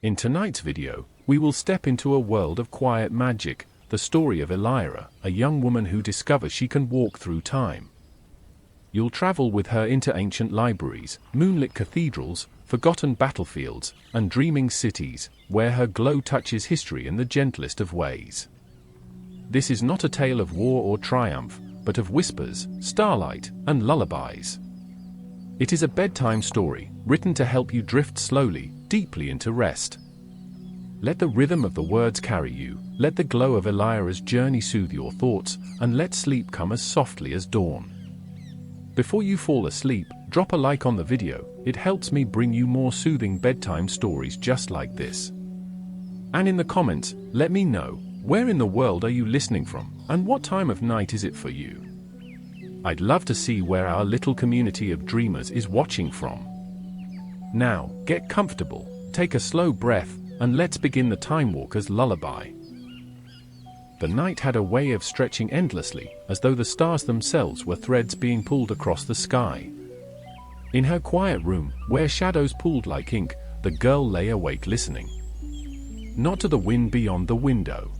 In tonight's video, we will step into a world of quiet magic, the story of Elyra, a young woman who discovers she can walk through time. You'll travel with her into ancient libraries, moonlit cathedrals, forgotten battlefields, and dreaming cities, where her glow touches history in the gentlest of ways. This is not a tale of war or triumph, but of whispers, starlight, and lullabies. It is a bedtime story, written to help you drift slowly, deeply into rest. Let the rhythm of the words carry you, let the glow of Elyra's journey soothe your thoughts, and let sleep come as softly as dawn. Before you fall asleep, drop a like on the video, it helps me bring you more soothing bedtime stories just like this. And in the comments, let me know, where in the world are you listening from, and what time of night is it for you? I'd love to see where our little community of dreamers is watching from. Now, get comfortable, take a slow breath, and let's begin the Timewalker's lullaby. The night had a way of stretching endlessly, as though the stars themselves were threads being pulled across the sky. In her quiet room, where shadows pooled like ink, the girl lay awake listening. Not to the wind beyond the window.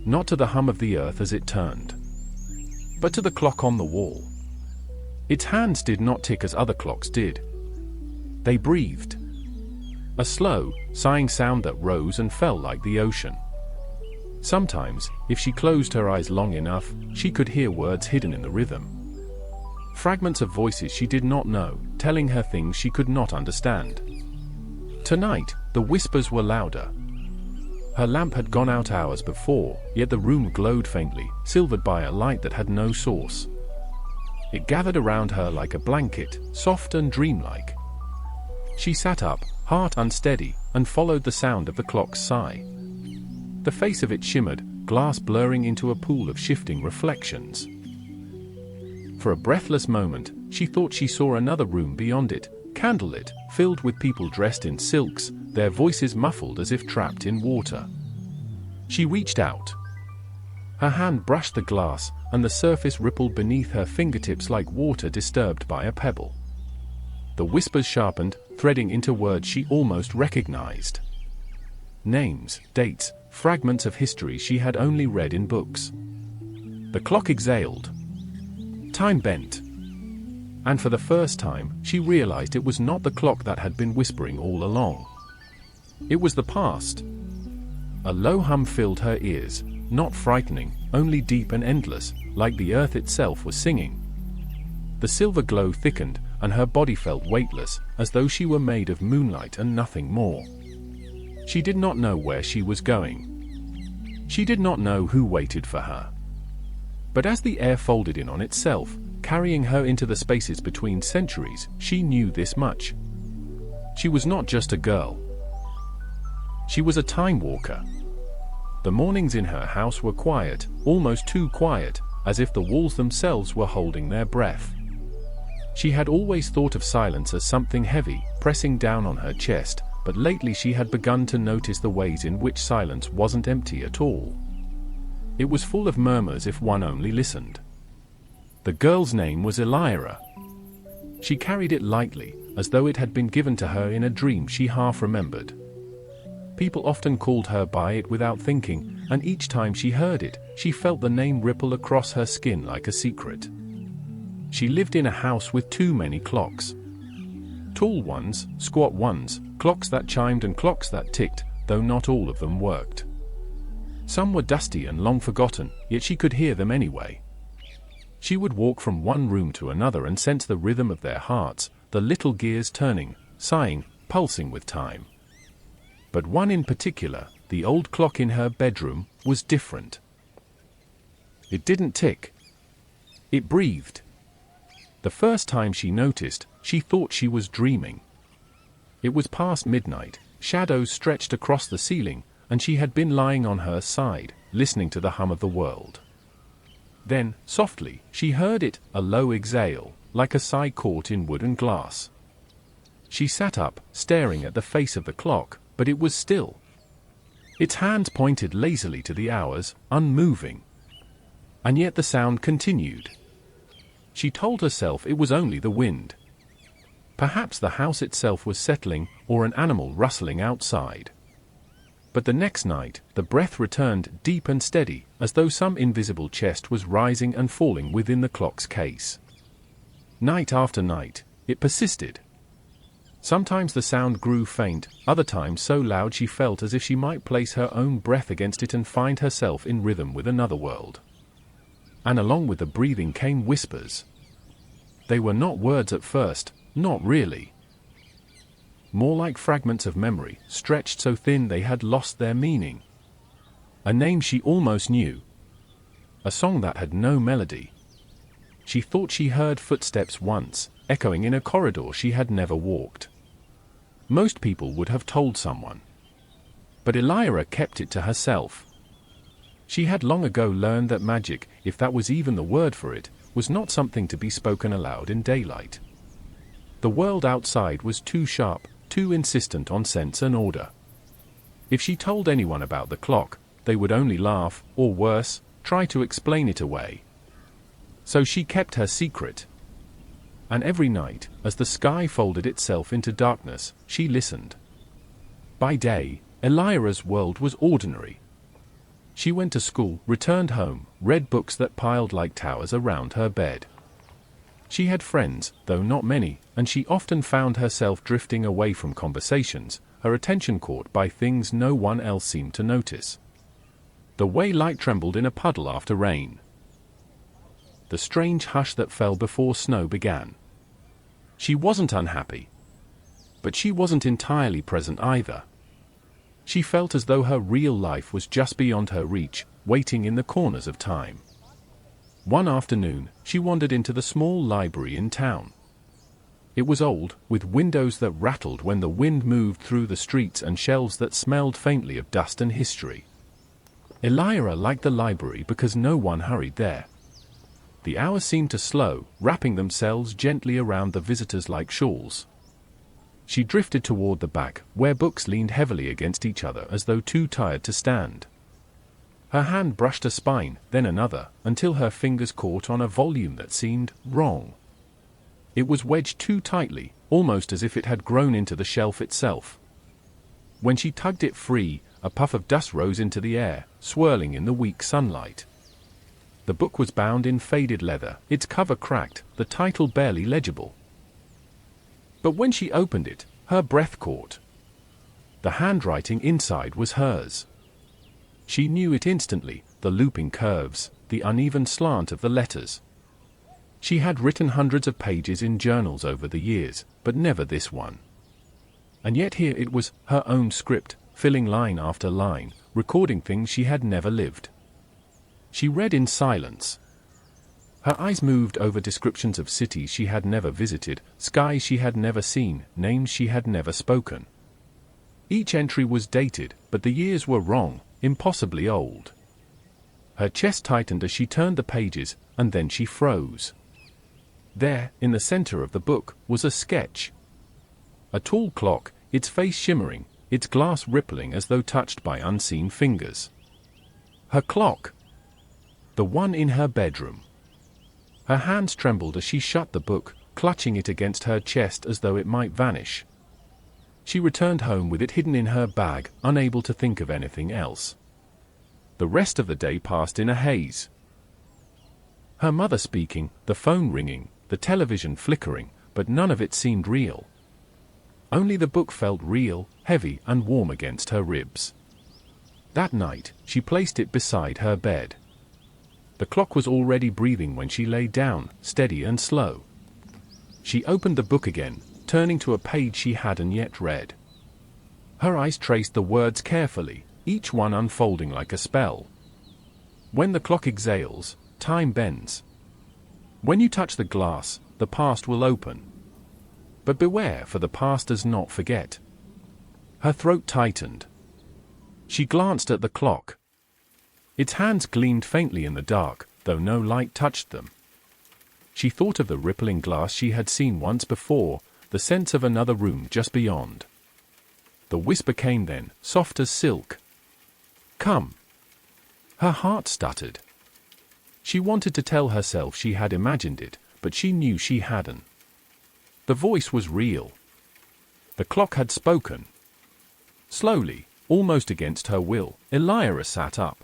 Not to the hum of the earth as it turned. But to the clock on the wall. Its hands did not tick as other clocks did. They breathed. A slow, sighing sound that rose and fell like the ocean. Sometimes, if she closed her eyes long enough, she could hear words hidden in the rhythm. Fragments of voices she did not know, telling her things she could not understand. Tonight, the whispers were louder. Her lamp had gone out hours before, yet the room glowed faintly, silvered by a light that had no source. It gathered around her like a blanket, soft and dreamlike. She sat up, heart unsteady, and followed the sound of the clock's sigh. The face of it shimmered, glass blurring into a pool of shifting reflections. For a breathless moment, she thought she saw another room beyond it, candlelit, filled with people dressed in silks, their voices muffled as if trapped in water. She reached out. Her hand brushed the glass, and the surface rippled beneath her fingertips like water disturbed by a pebble. The whispers sharpened, threading into words she almost recognized. Names, dates, fragments of history she had only read in books. The clock exhaled. Time bent. And for the first time, she realized it was not the clock that had been whispering all along. It was the past. A low hum filled her ears, not frightening, only deep and endless, like the earth itself was singing. The silver glow thickened, and her body felt weightless, as though she were made of moonlight and nothing more. She did not know where she was going. She did not know who waited for her. But as the air folded in on itself, carrying her into the spaces between centuries, she knew this much. She was not just a girl. She was a time walker. The mornings in her house were quiet, almost too quiet, as if the walls themselves were holding their breath. She had always thought of silence as something heavy, pressing down on her chest, but lately she had begun to notice the ways in which silence wasn't empty at all. It was full of murmurs if one only listened. The girl's name was Elyra. She carried it lightly, as though it had been given to her in a dream she half remembered. People often called her by it without thinking, and each time she heard it, she felt the name ripple across her skin like a secret. She lived in a house with too many clocks. Tall ones, squat ones, clocks that chimed and clocks that ticked, though not all of them worked. Some were dusty and long forgotten, yet she could hear them anyway. She would walk from one room to another and sense the rhythm of their hearts, the little gears turning, sighing, pulsing with time. But one in particular, the old clock in her bedroom, was different. It didn't tick. It breathed. The first time she noticed, she thought she was dreaming. It was past midnight, shadows stretched across the ceiling, and she had been lying on her side, listening to the hum of the world. Then, softly, she heard it, a low exhale, like a sigh caught in wood and glass. She sat up, staring at the face of the clock, but it was still. Its hands pointed lazily to the hours, unmoving. And yet the sound continued. She told herself it was only the wind. Perhaps the house itself was settling, or an animal rustling outside. But the next night, the breath returned deep and steady, as though some invisible chest was rising and falling within the clock's case. Night after night, it persisted. Sometimes the sound grew faint, other times so loud she felt as if she might place her own breath against it and find herself in rhythm with another world. And along with the breathing came whispers. They were not words at first, not really. More like fragments of memory, stretched so thin they had lost their meaning. A name she almost knew. A song that had no melody. She thought she heard footsteps once, echoing in a corridor she had never walked. Most people would have told someone. But Elyra kept it to herself. She had long ago learned that magic, if that was even the word for it, was not something to be spoken aloud in daylight. The world outside was too sharp, too insistent on sense and order. If she told anyone about the clock, they would only laugh, or worse, try to explain it away. So she kept her secret. And every night, as the sky folded itself into darkness, she listened. By day, Elyra's world was ordinary. She went to school, returned home, read books that piled like towers around her bed. She had friends, though not many, and she often found herself drifting away from conversations, her attention caught by things no one else seemed to notice. The way light trembled in a puddle after rain. The strange hush that fell before snow began. She wasn't unhappy. But she wasn't entirely present either. She felt as though her real life was just beyond her reach, waiting in the corners of time. One afternoon, she wandered into the small library in town. It was old, with windows that rattled when the wind moved through the streets and shelves that smelled faintly of dust and history. Elyra liked the library because no one hurried there. The hours seemed to slow, wrapping themselves gently around the visitors like shawls. She drifted toward the back, where books leaned heavily against each other as though too tired to stand. Her hand brushed a spine, then another, until her fingers caught on a volume that seemed wrong. It was wedged too tightly, almost as if it had grown into the shelf itself. When she tugged it free, a puff of dust rose into the air, swirling in the weak sunlight. The book was bound in faded leather, its cover cracked, the title barely legible. But when she opened it, her breath caught. The handwriting inside was hers. She knew it instantly, the looping curves, the uneven slant of the letters. She had written hundreds of pages in journals over the years, but never this one. And yet here it was, her own script, filling line after line, recording things she had never lived. She read in silence. Her eyes moved over descriptions of cities she had never visited, skies she had never seen, names she had never spoken. Each entry was dated, but the years were wrong, impossibly old. Her chest tightened as she turned the pages, and then she froze. There, in the center of the book, was a sketch. A tall clock, its face shimmering, its glass rippling as though touched by unseen fingers. Her clock! The one in her bedroom. Her hands trembled as she shut the book, clutching it against her chest as though it might vanish. She returned home with it hidden in her bag, unable to think of anything else. The rest of the day passed in a haze. Her mother speaking, the phone ringing, the television flickering, but none of it seemed real. Only the book felt real, heavy and warm against her ribs. That night, she placed it beside her bed. The clock was already breathing when she lay down, steady and slow. She opened the book again, turning to a page she hadn't yet read. Her eyes traced the words carefully, each one unfolding like a spell. When the clock exhales, time bends. When you touch the glass, the past will open. But beware, for the past does not forget. Her throat tightened. She glanced at the clock. Its hands gleamed faintly in the dark, though no light touched them. She thought of the rippling glass she had seen once before, the sense of another room just beyond. The whisper came then, soft as silk. "Come." Her heart stuttered. She wanted to tell herself she had imagined it, but she knew she hadn't. The voice was real. The clock had spoken. Slowly, almost against her will, Elyra sat up.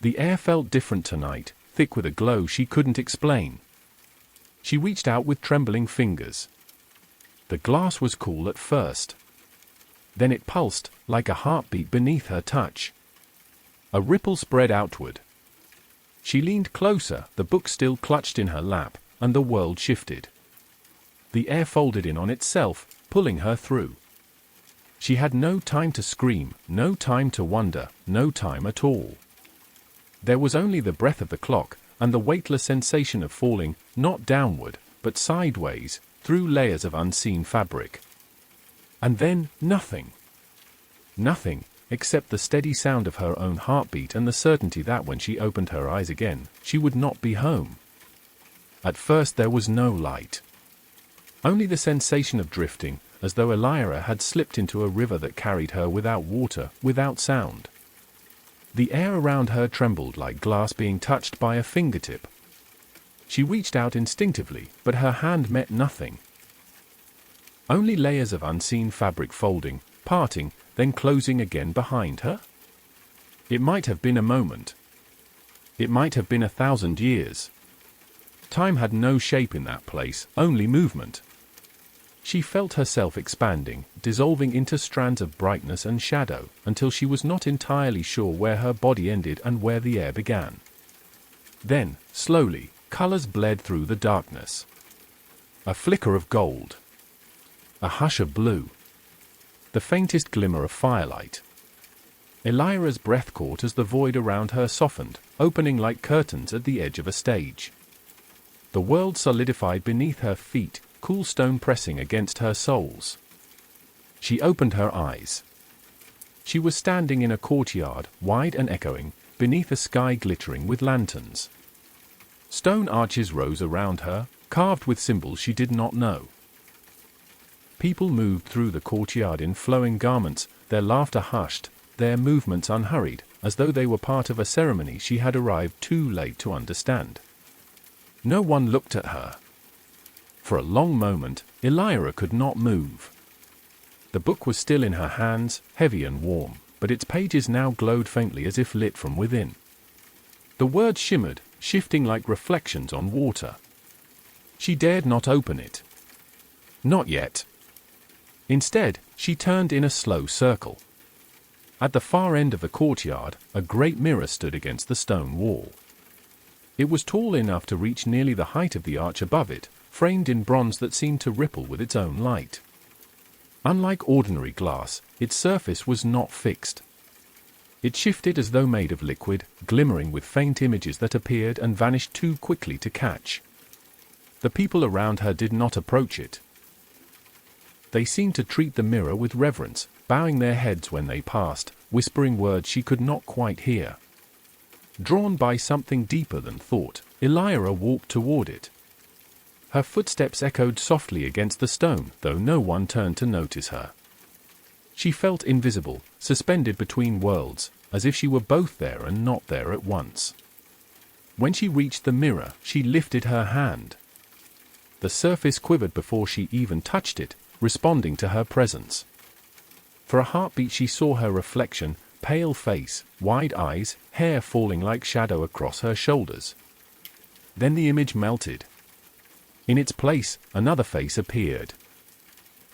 The air felt different tonight, thick with a glow she couldn't explain. She reached out with trembling fingers. The glass was cool at first. Then it pulsed, like a heartbeat beneath her touch. A ripple spread outward. She leaned closer, the book still clutched in her lap, and the world shifted. The air folded in on itself, pulling her through. She had no time to scream, no time to wonder, no time at all. There was only the breath of the clock, and the weightless sensation of falling, not downward, but sideways, through layers of unseen fabric. And then, nothing. Nothing, except the steady sound of her own heartbeat and the certainty that when she opened her eyes again, she would not be home. At first there was no light. Only the sensation of drifting, as though Elyra had slipped into a river that carried her without water, without sound. The air around her trembled like glass being touched by a fingertip. She reached out instinctively, but her hand met nothing. Only layers of unseen fabric folding, parting, then closing again behind her? It might have been a moment. It might have been 1,000 years. Time had no shape in that place, only movement. She felt herself expanding, dissolving into strands of brightness and shadow, until she was not entirely sure where her body ended and where the air began. Then, slowly, colors bled through the darkness. A flicker of gold. A hush of blue. The faintest glimmer of firelight. Elyra's breath caught as the void around her softened, opening like curtains at the edge of a stage. The world solidified beneath her feet, cool stone pressing against her soles. She opened her eyes. She was standing in a courtyard, wide and echoing, beneath a sky glittering with lanterns. Stone arches rose around her, carved with symbols she did not know. People moved through the courtyard in flowing garments, their laughter hushed, their movements unhurried, as though they were part of a ceremony she had arrived too late to understand. No one looked at her. For a long moment, Elyra could not move. The book was still in her hands, heavy and warm, but its pages now glowed faintly as if lit from within. The words shimmered, shifting like reflections on water. She dared not open it. Not yet. Instead, she turned in a slow circle. At the far end of the courtyard, a great mirror stood against the stone wall. It was tall enough to reach nearly the height of the arch above it, framed in bronze that seemed to ripple with its own light. Unlike ordinary glass, its surface was not fixed. It shifted as though made of liquid, glimmering with faint images that appeared and vanished too quickly to catch. The people around her did not approach it. They seemed to treat the mirror with reverence, bowing their heads when they passed, whispering words she could not quite hear. Drawn by something deeper than thought, Elyra walked toward it. Her footsteps echoed softly against the stone, though no one turned to notice her. She felt invisible, suspended between worlds, as if she were both there and not there at once. When she reached the mirror, she lifted her hand. The surface quivered before she even touched it, responding to her presence. For a heartbeat she saw her reflection, pale face, wide eyes, hair falling like shadow across her shoulders. Then the image melted. In its place, another face appeared.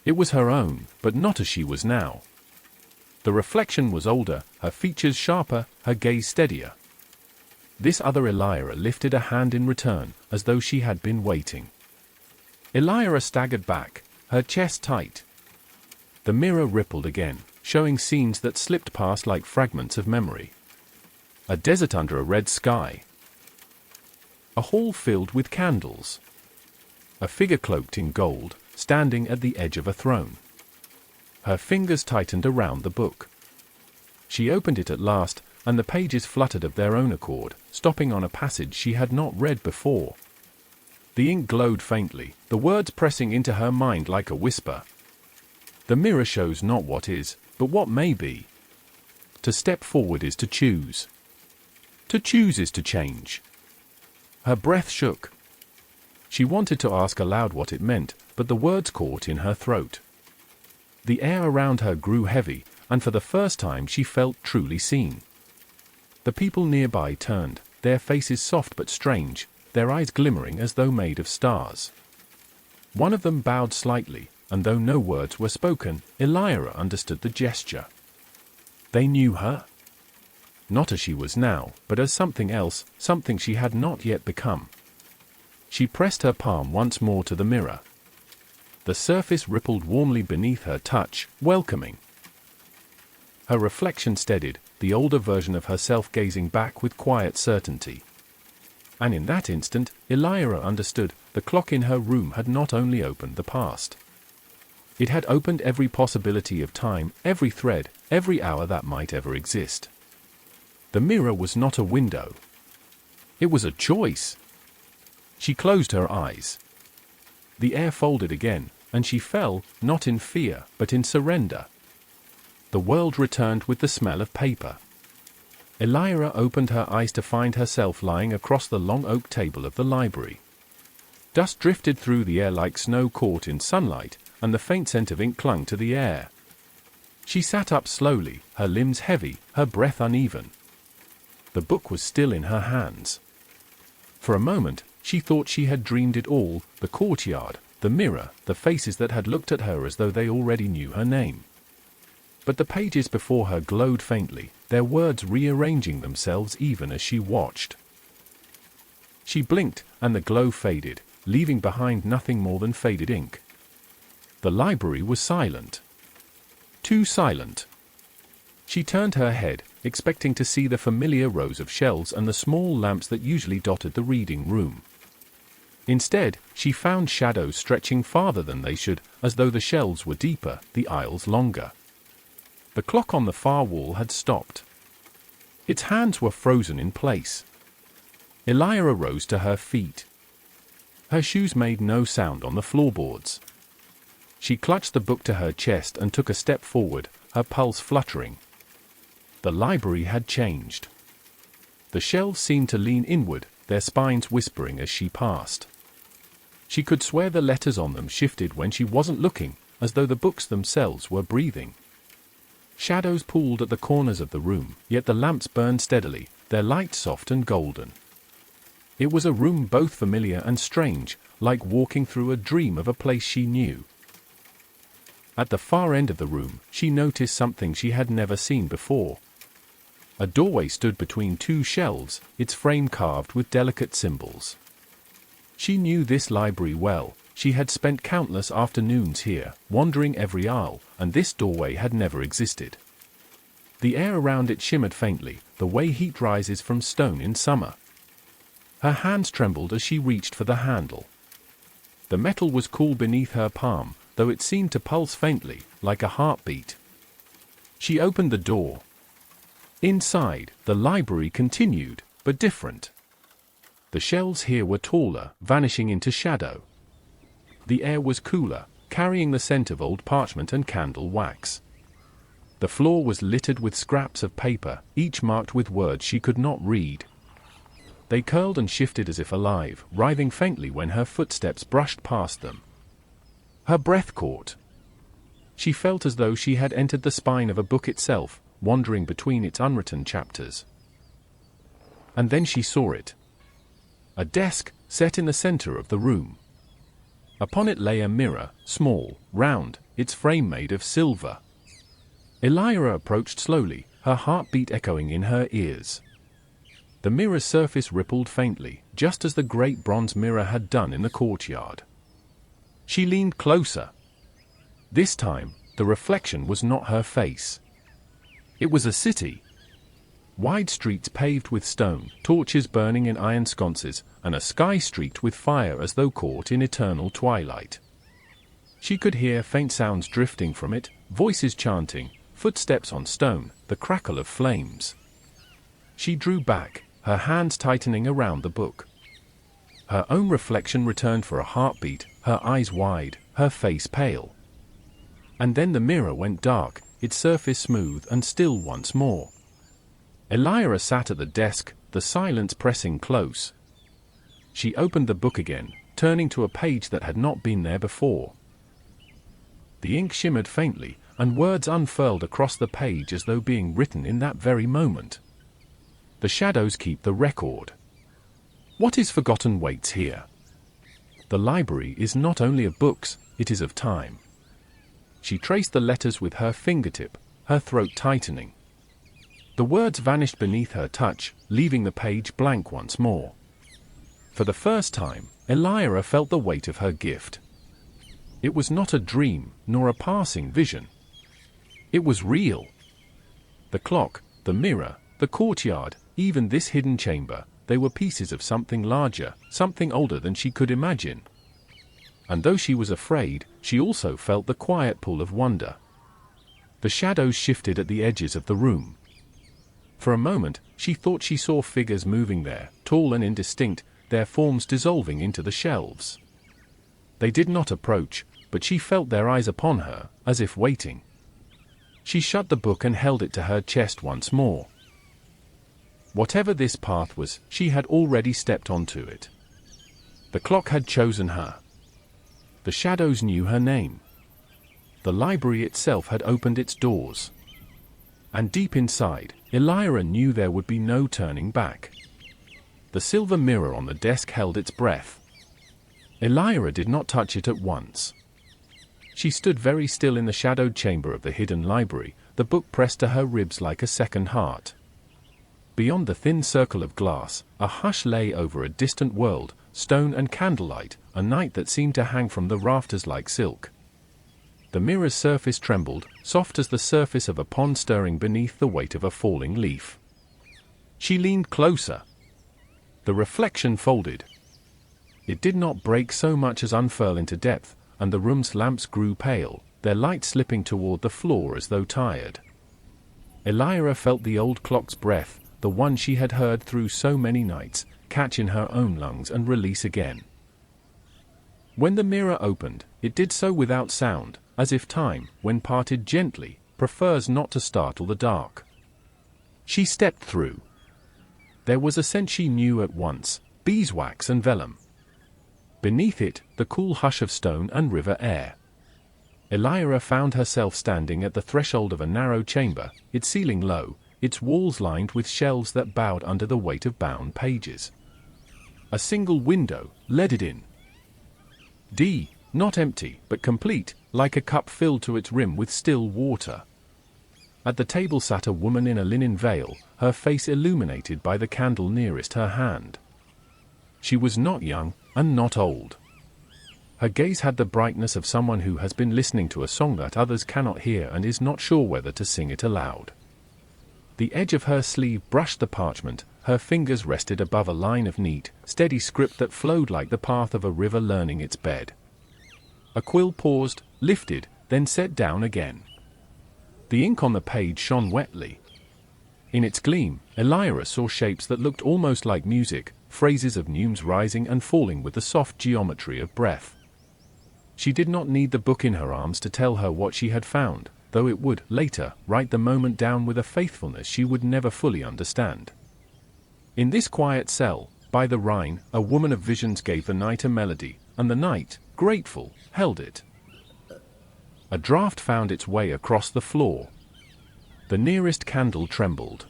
It was her own, but not as she was now. The reflection was older, her features sharper, her gaze steadier. This other Elyra lifted a hand in return, as though she had been waiting. Elyra staggered back, her chest tight. The mirror rippled again, showing scenes that slipped past like fragments of memory. A desert under a red sky. A hall filled with candles. A figure cloaked in gold, standing at the edge of a throne. Her fingers tightened around the book. She opened it at last, and the pages fluttered of their own accord, stopping on a passage she had not read before. The ink glowed faintly, the words pressing into her mind like a whisper. The mirror shows not what is, but what may be. To step forward is to choose. To choose is to change. Her breath shook. She wanted to ask aloud what it meant, but the words caught in her throat. The air around her grew heavy, and for the first time she felt truly seen. The people nearby turned, their faces soft but strange, their eyes glimmering as though made of stars. One of them bowed slightly, and though no words were spoken, Elyra understood the gesture. They knew her. Not as she was now, but as something else, something she had not yet become. She pressed her palm once more to the mirror. The surface rippled warmly beneath her touch, welcoming. Her reflection steadied, the older version of herself gazing back with quiet certainty. And in that instant, Elyra understood, the clock in her room had not only opened the past. It had opened every possibility of time, every thread, every hour that might ever exist. The mirror was not a window. It was a choice. She closed her eyes. The air folded again, and she fell, not in fear, but in surrender. The world returned with the smell of paper. Elyra opened her eyes to find herself lying across the long oak table of the library. Dust drifted through the air like snow caught in sunlight, and the faint scent of ink clung to the air. She sat up slowly, her limbs heavy, her breath uneven. The book was still in her hands. For a moment, she thought she had dreamed it all, the courtyard, the mirror, the faces that had looked at her as though they already knew her name. But the pages before her glowed faintly, their words rearranging themselves even as she watched. She blinked, and the glow faded, leaving behind nothing more than faded ink. The library was silent. Too silent. She turned her head, expecting to see the familiar rows of shelves and the small lamps that usually dotted the reading room. Instead, she found shadows stretching farther than they should, as though the shelves were deeper, the aisles longer. The clock on the far wall had stopped. Its hands were frozen in place. Elyra rose to her feet. Her shoes made no sound on the floorboards. She clutched the book to her chest and took a step forward, her pulse fluttering. The library had changed. The shelves seemed to lean inward, their spines whispering as she passed. She could swear the letters on them shifted when she wasn't looking, as though the books themselves were breathing. Shadows pooled at the corners of the room, yet the lamps burned steadily, their light soft and golden. It was a room both familiar and strange, like walking through a dream of a place she knew. At the far end of the room, she noticed something she had never seen before. A doorway stood between two shelves, its frame carved with delicate symbols. She knew this library well. She had spent countless afternoons here, wandering every aisle, and this doorway had never existed. The air around it shimmered faintly, the way heat rises from stone in summer. Her hands trembled as she reached for the handle. The metal was cool beneath her palm, though it seemed to pulse faintly, like a heartbeat. She opened the door. Inside, the library continued, but different. The shelves here were taller, vanishing into shadow. The air was cooler, carrying the scent of old parchment and candle wax. The floor was littered with scraps of paper, each marked with words she could not read. They curled and shifted as if alive, writhing faintly when her footsteps brushed past them. Her breath caught. She felt as though she had entered the spine of a book itself, wandering between its unwritten chapters. And then she saw it. A desk, set in the center of the room. Upon it lay a mirror, small, round, its frame made of silver. Elyra approached slowly, her heartbeat echoing in her ears. The mirror's surface rippled faintly, just as the great bronze mirror had done in the courtyard. She leaned closer. This time, the reflection was not her face. It was a city. Wide streets paved with stone, torches burning in iron sconces, and a sky streaked with fire as though caught in eternal twilight. She could hear faint sounds drifting from it, voices chanting, footsteps on stone, the crackle of flames. She drew back, her hands tightening around the book. Her own reflection returned for a heartbeat, her eyes wide, her face pale. And then the mirror went dark, its surface smooth and still once more. Elyra sat at the desk, the silence pressing close. She opened the book again, turning to a page that had not been there before. The ink shimmered faintly, and words unfurled across the page as though being written in that very moment. The shadows keep the record. What is forgotten waits here. The library is not only of books, it is of time. She traced the letters with her fingertip, her throat tightening. The words vanished beneath her touch, leaving the page blank once more. For the first time, Elyra felt the weight of her gift. It was not a dream, nor a passing vision. It was real. The clock, the mirror, the courtyard, even this hidden chamber, they were pieces of something larger, something older than she could imagine. And though she was afraid, she also felt the quiet pull of wonder. The shadows shifted at the edges of the room. For a moment, she thought she saw figures moving there, tall and indistinct, their forms dissolving into the shelves. They did not approach, but she felt their eyes upon her, as if waiting. She shut the book and held it to her chest once more. Whatever this path was, she had already stepped onto it. The clock had chosen her. The shadows knew her name. The library itself had opened its doors. And deep inside, Elyra knew there would be no turning back. The silver mirror on the desk held its breath. Elyra did not touch it at once. She stood very still in the shadowed chamber of the hidden library, the book pressed to her ribs like a second heart. Beyond the thin circle of glass, a hush lay over a distant world, stone and candlelight, a night that seemed to hang from the rafters like silk. The mirror's surface trembled, soft as the surface of a pond stirring beneath the weight of a falling leaf. She leaned closer. The reflection folded. It did not break so much as unfurl into depth, and the room's lamps grew pale, their light slipping toward the floor as though tired. Elyra felt the old clock's breath, the one she had heard through so many nights, catch in her own lungs and release again. When the mirror opened, it did so without sound, as if time, when parted gently, prefers not to startle the dark. She stepped through. There was a scent she knew at once, beeswax and vellum. Beneath it, the cool hush of stone and river air. Elyra found herself standing at the threshold of a narrow chamber, its ceiling low, its walls lined with shelves that bowed under the weight of bound pages. A single window let it in. Not empty, but complete, like a cup filled to its rim with still water. At the table sat a woman in a linen veil, her face illuminated by the candle nearest her hand. She was not young, and not old. Her gaze had the brightness of someone who has been listening to a song that others cannot hear and is not sure whether to sing it aloud. The edge of her sleeve brushed the parchment, her fingers rested above a line of neat, steady script that flowed like the path of a river learning its bed. A quill paused, lifted, then set down again. The ink on the page shone wetly. In its gleam, Elyra saw shapes that looked almost like music, phrases of neumes rising and falling with the soft geometry of breath. She did not need the book in her arms to tell her what she had found, though it would, later, write the moment down with a faithfulness she would never fully understand. In this quiet cell, by the Rhine, a woman of visions gave the night a melody, and the night, grateful, held it. A draught found its way across the floor. The nearest candle trembled.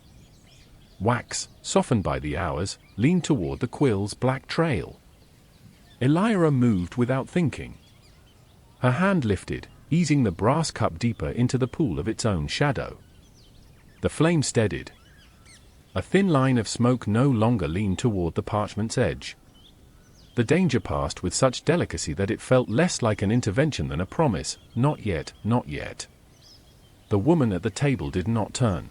Wax, softened by the hours, leaned toward the quill's black trail. Elyra moved without thinking. Her hand lifted, easing the brass cup deeper into the pool of its own shadow. The flame steadied. A thin line of smoke no longer leaned toward the parchment's edge. The danger passed with such delicacy that it felt less like an intervention than a promise. Not yet, not yet. The woman at the table did not turn.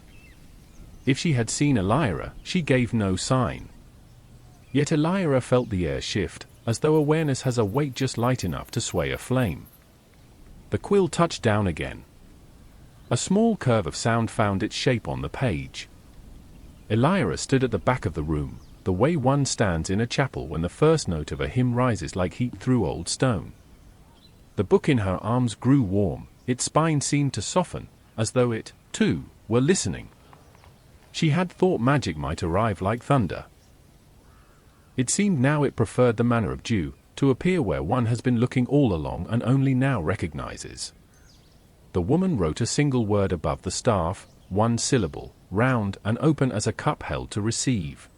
If she had seen Elyra, she gave no sign. Yet Elyra felt the air shift, as though awareness has a weight just light enough to sway a flame. The quill touched down again. A small curve of sound found its shape on the page. Elyra stood at the back of the room, the way one stands in a chapel when the first note of a hymn rises like heat through old stone. The book in her arms grew warm, its spine seemed to soften, as though it, too, were listening. She had thought magic might arrive like thunder. It seemed now it preferred the manner of dew, to appear where one has been looking all along and only now recognizes. The woman wrote a single word above the staff, one syllable, round and open as a cup held to receive.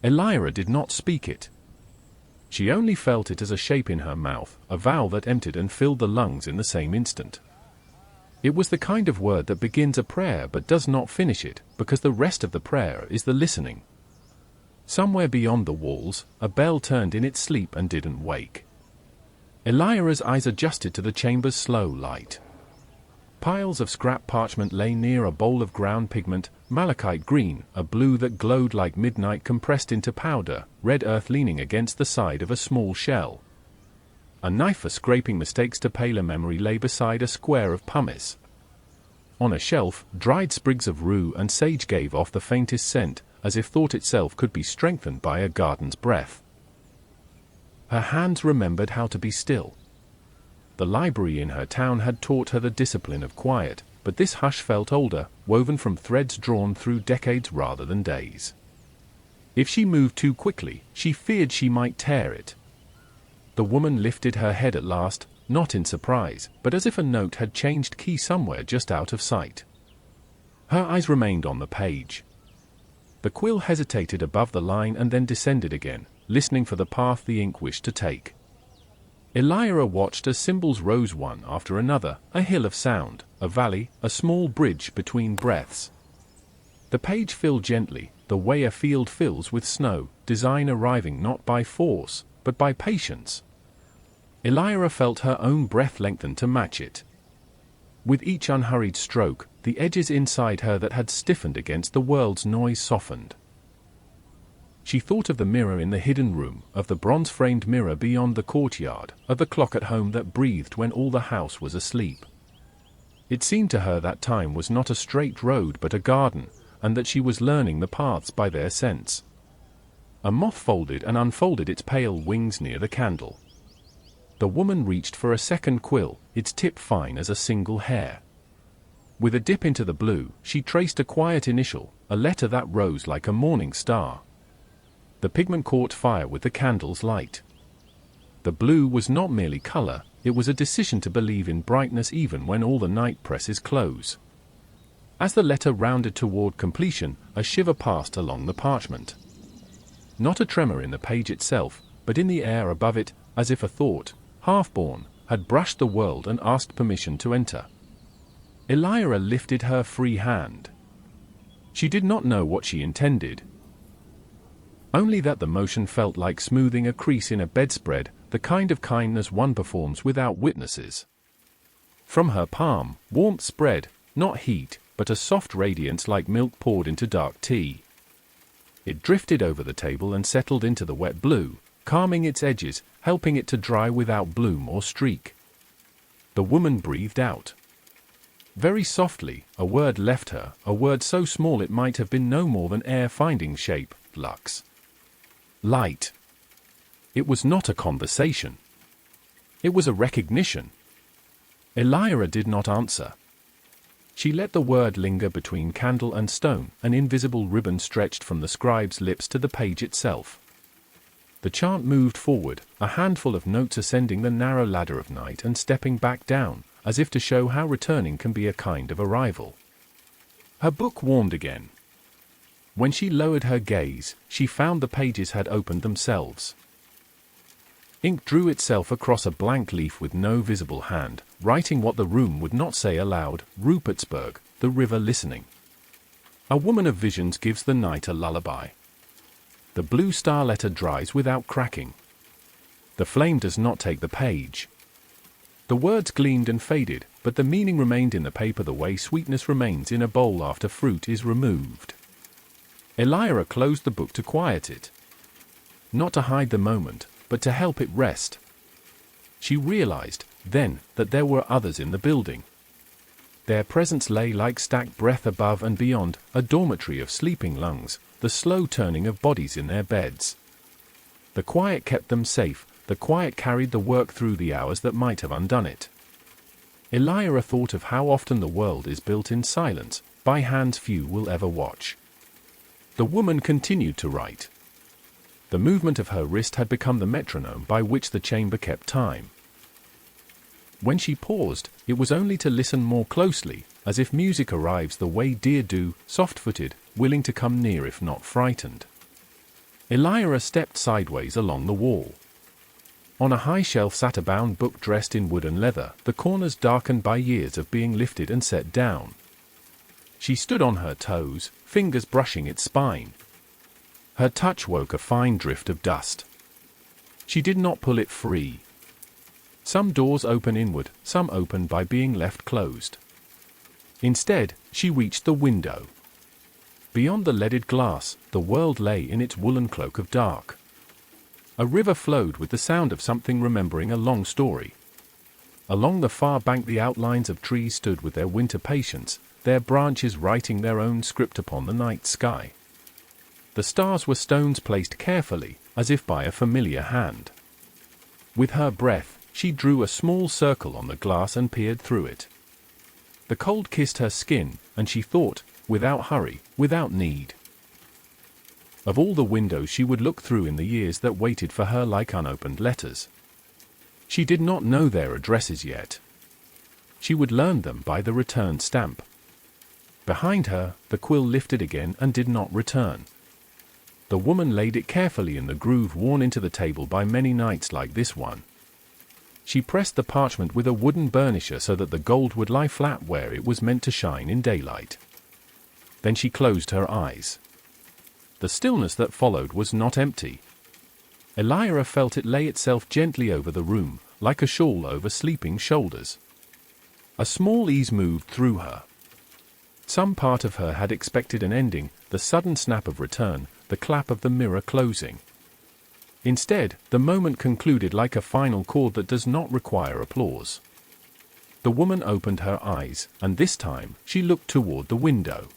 Elyra did not speak it. She only felt it as a shape in her mouth, a vowel that emptied and filled the lungs in the same instant. It was the kind of word that begins a prayer but does not finish it, because the rest of the prayer is the listening. Somewhere beyond the walls, a bell turned in its sleep and didn't wake. Elyra's eyes adjusted to the chamber's slow light. Piles of scrap parchment lay near a bowl of ground pigment, malachite green, a blue that glowed like midnight compressed into powder, red earth leaning against the side of a small shell. A knife for scraping mistakes to paler memory lay beside a square of pumice. On a shelf, dried sprigs of rue and sage gave off the faintest scent, as if thought itself could be strengthened by a garden's breath. Her hands remembered how to be still. The library in her town had taught her the discipline of quiet, but this hush felt older, woven from threads drawn through decades rather than days. If she moved too quickly, she feared she might tear it. The woman lifted her head at last, not in surprise, but as if a note had changed key somewhere just out of sight. Her eyes remained on the page. The quill hesitated above the line and then descended again, listening for the path the ink wished to take. Elyra watched as symbols rose one after another, a hill of sound, a valley, a small bridge between breaths. The page filled gently, the way a field fills with snow, design arriving not by force, but by patience. Elyra felt her own breath lengthen to match it. With each unhurried stroke, the edges inside her that had stiffened against the world's noise softened. She thought of the mirror in the hidden room, of the bronze-framed mirror beyond the courtyard, of the clock at home that breathed when all the house was asleep. It seemed to her that time was not a straight road but a garden, and that she was learning the paths by their sense. A moth folded and unfolded its pale wings near the candle. The woman reached for a second quill, its tip fine as a single hair. With a dip into the blue, she traced a quiet initial, a letter that rose like a morning star. The pigment caught fire with the candle's light. The blue was not merely color, it was a decision to believe in brightness even when all the night presses close. As the letter rounded toward completion, a shiver passed along the parchment. Not a tremor in the page itself, but in the air above it, as if a thought, half-born, had brushed the world and asked permission to enter. Elyra lifted her free hand. She did not know what she intended. Only that the motion felt like smoothing a crease in a bedspread, the kind of kindness one performs without witnesses. From her palm, warmth spread, not heat, but a soft radiance like milk poured into dark tea. It drifted over the table and settled into the wet blue, calming its edges, helping it to dry without bloom or streak. The woman breathed out. Very softly, a word left her, a word so small it might have been no more than air finding shape, lux. Light. It was not a conversation. It was a recognition. Elyra did not answer. She let the word linger between candle and stone, an invisible ribbon stretched from the scribe's lips to the page itself. The chant moved forward, a handful of notes ascending the narrow ladder of night and stepping back down, as if to show how returning can be a kind of arrival. Her book warmed again. When she lowered her gaze, she found the pages had opened themselves. Ink drew itself across a blank leaf with no visible hand, writing what the room would not say aloud, Rupertsburg, the river listening. A woman of visions gives the night a lullaby. The blue star letter dries without cracking. The flame does not take the page. The words gleamed and faded, but the meaning remained in the paper the way sweetness remains in a bowl after fruit is removed. Elyra closed the book to quiet it. Not to hide the moment, but to help it rest. She realized, then, that there were others in the building. Their presence lay like stacked breath above and beyond, a dormitory of sleeping lungs, the slow turning of bodies in their beds. The quiet kept them safe, the quiet carried the work through the hours that might have undone it. Elyra thought of how often the world is built in silence, by hands few will ever watch. The woman continued to write. The movement of her wrist had become the metronome by which the chamber kept time. When she paused, it was only to listen more closely, as if music arrives the way deer do, soft-footed, willing to come near if not frightened. Elyra stepped sideways along the wall. On a high shelf sat a bound book dressed in wood and leather, the corners darkened by years of being lifted and set down. She stood on her toes, fingers brushing its spine. Her touch woke a fine drift of dust. She did not pull it free. Some doors open inward, some open by being left closed. Instead, she reached the window. Beyond the leaded glass, the world lay in its woolen cloak of dark. A river flowed with the sound of something remembering a long story. Along the far bank the outlines of trees stood with their winter patience, their branches writing their own script upon the night sky. The stars were stones placed carefully, as if by a familiar hand. With her breath, she drew a small circle on the glass and peered through it. The cold kissed her skin, and she thought, without hurry, without need. Of all the windows she would look through in the years that waited for her like unopened letters. She did not know their addresses yet. She would learn them by the return stamp. Behind her, the quill lifted again and did not return. The woman laid it carefully in the groove worn into the table by many nights like this one. She pressed the parchment with a wooden burnisher so that the gold would lie flat where it was meant to shine in daylight. Then she closed her eyes. The stillness that followed was not empty. Elyra felt it lay itself gently over the room, like a shawl over sleeping shoulders. A small ease moved through her. Some part of her had expected an ending, the sudden snap of return, the clap of the mirror closing. Instead, the moment concluded like a final chord that does not require applause. The woman opened her eyes, and this time, she looked toward the window.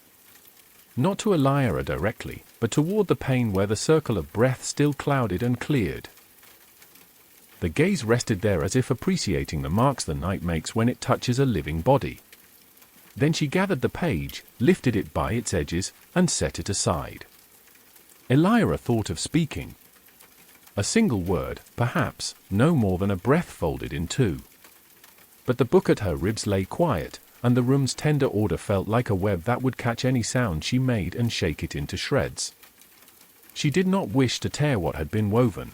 Not to Elyra directly, but toward the pane where the circle of breath still clouded and cleared. The gaze rested there as if appreciating the marks the night makes when it touches a living body. Then she gathered the page, lifted it by its edges, and set it aside. Elyra thought of speaking. A single word, perhaps, no more than a breath folded in two. But the book at her ribs lay quiet, and the room's tender order felt like a web that would catch any sound she made and shake it into shreds. She did not wish to tear what had been woven.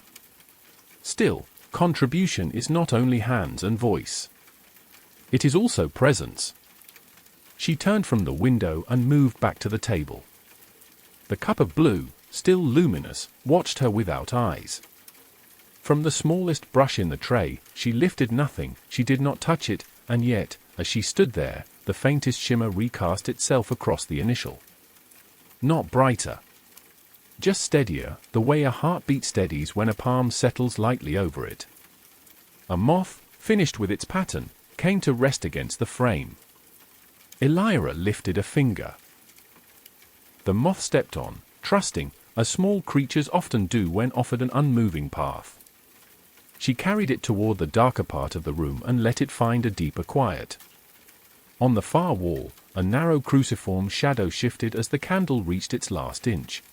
Still, contribution is not only hands and voice. It is also presence. She turned from the window and moved back to the table. The cup of blue, still luminous, watched her without eyes. From the smallest brush in the tray, she lifted nothing, she did not touch it, and yet, as she stood there, the faintest shimmer recast itself across the initial. Not brighter. Just steadier, the way a heartbeat steadies when a palm settles lightly over it. A moth, finished with its pattern, came to rest against the frame. Elyra lifted a finger. The moth stepped on, trusting, as small creatures often do when offered an unmoving path. She carried it toward the darker part of the room and let it find a deeper quiet. On the far wall, a narrow cruciform shadow shifted as the candle reached its last inch.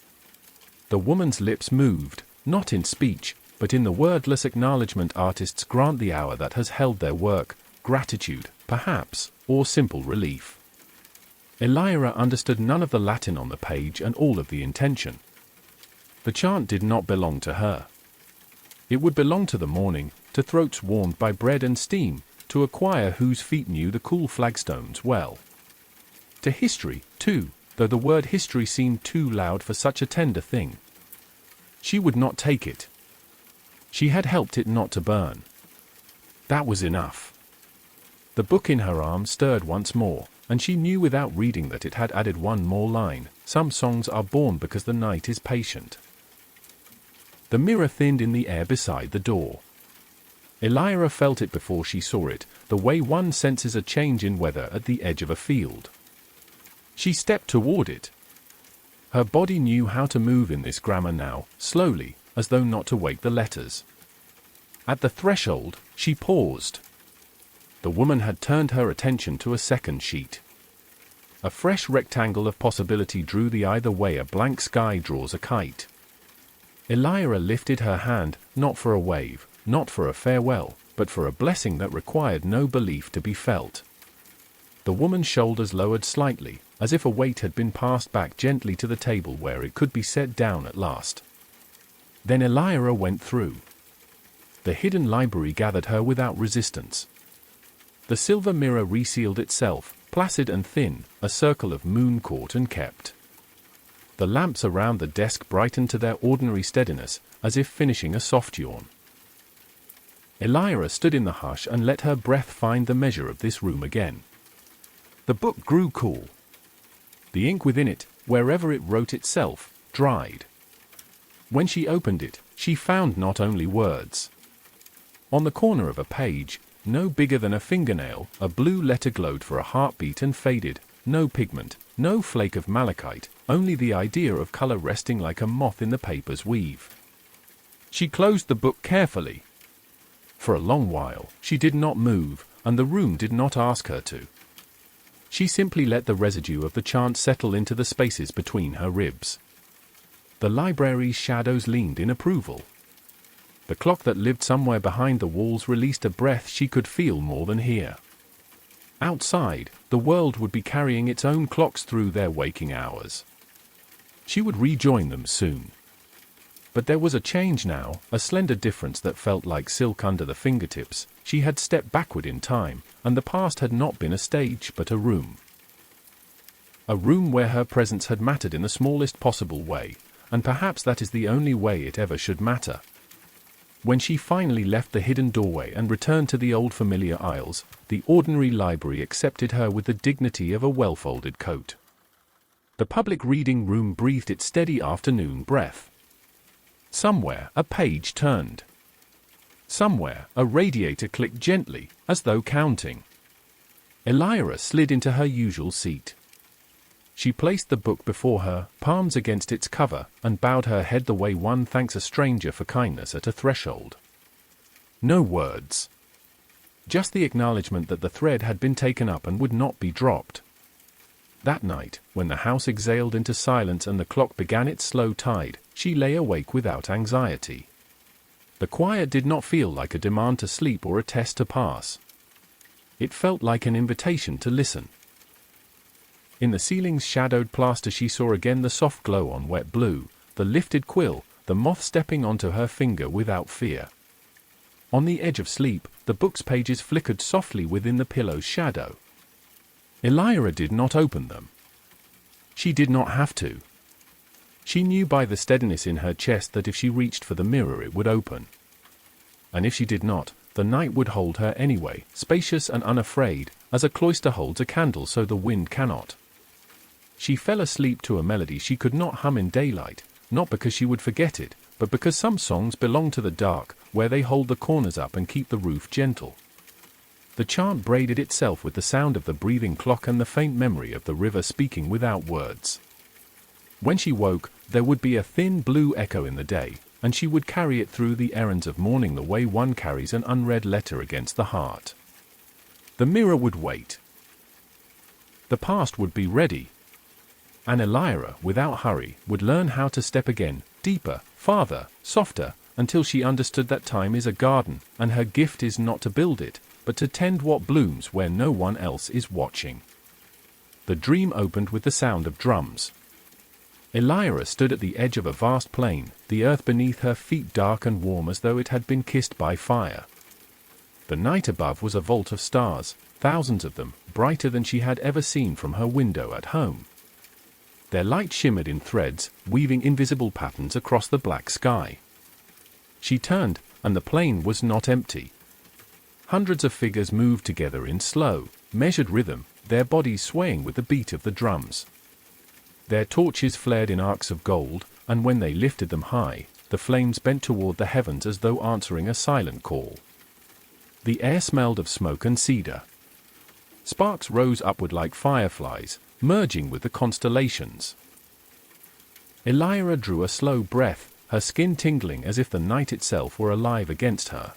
The woman's lips moved, not in speech, but in the wordless acknowledgement artists grant the hour that has held their work, gratitude, perhaps, or simple relief. Elyra understood none of the Latin on the page and all of the intention. The chant did not belong to her. It would belong to the morning, to throats warmed by bread and steam, to a choir whose feet knew the cool flagstones well. To history, too, though the word history seemed too loud for such a tender thing. She would not take it. She had helped it not to burn. That was enough. The book in her arm stirred once more, and she knew without reading that it had added one more line. Some songs are born because the night is patient. The mirror thinned in the air beside the door. Elyra felt it before she saw it, the way one senses a change in weather at the edge of a field. She stepped toward it. Her body knew how to move in this grammar now, slowly, as though not to wake the letters. At the threshold, she paused. The woman had turned her attention to a second sheet. A fresh rectangle of possibility drew the either way a blank sky draws a kite. Elyra lifted her hand, not for a wave, not for a farewell, but for a blessing that required no belief to be felt. The woman's shoulders lowered slightly, as if a weight had been passed back gently to the table where it could be set down at last. Then Elyra went through. The hidden library gathered her without resistance. The silver mirror resealed itself, placid and thin, a circle of moon caught and kept. The lamps around the desk brightened to their ordinary steadiness, as if finishing a soft yawn. Elyra stood in the hush and let her breath find the measure of this room again. The book grew cool. The ink within it, wherever it wrote itself, dried. When she opened it, she found not only words. On the corner of a page, no bigger than a fingernail, a blue letter glowed for a heartbeat and faded. No pigment, no flake of malachite, only the idea of color resting like a moth in the paper's weave. She closed the book carefully. For a long while, she did not move, and the room did not ask her to. She simply let the residue of the chant settle into the spaces between her ribs. The library's shadows leaned in approval. The clock that lived somewhere behind the walls released a breath she could feel more than hear. Outside, the world would be carrying its own clocks through their waking hours. She would rejoin them soon. But there was a change now, a slender difference that felt like silk under the fingertips. She had stepped backward in time, and the past had not been a stage but a room. A room where her presence had mattered in the smallest possible way, and perhaps that is the only way it ever should matter. When she finally left the hidden doorway and returned to the old familiar aisles, the ordinary library accepted her with the dignity of a well-folded coat. The public reading room breathed its steady afternoon breath. Somewhere, a page turned. Somewhere, a radiator clicked gently, as though counting. Elyra slid into her usual seat. She placed the book before her, palms against its cover, and bowed her head the way one thanks a stranger for kindness at a threshold. No words. Just the acknowledgement that the thread had been taken up and would not be dropped. That night, when the house exhaled into silence and the clock began its slow tide, she lay awake without anxiety. The quiet did not feel like a demand to sleep or a test to pass. It felt like an invitation to listen. In the ceiling's shadowed plaster she saw again the soft glow on wet blue, the lifted quill, the moth stepping onto her finger without fear. On the edge of sleep, the book's pages flickered softly within the pillow's shadow. Elyra did not open them. She did not have to. She knew by the steadiness in her chest that if she reached for the mirror it would open. And if she did not, the night would hold her anyway, spacious and unafraid, as a cloister holds a candle so the wind cannot. She fell asleep to a melody she could not hum in daylight, not because she would forget it, but because some songs belong to the dark, where they hold the corners up and keep the roof gentle. The chant braided itself with the sound of the breathing clock and the faint memory of the river speaking without words. When she woke, there would be a thin blue echo in the day, and she would carry it through the errands of morning the way one carries an unread letter against the heart. The mirror would wait. The past would be ready. And Elyra, without hurry, would learn how to step again, deeper, farther, softer, until she understood that time is a garden, and her gift is not to build it, but to tend what blooms where no one else is watching. The dream opened with the sound of drums. Elyra stood at the edge of a vast plain, the earth beneath her feet dark and warm as though it had been kissed by fire. The night above was a vault of stars, thousands of them, brighter than she had ever seen from her window at home. Their light shimmered in threads, weaving invisible patterns across the black sky. She turned, and the plain was not empty. Hundreds of figures moved together in slow, measured rhythm, their bodies swaying with the beat of the drums. Their torches flared in arcs of gold, and when they lifted them high, the flames bent toward the heavens as though answering a silent call. The air smelled of smoke and cedar. Sparks rose upward like fireflies, merging with the constellations. Elyra drew a slow breath, her skin tingling as if the night itself were alive against her.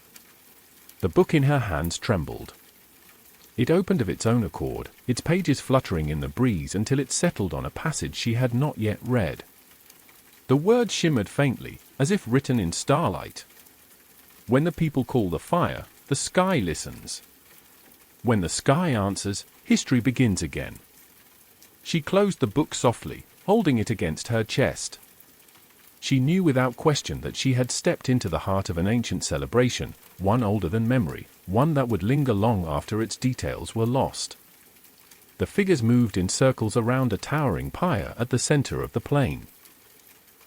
The book in her hands trembled. It opened of its own accord, its pages fluttering in the breeze until it settled on a passage she had not yet read. The words shimmered faintly, as if written in starlight. When the people call the fire, the sky listens. When the sky answers, history begins again. She closed the book softly, holding it against her chest. She knew without question that she had stepped into the heart of an ancient celebration, one older than memory, one that would linger long after its details were lost. The figures moved in circles around a towering pyre at the center of the plain.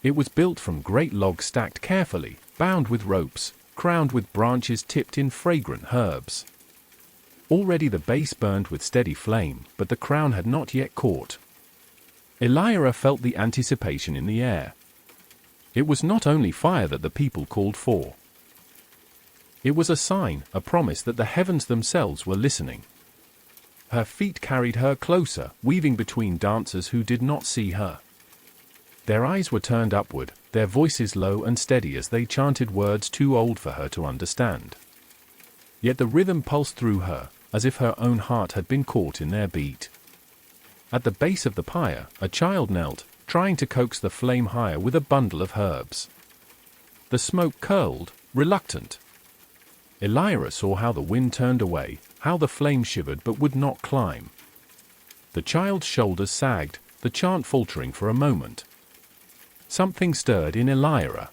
It was built from great logs stacked carefully, bound with ropes, crowned with branches tipped in fragrant herbs. Already the base burned with steady flame, but the crown had not yet caught. Elyra felt the anticipation in the air. It was not only fire that the people called for. It was a sign, a promise that the heavens themselves were listening. Her feet carried her closer, weaving between dancers who did not see her. Their eyes were turned upward, their voices low and steady as they chanted words too old for her to understand. Yet the rhythm pulsed through her, as if her own heart had been caught in their beat. At the base of the pyre, a child knelt, trying to coax the flame higher with a bundle of herbs. The smoke curled, reluctant. Elyra saw how the wind turned away, how the flame shivered but would not climb. The child's shoulders sagged, the chant faltering for a moment. Something stirred in Elyra.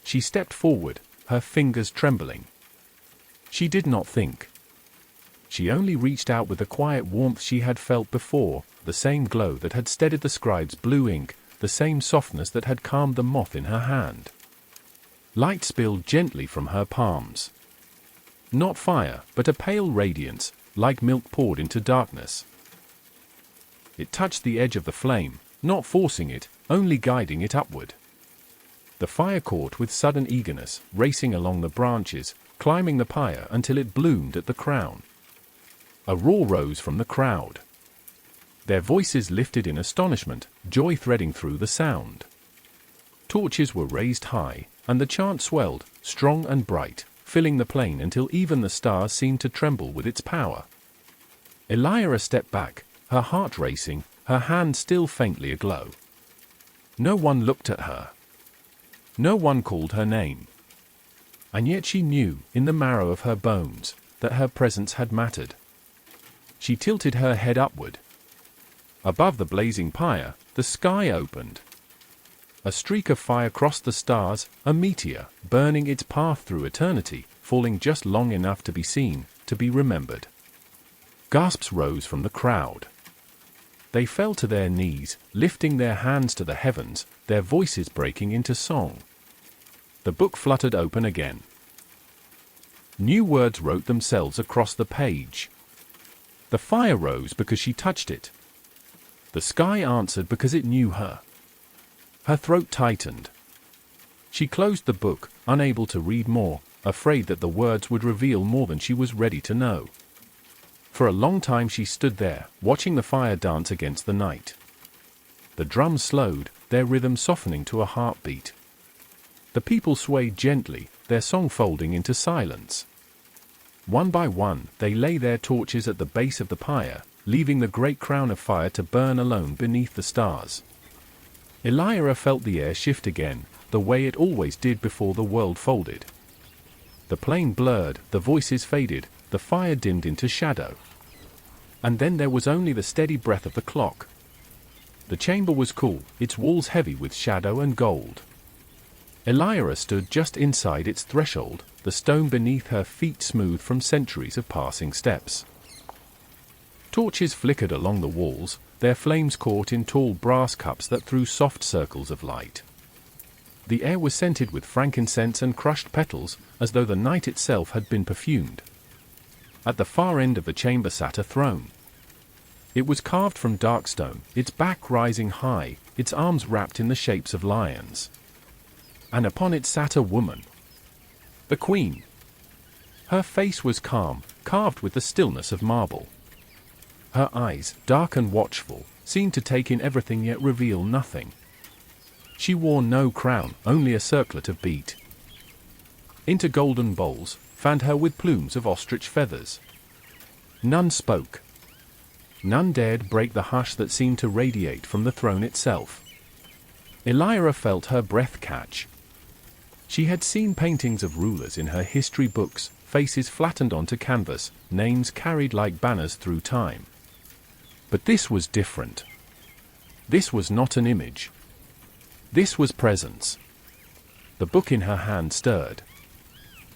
She stepped forward, her fingers trembling. She did not think. She only reached out with the quiet warmth she had felt before, the same glow that had steadied the scribe's blue ink, the same softness that had calmed the moth in her hand. Light spilled gently from her palms. Not fire, but a pale radiance, like milk poured into darkness. It touched the edge of the flame, not forcing it, only guiding it upward. The fire caught with sudden eagerness, racing along the branches, climbing the pyre until it bloomed at the crown. A roar rose from the crowd. Their voices lifted in astonishment, joy threading through the sound. Torches were raised high, and the chant swelled, strong and bright, filling the plain until even the stars seemed to tremble with its power. Elyra stepped back, her heart racing, her hand still faintly aglow. No one looked at her. No one called her name. And yet she knew, in the marrow of her bones, that her presence had mattered. She tilted her head upward. Above the blazing pyre, the sky opened. A streak of fire crossed the stars, a meteor, burning its path through eternity, falling just long enough to be seen, to be remembered. Gasps rose from the crowd. They fell to their knees, lifting their hands to the heavens, their voices breaking into song. The book fluttered open again. New words wrote themselves across the page. The fire rose because she touched it. The sky answered because it knew her. Her throat tightened. She closed the book, unable to read more, afraid that the words would reveal more than she was ready to know. For a long time she stood there, watching the fire dance against the night. The drums slowed, their rhythm softening to a heartbeat. The people swayed gently, their song folding into silence. One by one, they lay their torches at the base of the pyre, leaving the great crown of fire to burn alone beneath the stars. Elyra felt the air shift again, the way it always did before the world folded. The plain blurred, the voices faded, the fire dimmed into shadow. And then there was only the steady breath of the clock. The chamber was cool, its walls heavy with shadow and gold. Elyra stood just inside its threshold, the stone beneath her feet smooth from centuries of passing steps. Torches flickered along the walls, their flames caught in tall brass cups that threw soft circles of light. The air was scented with frankincense and crushed petals, as though the night itself had been perfumed. At the far end of the chamber sat a throne. It was carved from dark stone, its back rising high, its arms wrapped in the shapes of lions. And upon it sat a woman. The queen. Her face was calm, carved with the stillness of marble. Her eyes, dark and watchful, seemed to take in everything yet reveal nothing. She wore no crown, only a circlet of beat. Into golden bowls, fanned her with plumes of ostrich feathers. None spoke. None dared break the hush that seemed to radiate from the throne itself. Elyra felt her breath catch. She had seen paintings of rulers in her history books, faces flattened onto canvas, names carried like banners through time. But this was different. This was not an image. This was presence. The book in her hand stirred.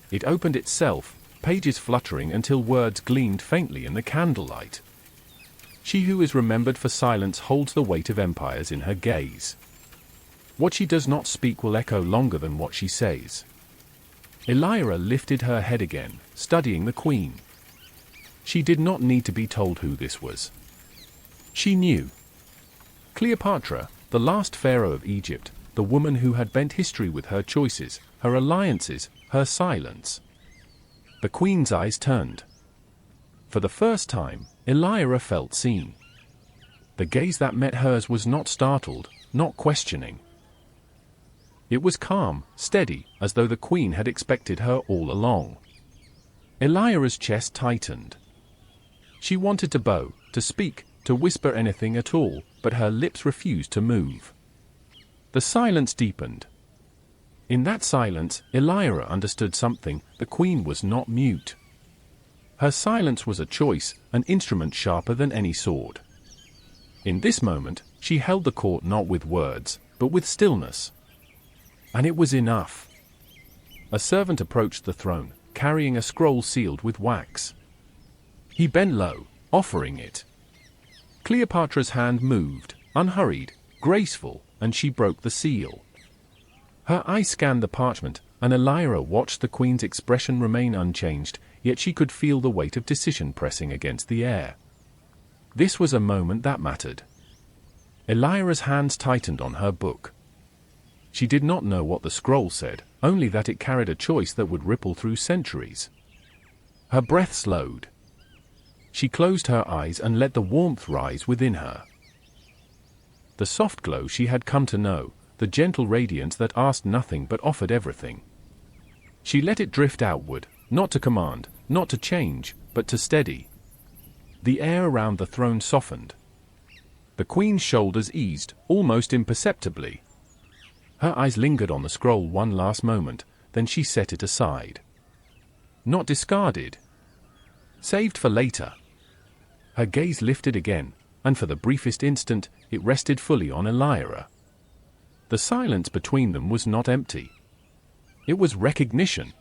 It opened itself, pages fluttering until words gleamed faintly in the candlelight. She who is remembered for silence holds the weight of empires in her gaze. What she does not speak will echo longer than what she says. Elyra lifted her head again, studying the queen. She did not need to be told who this was. She knew. Cleopatra, the last pharaoh of Egypt, the woman who had bent history with her choices, her alliances, her silence. The queen's eyes turned. For the first time, Elyra felt seen. The gaze that met hers was not startled, not questioning. It was calm, steady, as though the queen had expected her all along. Elyra's chest tightened. She wanted to bow, to speak, to whisper anything at all, but her lips refused to move. The silence deepened. In that silence, Elyra understood something: the queen was not mute. Her silence was a choice, an instrument sharper than any sword. In this moment, she held the court not with words, but with stillness. And it was enough. A servant approached the throne, carrying a scroll sealed with wax. He bent low, offering it. Cleopatra's hand moved, unhurried, graceful, and she broke the seal. Her eye scanned the parchment, and Elyra watched the queen's expression remain unchanged, yet she could feel the weight of decision pressing against the air. This was a moment that mattered. Elyra's hands tightened on her book. She did not know what the scroll said, only that it carried a choice that would ripple through centuries. Her breath slowed. She closed her eyes and let the warmth rise within her. The soft glow she had come to know, the gentle radiance that asked nothing but offered everything. She let it drift outward, not to command, not to change, but to steady. The air around the throne softened. The queen's shoulders eased, almost imperceptibly. Her eyes lingered on the scroll one last moment, then she set it aside. Not discarded. Saved for later. Her gaze lifted again, and for the briefest instant, it rested fully on Elyra. The silence between them was not empty. It was recognition.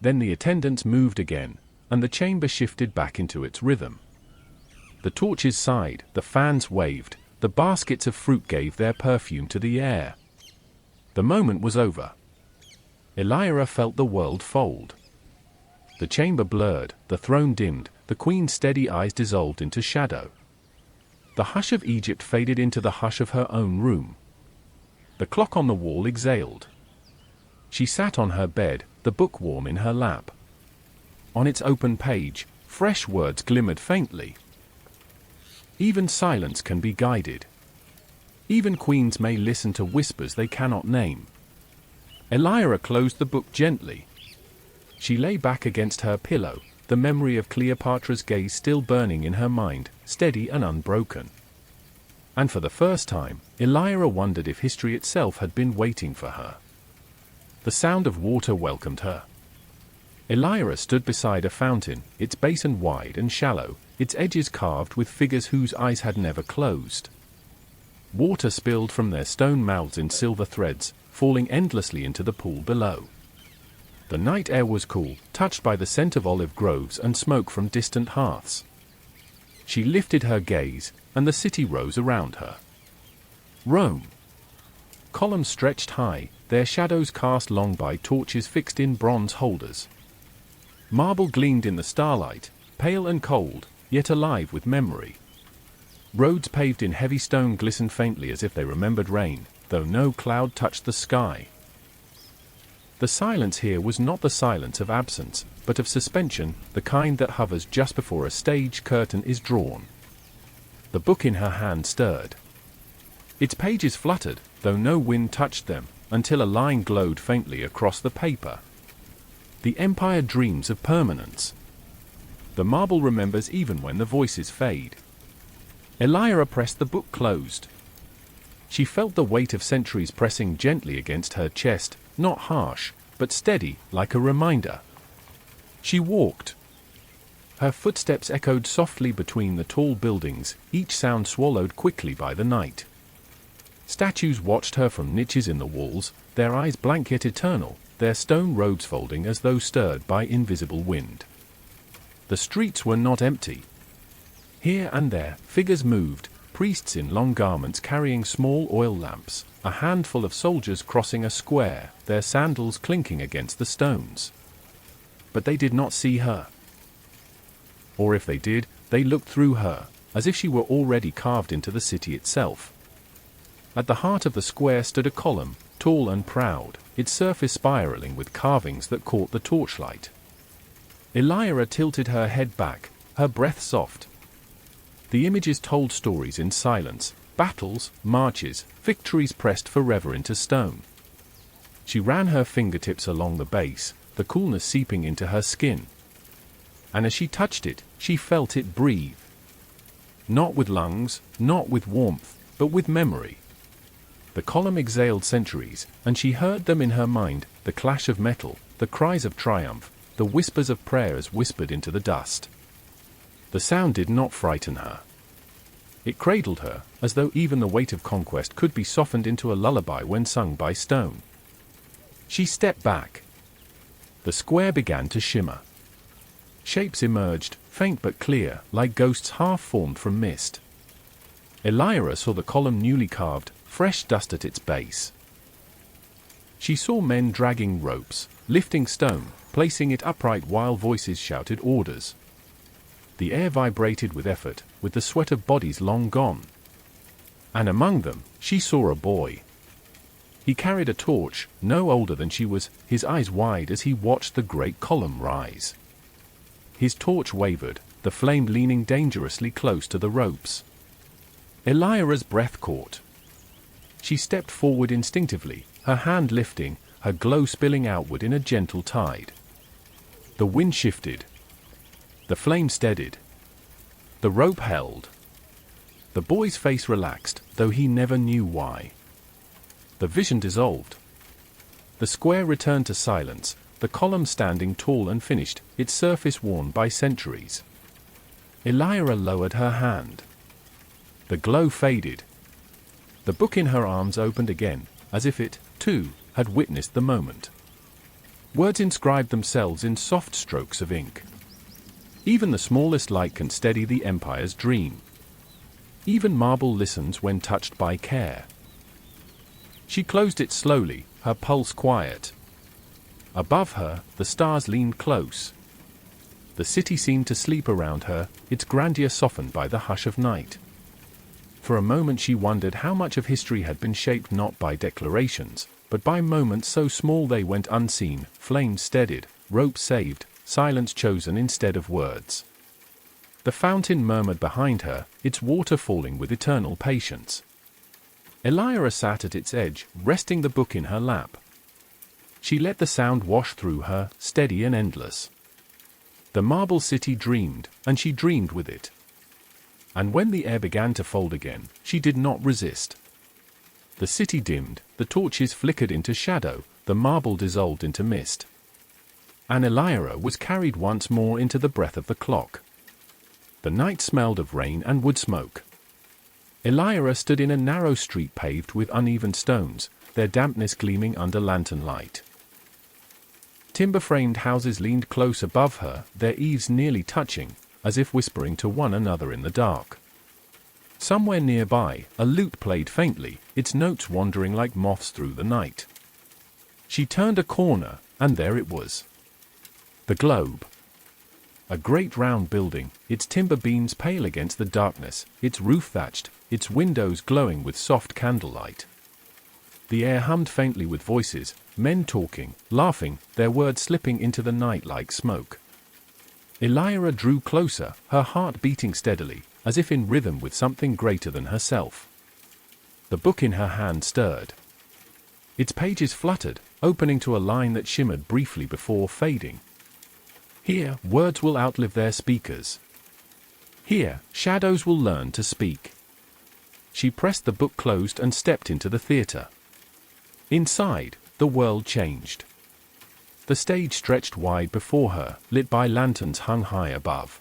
Then the attendants moved again, and the chamber shifted back into its rhythm. The torches sighed, the fans waved, the baskets of fruit gave their perfume to the air. The moment was over. Elyra felt the world fold. The chamber blurred, the throne dimmed, the queen's steady eyes dissolved into shadow. The hush of Egypt faded into the hush of her own room. The clock on the wall exhaled. She sat on her bed, the book warm in her lap. On its open page, fresh words glimmered faintly. Even silence can be guided. Even queens may listen to whispers they cannot name. Elyra closed the book gently. She lay back against her pillow, the memory of Cleopatra's gaze still burning in her mind, steady and unbroken. And for the first time, Elyra wondered if history itself had been waiting for her. The sound of water welcomed her. Elyra stood beside a fountain, its basin wide and shallow, its edges carved with figures whose eyes had never closed. Water spilled from their stone mouths in silver threads, falling endlessly into the pool below. The night air was cool, touched by the scent of olive groves and smoke from distant hearths. She lifted her gaze, and the city rose around her. Rome. Columns stretched high, their shadows cast long by torches fixed in bronze holders. Marble gleamed in the starlight, pale and cold, yet alive with memory. Roads paved in heavy stone glistened faintly as if they remembered rain, though no cloud touched the sky. The silence here was not the silence of absence, but of suspension, the kind that hovers just before a stage curtain is drawn. The book in her hand stirred. Its pages fluttered, though no wind touched them, until a line glowed faintly across the paper. The empire dreams of permanence. The marble remembers even when the voices fade. Elyra pressed the book closed. She felt the weight of centuries pressing gently against her chest, not harsh, but steady, like a reminder. She walked. Her footsteps echoed softly between the tall buildings, each sound swallowed quickly by the night. Statues watched her from niches in the walls, their eyes blank yet eternal, their stone robes folding as though stirred by invisible wind. The streets were not empty. Here and there, figures moved, priests in long garments carrying small oil lamps, a handful of soldiers crossing a square, their sandals clinking against the stones. But they did not see her. Or if they did, they looked through her, as if she were already carved into the city itself. At the heart of the square stood a column, tall and proud, its surface spiraling with carvings that caught the torchlight. Elyra tilted her head back, her breath soft. The images told stories in silence, battles, marches, victories pressed forever into stone. She ran her fingertips along the base, the coolness seeping into her skin. And as she touched it, she felt it breathe. Not with lungs, not with warmth, but with memory. The column exhaled centuries, and she heard them in her mind, the clash of metal, the cries of triumph, the whispers of prayers whispered into the dust. The sound did not frighten her. It cradled her, as though even the weight of conquest could be softened into a lullaby when sung by stone. She stepped back. The square began to shimmer. Shapes emerged, faint but clear, like ghosts half-formed from mist. Elyra saw the column newly carved, fresh dust at its base. She saw men dragging ropes, lifting stone, placing it upright while voices shouted orders. The air vibrated with effort, with the sweat of bodies long gone. And among them, she saw a boy. He carried a torch, no older than she was, his eyes wide as he watched the great column rise. His torch wavered, the flame leaning dangerously close to the ropes. Elyra's breath caught. She stepped forward instinctively, her hand lifting, her glow spilling outward in a gentle tide. The wind shifted. The flame steadied. The rope held. The boy's face relaxed, though he never knew why. The vision dissolved. The square returned to silence, the column standing tall and finished, its surface worn by centuries. Elyra lowered her hand. The glow faded. The book in her arms opened again, as if it, too, had witnessed the moment. Words inscribed themselves in soft strokes of ink. Even the smallest light can steady the empire's dream. Even marble listens when touched by care. She closed it slowly, her pulse quiet. Above her, the stars leaned close. The city seemed to sleep around her, its grandeur softened by the hush of night. For a moment she wondered how much of history had been shaped not by declarations, but by moments so small they went unseen, flames steadied, ropes saved, silence chosen instead of words. The fountain murmured behind her, its water falling with eternal patience. Elyra sat at its edge, resting the book in her lap. She let the sound wash through her, steady and endless. The marble city dreamed, and she dreamed with it. And when the air began to fold again, she did not resist. The city dimmed, the torches flickered into shadow, the marble dissolved into mist. And Elyra was carried once more into the breath of the clock. The night smelled of rain and wood smoke. Elyra stood in a narrow street paved with uneven stones, their dampness gleaming under lantern light. Timber-framed houses leaned close above her, their eaves nearly touching, as if whispering to one another in the dark. Somewhere nearby, a lute played faintly, its notes wandering like moths through the night. She turned a corner, and there it was. The Globe. A great round building, its timber beams pale against the darkness, its roof thatched, its windows glowing with soft candlelight. The air hummed faintly with voices, men talking, laughing, their words slipping into the night like smoke. Elyra drew closer, her heart beating steadily, as if in rhythm with something greater than herself. The book in her hand stirred. Its pages fluttered, opening to a line that shimmered briefly before fading. Here, words will outlive their speakers. Here, shadows will learn to speak. She pressed the book closed and stepped into the theater. Inside, the world changed. The stage stretched wide before her, lit by lanterns hung high above.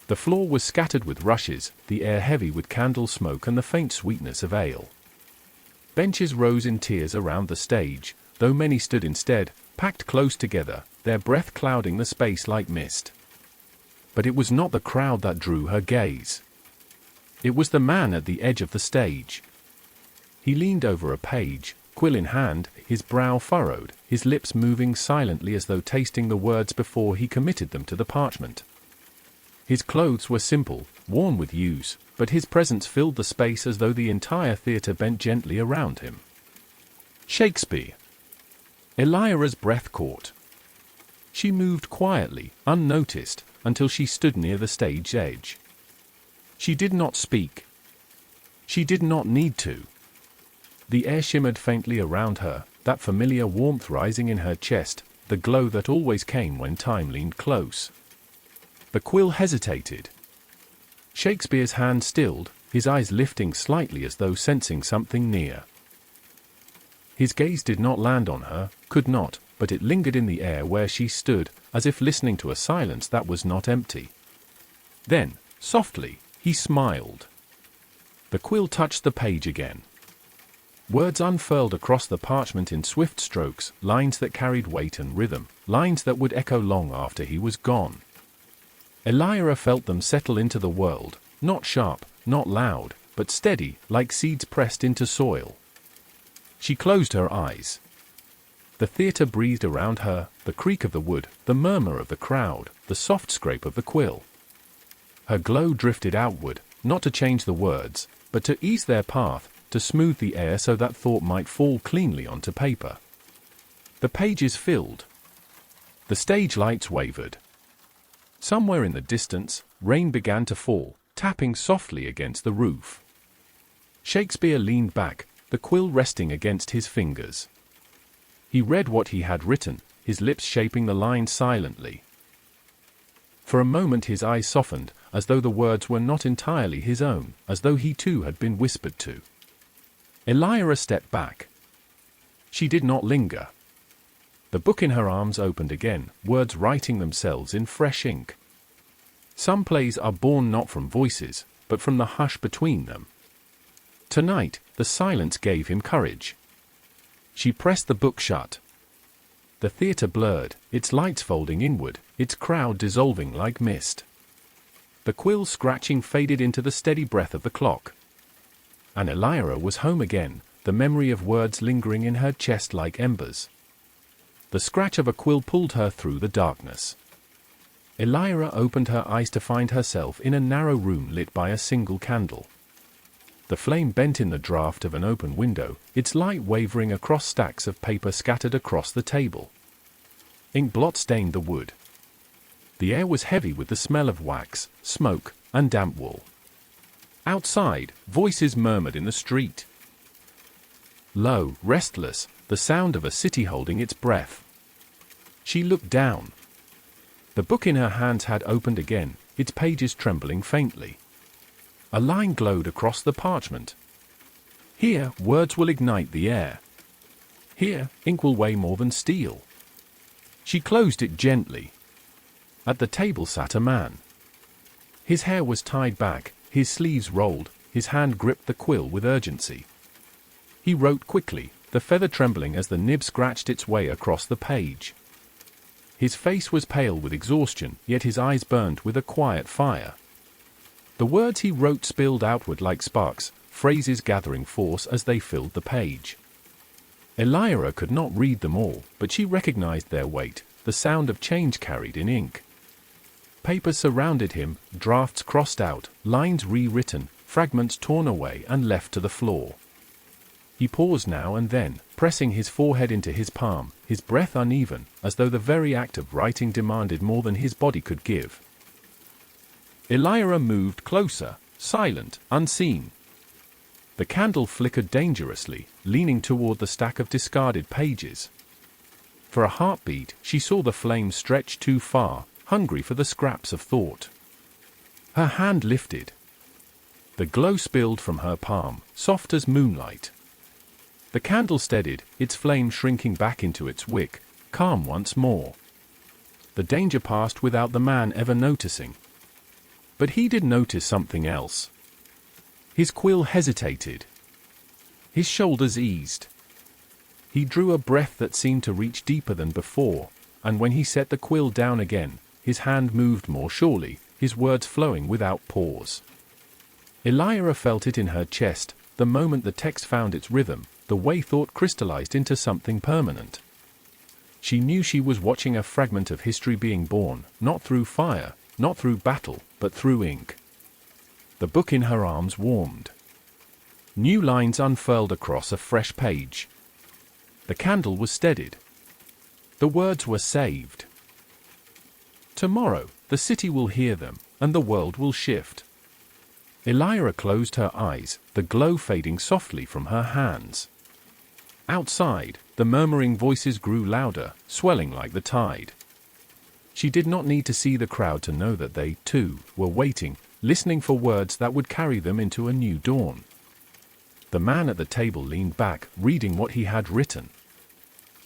The floor was scattered with rushes, the air heavy with candle smoke and the faint sweetness of ale. Benches rose in tiers around the stage, though many stood instead, packed close together, their breath clouding the space like mist. But it was not the crowd that drew her gaze. It was the man at the edge of the stage. He leaned over a page, quill in hand, his brow furrowed, his lips moving silently as though tasting the words before he committed them to the parchment. His clothes were simple, worn with use, but his presence filled the space as though the entire theatre bent gently around him. Shakespeare. Elyra's breath caught. She moved quietly, unnoticed, until she stood near the stage edge. She did not speak. She did not need to. The air shimmered faintly around her, that familiar warmth rising in her chest, the glow that always came when time leaned close. The quill hesitated. Shakespeare's hand stilled, his eyes lifting slightly as though sensing something near. His gaze did not land on her, could not, but it lingered in the air where she stood, as if listening to a silence that was not empty. Then, softly, he smiled. The quill touched the page again. Words unfurled across the parchment in swift strokes, lines that carried weight and rhythm, lines that would echo long after he was gone. Elyra felt them settle into the world, not sharp, not loud, but steady, like seeds pressed into soil. She closed her eyes. The theatre breathed around her, the creak of the wood, the murmur of the crowd, the soft scrape of the quill. Her glow drifted outward, not to change the words, but to ease their path, to smooth the air so that thought might fall cleanly onto paper. The pages filled. The stage lights wavered. Somewhere in the distance, rain began to fall, tapping softly against the roof. Shakespeare leaned back, the quill resting against his fingers. He read what he had written, his lips shaping the lines silently. For a moment his eyes softened, as though the words were not entirely his own, as though he too had been whispered to. Elyra stepped back. She did not linger. The book in her arms opened again, words writing themselves in fresh ink. Some plays are born not from voices, but from the hush between them. Tonight, the silence gave him courage. She pressed the book shut. The theatre blurred, its lights folding inward, its crowd dissolving like mist. The quill scratching faded into the steady breath of the clock. And Elyra was home again, the memory of words lingering in her chest like embers. The scratch of a quill pulled her through the darkness. Elyra opened her eyes to find herself in a narrow room lit by a single candle. The flame bent in the draught of an open window, its light wavering across stacks of paper scattered across the table. Ink blot stained the wood. The air was heavy with the smell of wax, smoke, and damp wool. Outside, voices murmured in the street. Low, restless, the sound of a city holding its breath. She looked down. The book in her hands had opened again, its pages trembling faintly. A line glowed across the parchment. Here, words will ignite the air. Here, ink will weigh more than steel. She closed it gently. At the table sat a man. His hair was tied back, his sleeves rolled, his hand gripped the quill with urgency. He wrote quickly, the feather trembling as the nib scratched its way across the page. His face was pale with exhaustion, yet his eyes burned with a quiet fire. The words he wrote spilled outward like sparks, phrases gathering force as they filled the page. Elyra could not read them all, but she recognized their weight, the sound of change carried in ink. Paper surrounded him, drafts crossed out, lines rewritten, fragments torn away and left to the floor. He paused now and then, pressing his forehead into his palm, his breath uneven, as though the very act of writing demanded more than his body could give. Elyra moved closer, silent, unseen. The candle flickered dangerously, leaning toward the stack of discarded pages. For a heartbeat, she saw the flame stretch too far, hungry for the scraps of thought. Her hand lifted. The glow spilled from her palm, soft as moonlight. The candle steadied, its flame shrinking back into its wick, calm once more. The danger passed without the man ever noticing. But he did notice something else. His quill hesitated. His shoulders eased. He drew a breath that seemed to reach deeper than before, and when he set the quill down again, his hand moved more surely, his words flowing without pause. Elyra felt it in her chest, the moment the text found its rhythm, the way thought crystallized into something permanent. She knew she was watching a fragment of history being born, not through fire, not through battle, but through ink. The book in her arms warmed. New lines unfurled across a fresh page. The candle was steadied. The words were saved. Tomorrow, the city will hear them, and the world will shift. Elyra closed her eyes, the glow fading softly from her hands. Outside, the murmuring voices grew louder, swelling like the tide. She did not need to see the crowd to know that they, too, were waiting, listening for words that would carry them into a new dawn. The man at the table leaned back, reading what he had written.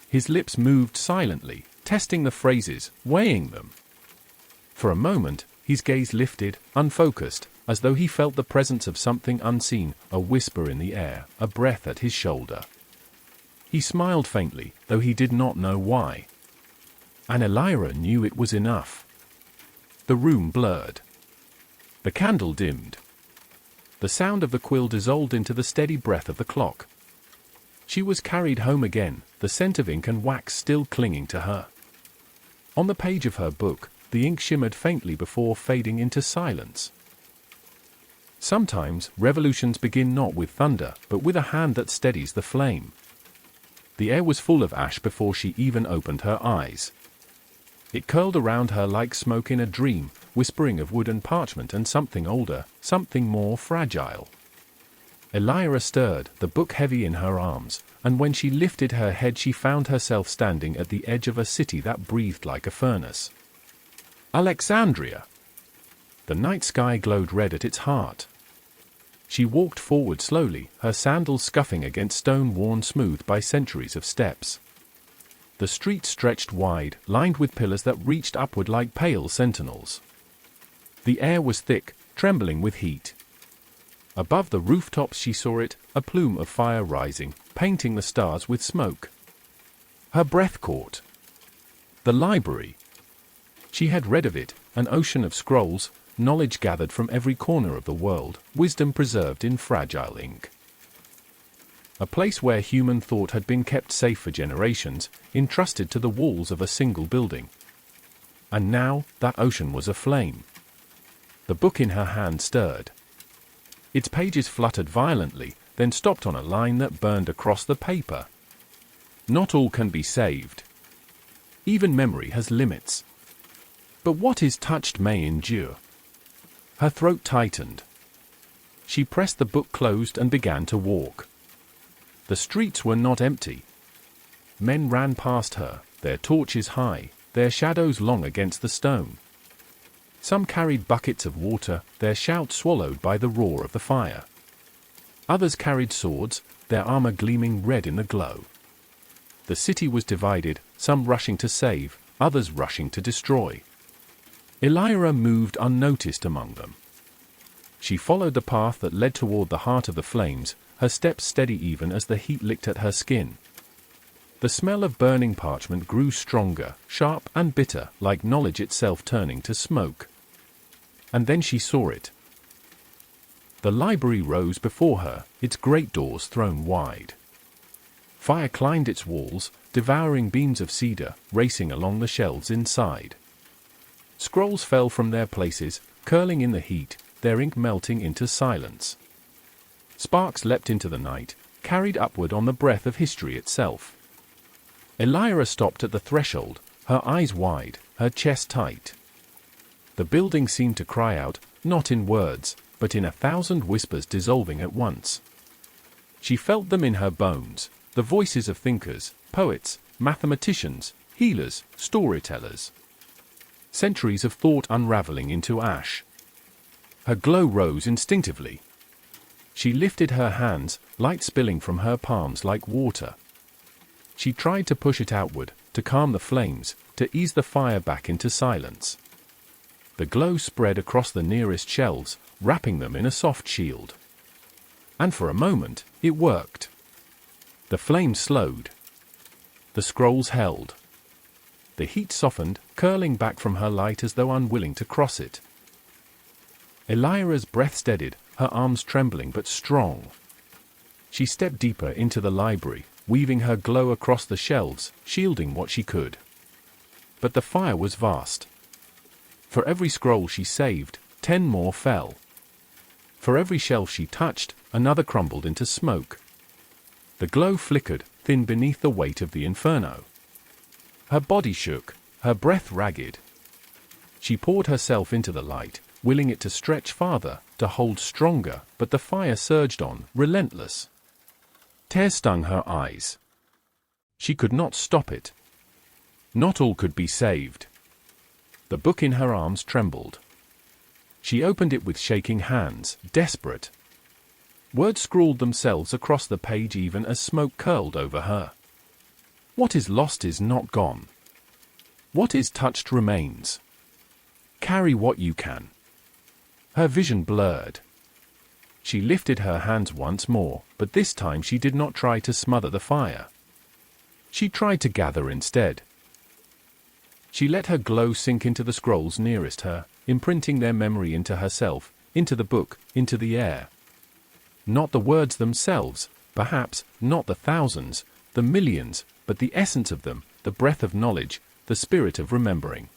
His lips moved silently, testing the phrases, weighing them. For a moment, his gaze lifted, unfocused, as though he felt the presence of something unseen, a whisper in the air, a breath at his shoulder. He smiled faintly, though he did not know why. And Elyra knew it was enough. The room blurred. The candle dimmed. The sound of the quill dissolved into the steady breath of the clock. She was carried home again, the scent of ink and wax still clinging to her. On the page of her book, the ink shimmered faintly before fading into silence. Sometimes, revolutions begin not with thunder, but with a hand that steadies the flame. The air was full of ash before she even opened her eyes. It curled around her like smoke in a dream, whispering of wood and parchment and something older, something more fragile. Elyra stirred, the book heavy in her arms, and when she lifted her head she found herself standing at the edge of a city that breathed like a furnace. Alexandria! The night sky glowed red at its heart. She walked forward slowly, her sandals scuffing against stone worn smooth by centuries of steps. The street stretched wide, lined with pillars that reached upward like pale sentinels. The air was thick, trembling with heat. Above the rooftops she saw it, a plume of fire rising, painting the stars with smoke. Her breath caught. The library. She had read of it, an ocean of scrolls, knowledge gathered from every corner of the world, wisdom preserved in fragile ink. A place where human thought had been kept safe for generations, entrusted to the walls of a single building. And now, that ocean was aflame. The book in her hand stirred. Its pages fluttered violently, then stopped on a line that burned across the paper. Not all can be saved. Even memory has limits. But what is touched may endure. Her throat tightened. She pressed the book closed and began to walk. The streets were not empty. Men ran past her, their torches high, their shadows long against the stone. Some carried buckets of water, their shouts swallowed by the roar of the fire. Others carried swords, their armor gleaming red in the glow. The city was divided, some rushing to save, others rushing to destroy. Elyra moved unnoticed among them. She followed the path that led toward the heart of the flames, her steps steady even as the heat licked at her skin. The smell of burning parchment grew stronger, sharp and bitter, like knowledge itself turning to smoke. And then she saw it. The library rose before her, its great doors thrown wide. Fire climbed its walls, devouring beams of cedar, racing along the shelves inside. Scrolls fell from their places, curling in the heat, their ink melting into silence. Sparks leapt into the night, carried upward on the breath of history itself. Elyra stopped at the threshold, her eyes wide, her chest tight. The building seemed to cry out, not in words, but in 1,000 whispers dissolving at once. She felt them in her bones, the voices of thinkers, poets, mathematicians, healers, storytellers. Centuries of thought unraveling into ash. Her glow rose instinctively. She lifted her hands, light spilling from her palms like water. She tried to push it outward, to calm the flames, to ease the fire back into silence. The glow spread across the nearest shelves, wrapping them in a soft shield. And for a moment, it worked. The flames slowed. The scrolls held. The heat softened, curling back from her light as though unwilling to cross it. Elyra's breath steadied, her arms trembling but strong. She stepped deeper into the library, weaving her glow across the shelves, shielding what she could. But the fire was vast. For every scroll she saved, 10 more fell. For every shelf she touched, another crumbled into smoke. The glow flickered, thin beneath the weight of the inferno. Her body shook, her breath ragged. She poured herself into the light, willing it to stretch farther, to hold stronger, but the fire surged on, relentless. Tears stung her eyes. She could not stop it. Not all could be saved. The book in her arms trembled. She opened it with shaking hands, desperate. Words scrawled themselves across the page even as smoke curled over her. What is lost is not gone. What is touched remains. Carry what you can. Her vision blurred. She lifted her hands once more, but this time she did not try to smother the fire. She tried to gather instead. She let her glow sink into the scrolls nearest her, imprinting their memory into herself, into the book, into the air. Not the words themselves, perhaps, not the thousands, the millions, but the essence of them, the breath of knowledge, the spirit of remembering.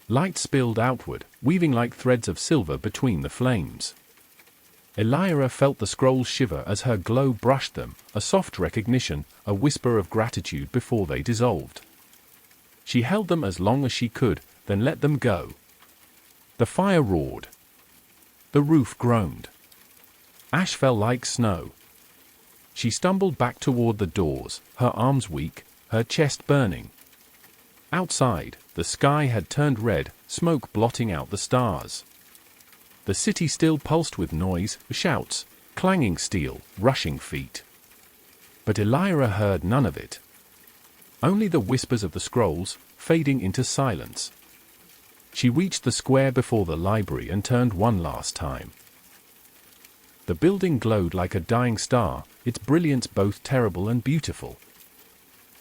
Light spilled outward, weaving like threads of silver between the flames. Elyra felt the scrolls shiver as her glow brushed them, a soft recognition, a whisper of gratitude before they dissolved. She held them as long as she could, then let them go. The fire roared. The roof groaned. Ash fell like snow. She stumbled back toward the doors, her arms weak, her chest burning. Outside, the sky had turned red, smoke blotting out the stars. The city still pulsed with noise, shouts, clanging steel, rushing feet. But Elyra heard none of it. Only the whispers of the scrolls, fading into silence. She reached the square before the library and turned one last time. The building glowed like a dying star, its brilliance both terrible and beautiful.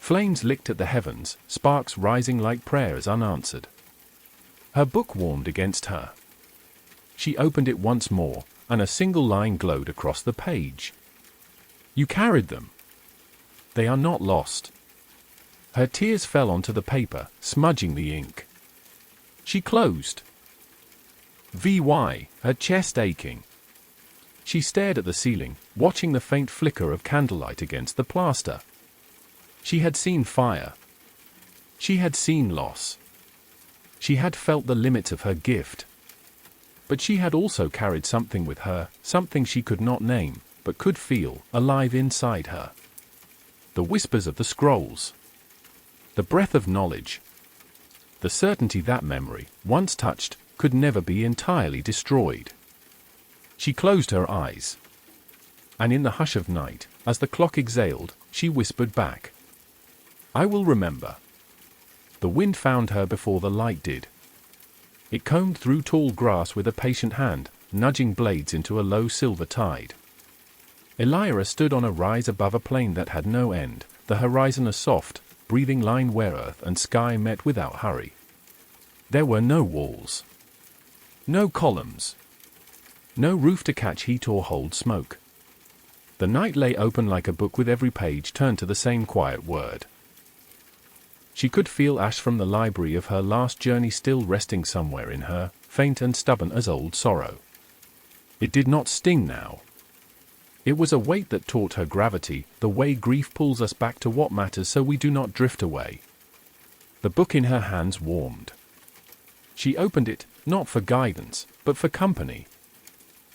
Flames licked at the heavens, sparks rising like prayers unanswered. Her book warmed against her. She opened it once more, and a single line glowed across the page. You carried them. They are not lost. Her tears fell onto the paper, smudging the ink. She closed. Her chest aching. She stared at the ceiling, watching the faint flicker of candlelight against the plaster. She had seen fire. She had seen loss. She had felt the limits of her gift. But she had also carried something with her, something she could not name, but could feel, alive inside her. The whispers of the scrolls. The breath of knowledge. The certainty that memory, once touched, could never be entirely destroyed. She closed her eyes. And in the hush of night, as the clock exhaled, she whispered back, I will remember. The wind found her before the light did. It combed through tall grass with a patient hand, nudging blades into a low silver tide. Elyra stood on a rise above a plain that had no end, the horizon a soft, breathing line where earth and sky met without hurry. There were no walls. No columns. No roof to catch heat or hold smoke. The night lay open like a book with every page turned to the same quiet word. She could feel ash from the library of her last journey still resting somewhere in her, faint and stubborn as old sorrow. It did not sting now. It was a weight that taught her gravity, the way grief pulls us back to what matters so we do not drift away. The book in her hands warmed. She opened it, not for guidance, but for company.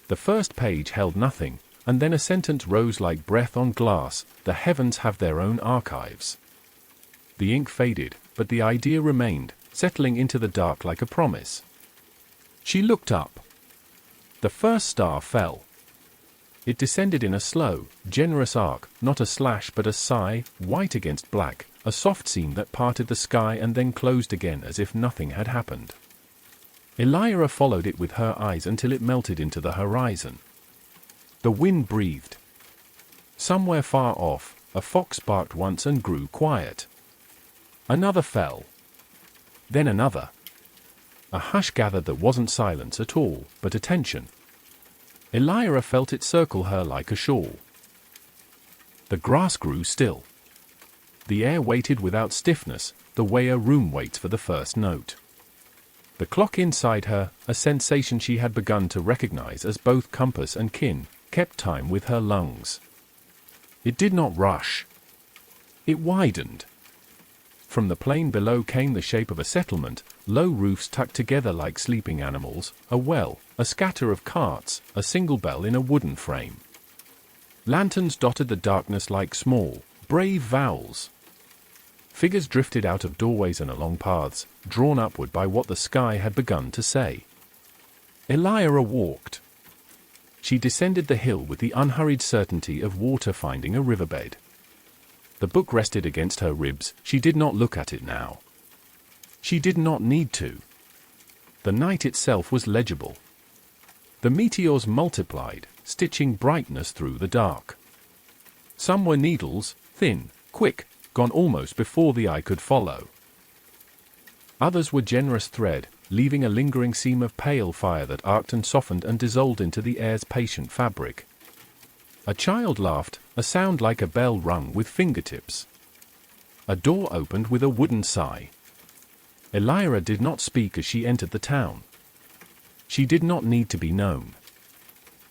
The first page held nothing, and then a sentence rose like breath on glass, the heavens have their own archives. The ink faded, but the idea remained, settling into the dark like a promise. She looked up. The first star fell. It descended in a slow, generous arc, not a slash but a sigh, white against black, a soft seam that parted the sky and then closed again as if nothing had happened. Elyra followed it with her eyes until it melted into the horizon. The wind breathed. Somewhere far off, a fox barked once and grew quiet. Another fell. Then another. A hush gathered that wasn't silence at all, but attention. Elyra felt it circle her like a shawl. The grass grew still. The air waited without stiffness, the way a room waits for the first note. The clock inside her, a sensation she had begun to recognize as both compass and kin, kept time with her lungs. It did not rush. It widened. From the plain below came the shape of a settlement, low roofs tucked together like sleeping animals, a well, a scatter of carts, a single bell in a wooden frame. Lanterns dotted the darkness like small, brave vowels. Figures drifted out of doorways and along paths, drawn upward by what the sky had begun to say. Elyra walked. She descended the hill with the unhurried certainty of water finding a riverbed. The book rested against her ribs. She did not look at it now. She did not need to. The night itself was legible. The meteors multiplied, stitching brightness through the dark. Some were needles, thin, quick, gone almost before the eye could follow. Others were generous thread, leaving a lingering seam of pale fire that arced and softened and dissolved into the air's patient fabric. A child laughed, a sound like a bell rung with fingertips. A door opened with a wooden sigh. Elyra did not speak as she entered the town. She did not need to be known.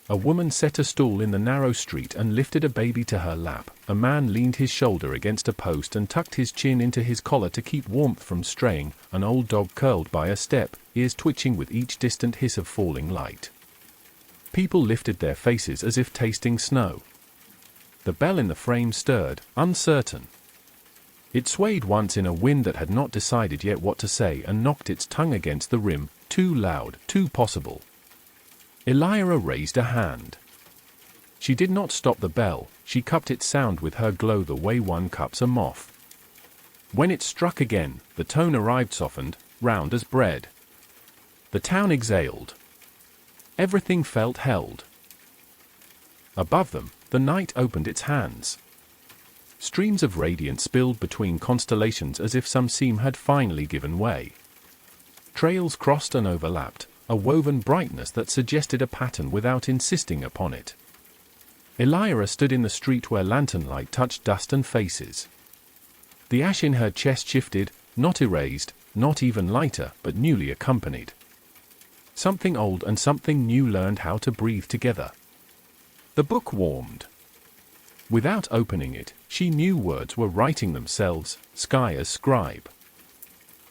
A woman set a stool in the narrow street and lifted a baby to her lap. A man leaned his shoulder against a post and tucked his chin into his collar to keep warmth from straying. An old dog curled by a step, ears twitching with each distant hiss of falling light. People lifted their faces as if tasting snow. The bell in the frame stirred, uncertain. It swayed once in a wind that had not decided yet what to say and knocked its tongue against the rim, too loud, too possible. Elyra raised a hand. She did not stop the bell, she cupped its sound with her glow the way one cups a moth. When it struck again, the tone arrived softened, round as bread. The town exhaled. Everything felt held. Above them, the night opened its hands. Streams of radiance spilled between constellations as if some seam had finally given way. Trails crossed and overlapped, a woven brightness that suggested a pattern without insisting upon it. Elyra stood in the street where lantern light touched dust and faces. The ash in her chest shifted, not erased, not even lighter, but newly accompanied. Something old and something new learned how to breathe together. The book warmed. Without opening it, she knew words were writing themselves, sky as scribe.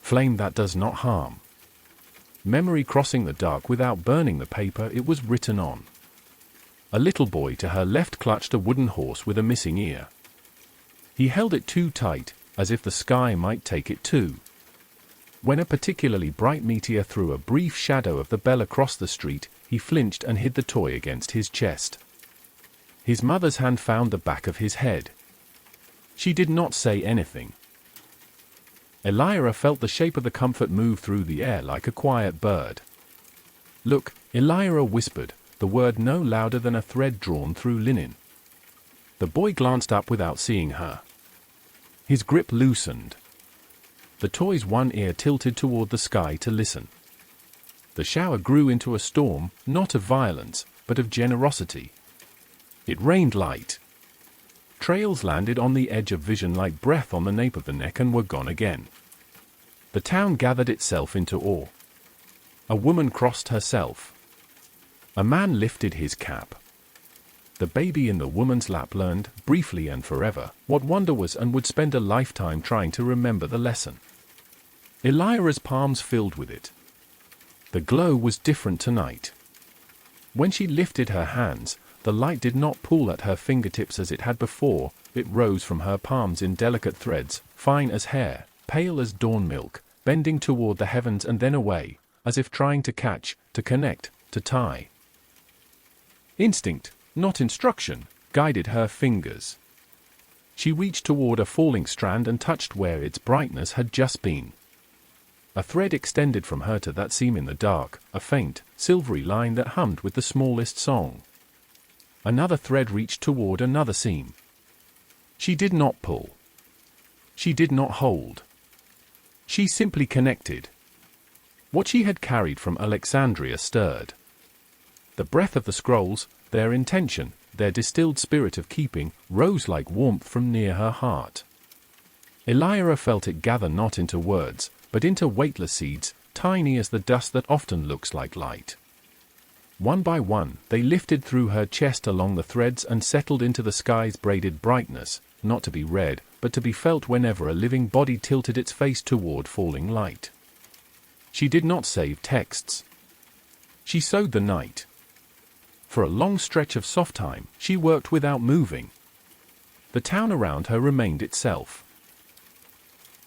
Flame that does not harm. Memory crossing the dark without burning the paper it was written on. A little boy to her left clutched a wooden horse with a missing ear. He held it too tight, as if the sky might take it too. When a particularly bright meteor threw a brief shadow of the bell across the street, he flinched and hid the toy against his chest. His mother's hand found the back of his head. She did not say anything. Elyra felt the shape of the comfort move through the air like a quiet bird. "Look," Elyra whispered, the word no louder than a thread drawn through linen. The boy glanced up without seeing her. His grip loosened. The toy's one ear tilted toward the sky to listen. The shower grew into a storm, not of violence, but of generosity. It rained light. Trails landed on the edge of vision like breath on the nape of the neck and were gone again. The town gathered itself into awe. A woman crossed herself. A man lifted his cap. The baby in the woman's lap learned, briefly and forever, what wonder was and would spend a lifetime trying to remember the lesson. Elyra's palms filled with it. The glow was different tonight. When she lifted her hands, the light did not pull at her fingertips as it had before, it rose from her palms in delicate threads, fine as hair, pale as dawn milk, bending toward the heavens and then away, as if trying to catch, to connect, to tie. Instinct, not instruction, guided her fingers. She reached toward a falling strand and touched where its brightness had just been. A thread extended from her to that seam in the dark, a faint, silvery line that hummed with the smallest song. Another thread reached toward another seam. She did not pull. She did not hold. She simply connected. What she had carried from Alexandria stirred. The breath of the scrolls, their intention, their distilled spirit of keeping, rose like warmth from near her heart. Elyra felt it gather not into words, but into weightless seeds, tiny as the dust that often looks like light. One by one, they lifted through her chest along the threads and settled into the sky's braided brightness, not to be read, but to be felt whenever a living body tilted its face toward falling light. She did not save texts. She sowed the night. For a long stretch of soft time, she worked without moving. The town around her remained itself.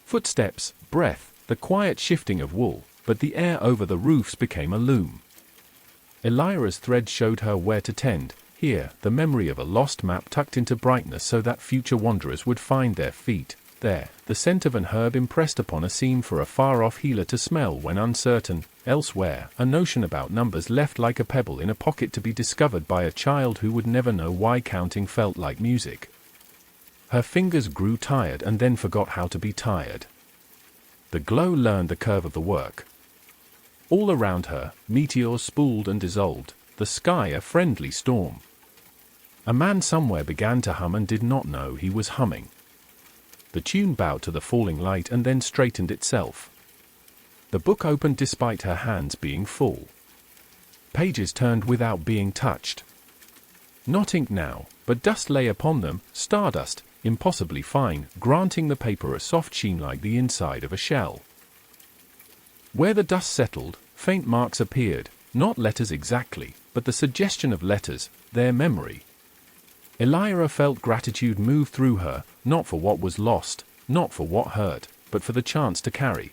Footsteps, breath, the quiet shifting of wool, but the air over the roofs became a loom. Elyra's thread showed her where to tend. Here, the memory of a lost map tucked into brightness so that future wanderers would find their feet. There, the scent of an herb impressed upon a seam for a far-off healer to smell when uncertain. Elsewhere, a notion about numbers left like a pebble in a pocket to be discovered by a child who would never know why counting felt like music. Her fingers grew tired and then forgot how to be tired. The glow learned the curve of the work. All around her, meteors spooled and dissolved, the sky a friendly storm. A man somewhere began to hum and did not know he was humming. The tune bowed to the falling light and then straightened itself. The book opened despite her hands being full. Pages turned without being touched. Not ink now, but dust lay upon them, stardust, impossibly fine, granting the paper a soft sheen like the inside of a shell. Where the dust settled, faint marks appeared, not letters exactly, but the suggestion of letters, their memory. Elyra felt gratitude move through her, not for what was lost, not for what hurt, but for the chance to carry.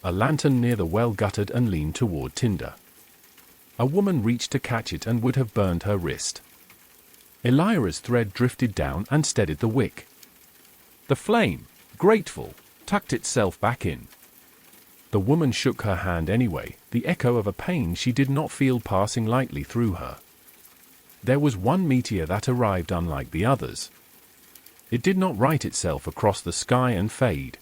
A lantern near the well guttered and leaned toward tinder. A woman reached to catch it and would have burned her wrist. Elyra's thread drifted down and steadied the wick. The flame, grateful, tucked itself back in. The woman shook her hand anyway, the echo of a pain she did not feel passing lightly through her. There was one meteor that arrived unlike the others. It did not right itself across the sky and fade.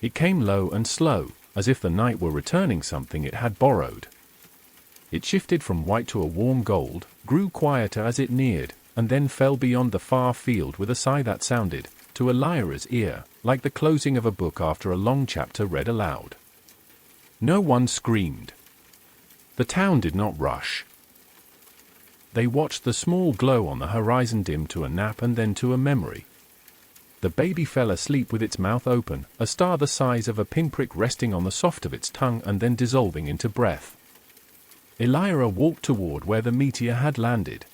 It came low and slow, as if the night were returning something it had borrowed. It shifted from white to a warm gold, grew quieter as it neared, and then fell beyond the far field with a sigh that sounded, to Elyra's ear, like the closing of a book after a long chapter read aloud. No one screamed. The town did not rush. They watched the small glow on the horizon dim to a nap and then to a memory. The baby fell asleep with its mouth open, a star the size of a pinprick resting on the soft of its tongue and then dissolving into breath. Elyra walked toward where the meteor had landed.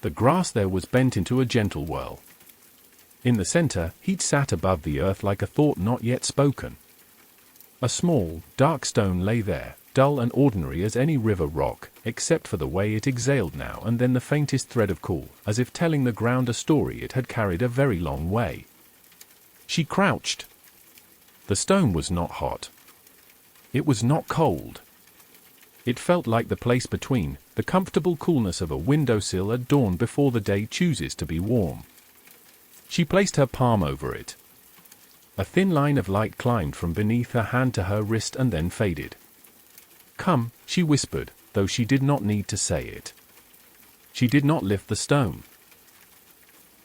The grass there was bent into a gentle whirl. In the center, heat sat above the earth like a thought not yet spoken. A small, dark stone lay there, dull and ordinary as any river rock, except for the way it exhaled now and then the faintest thread of cool, as if telling the ground a story it had carried a very long way. She crouched. The stone was not hot. It was not cold. It felt like the place between, the comfortable coolness of a windowsill at dawn before the day chooses to be warm. She placed her palm over it. A thin line of light climbed from beneath her hand to her wrist and then faded. "Come," she whispered, though she did not need to say it. She did not lift the stone.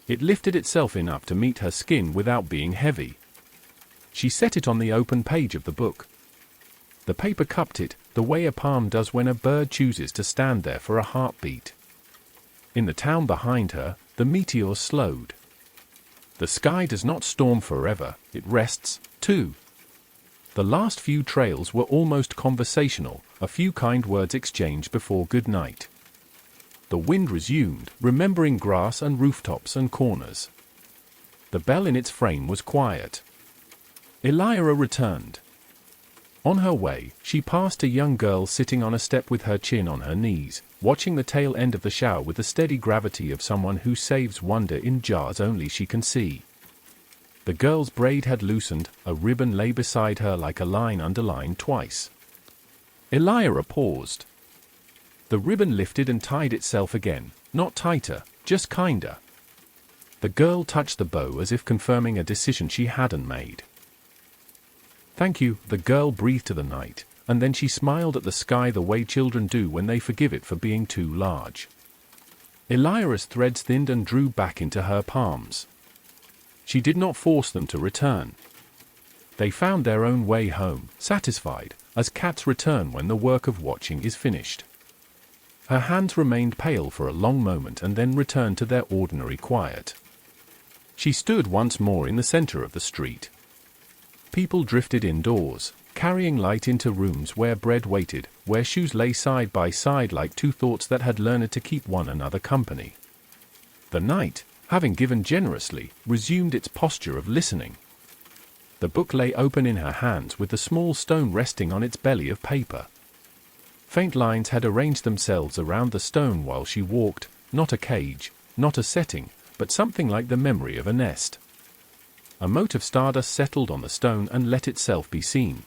It lifted itself up to meet her skin without being heavy. She set it on the open page of the book. The paper cupped it, the way a palm does when a bird chooses to stand there for a heartbeat. In the town behind her, the meteor slowed. The sky does not storm forever, it rests, too. The last few trails were almost conversational, a few kind words exchanged before good night. The wind resumed, remembering grass and rooftops and corners. The bell in its frame was quiet. Elyra returned. On her way, she passed a young girl sitting on a step with her chin on her knees, watching the tail end of the shower with the steady gravity of someone who saves wonder in jars only she can see. The girl's braid had loosened, a ribbon lay beside her like a line underlined twice. Elyra paused. The ribbon lifted and tied itself again, not tighter, just kinder. The girl touched the bow as if confirming a decision she hadn't made. "Thank you," the girl breathed to the night, and then she smiled at the sky the way children do when they forgive it for being too large. Elyra's threads thinned and drew back into her palms. She did not force them to return. They found their own way home, satisfied, as cats return when the work of watching is finished. Her hands remained pale for a long moment and then returned to their ordinary quiet. She stood once more in the center of the street. People drifted indoors, carrying light into rooms where bread waited, where shoes lay side by side like two thoughts that had learned to keep one another company. The night, having given generously, resumed its posture of listening. The book lay open in her hands with the small stone resting on its belly of paper. Faint lines had arranged themselves around the stone while she walked, not a cage, not a setting, but something like the memory of a nest. A mote of stardust settled on the stone and let itself be seen.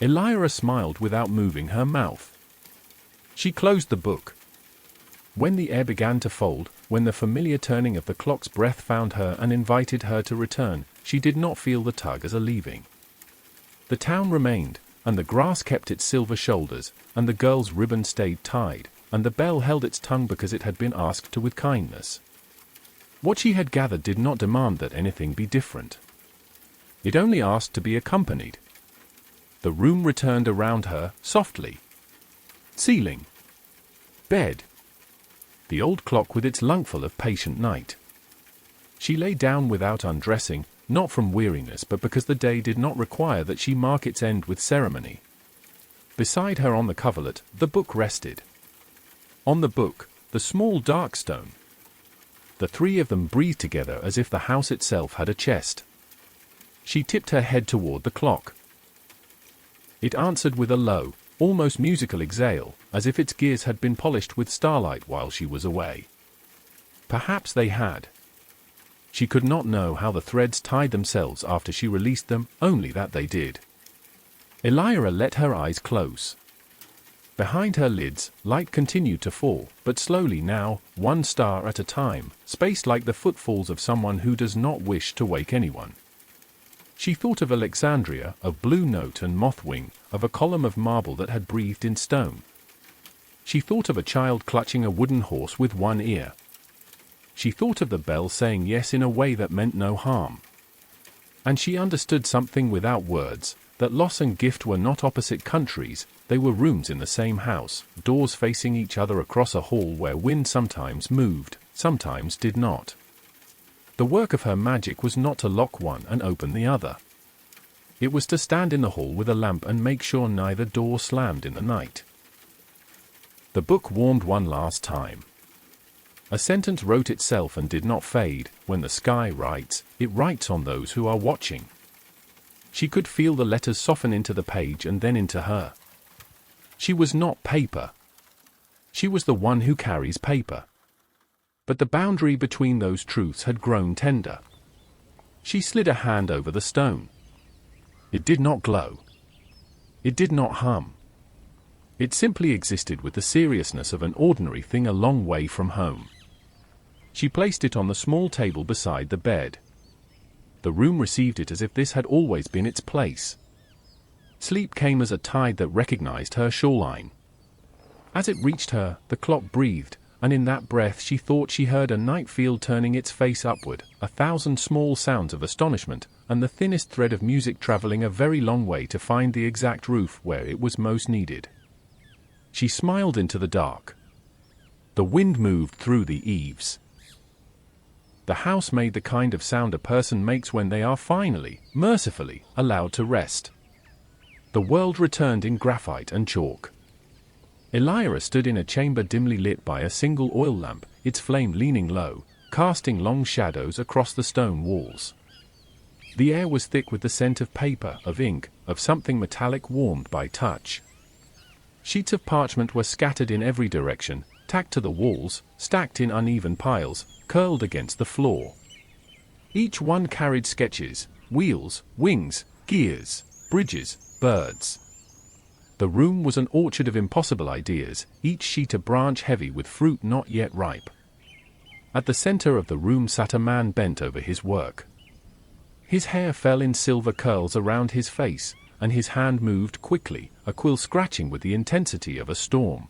Elyra smiled without moving her mouth. She closed the book. When the air began to fold, when the familiar turning of the clock's breath found her and invited her to return, she did not feel the tug as a leaving. The town remained, and the grass kept its silver shoulders, and the girl's ribbon stayed tied, and the bell held its tongue because it had been asked to with kindness. What she had gathered did not demand that anything be different. It only asked to be accompanied. The room returned around her, softly. Ceiling. Bed. The old clock with its lungful of patient night. She lay down without undressing, not from weariness but because the day did not require that she mark its end with ceremony. Beside her on the coverlet, the book rested. On the book, the small dark stone. The three of them breathed together as if the house itself had a chest. She tipped her head toward the clock. It answered with a low, almost musical exhale, as if its gears had been polished with starlight while she was away. Perhaps they had. She could not know how the threads tied themselves after she released them, only that they did. Elyra let her eyes close. Behind her lids, light continued to fall, but slowly now, one star at a time, spaced like the footfalls of someone who does not wish to wake anyone. She thought of Alexandria, of blue note and moth wing, of a column of marble that had breathed in stone. She thought of a child clutching a wooden horse with one ear. She thought of the bell saying yes in a way that meant no harm. And she understood something without words, that loss and gift were not opposite countries, they were rooms in the same house, doors facing each other across a hall where wind sometimes moved, sometimes did not. The work of her magic was not to lock one and open the other. It was to stand in the hall with a lamp and make sure neither door slammed in the night. The book warmed one last time. A sentence wrote itself and did not fade. When the sky writes, it writes on those who are watching. She could feel the letters soften into the page and then into her. She was not paper. She was the one who carries paper. But the boundary between those truths had grown tender. She slid a hand over the stone. It did not glow. It did not hum. It simply existed with the seriousness of an ordinary thing a long way from home. She placed it on the small table beside the bed. The room received it as if this had always been its place. Sleep came as a tide that recognized her shoreline. As it reached her, the clock breathed, and in that breath she thought she heard a night field turning its face upward, 1,000 small sounds of astonishment, and the thinnest thread of music traveling a very long way to find the exact roof where it was most needed. She smiled into the dark. The wind moved through the eaves. The house made the kind of sound a person makes when they are finally, mercifully, allowed to rest. The world returned in graphite and chalk. Elyra stood in a chamber dimly lit by a single oil lamp, its flame leaning low, casting long shadows across the stone walls. The air was thick with the scent of paper, of ink, of something metallic warmed by touch. Sheets of parchment were scattered in every direction, tacked to the walls, stacked in uneven piles, curled against the floor. Each one carried sketches, wheels, wings, gears, bridges, birds. The room was an orchard of impossible ideas, each sheet a branch heavy with fruit not yet ripe. At the center of the room sat a man bent over his work. His hair fell in silver curls around his face, and his hand moved quickly, a quill scratching with the intensity of a storm.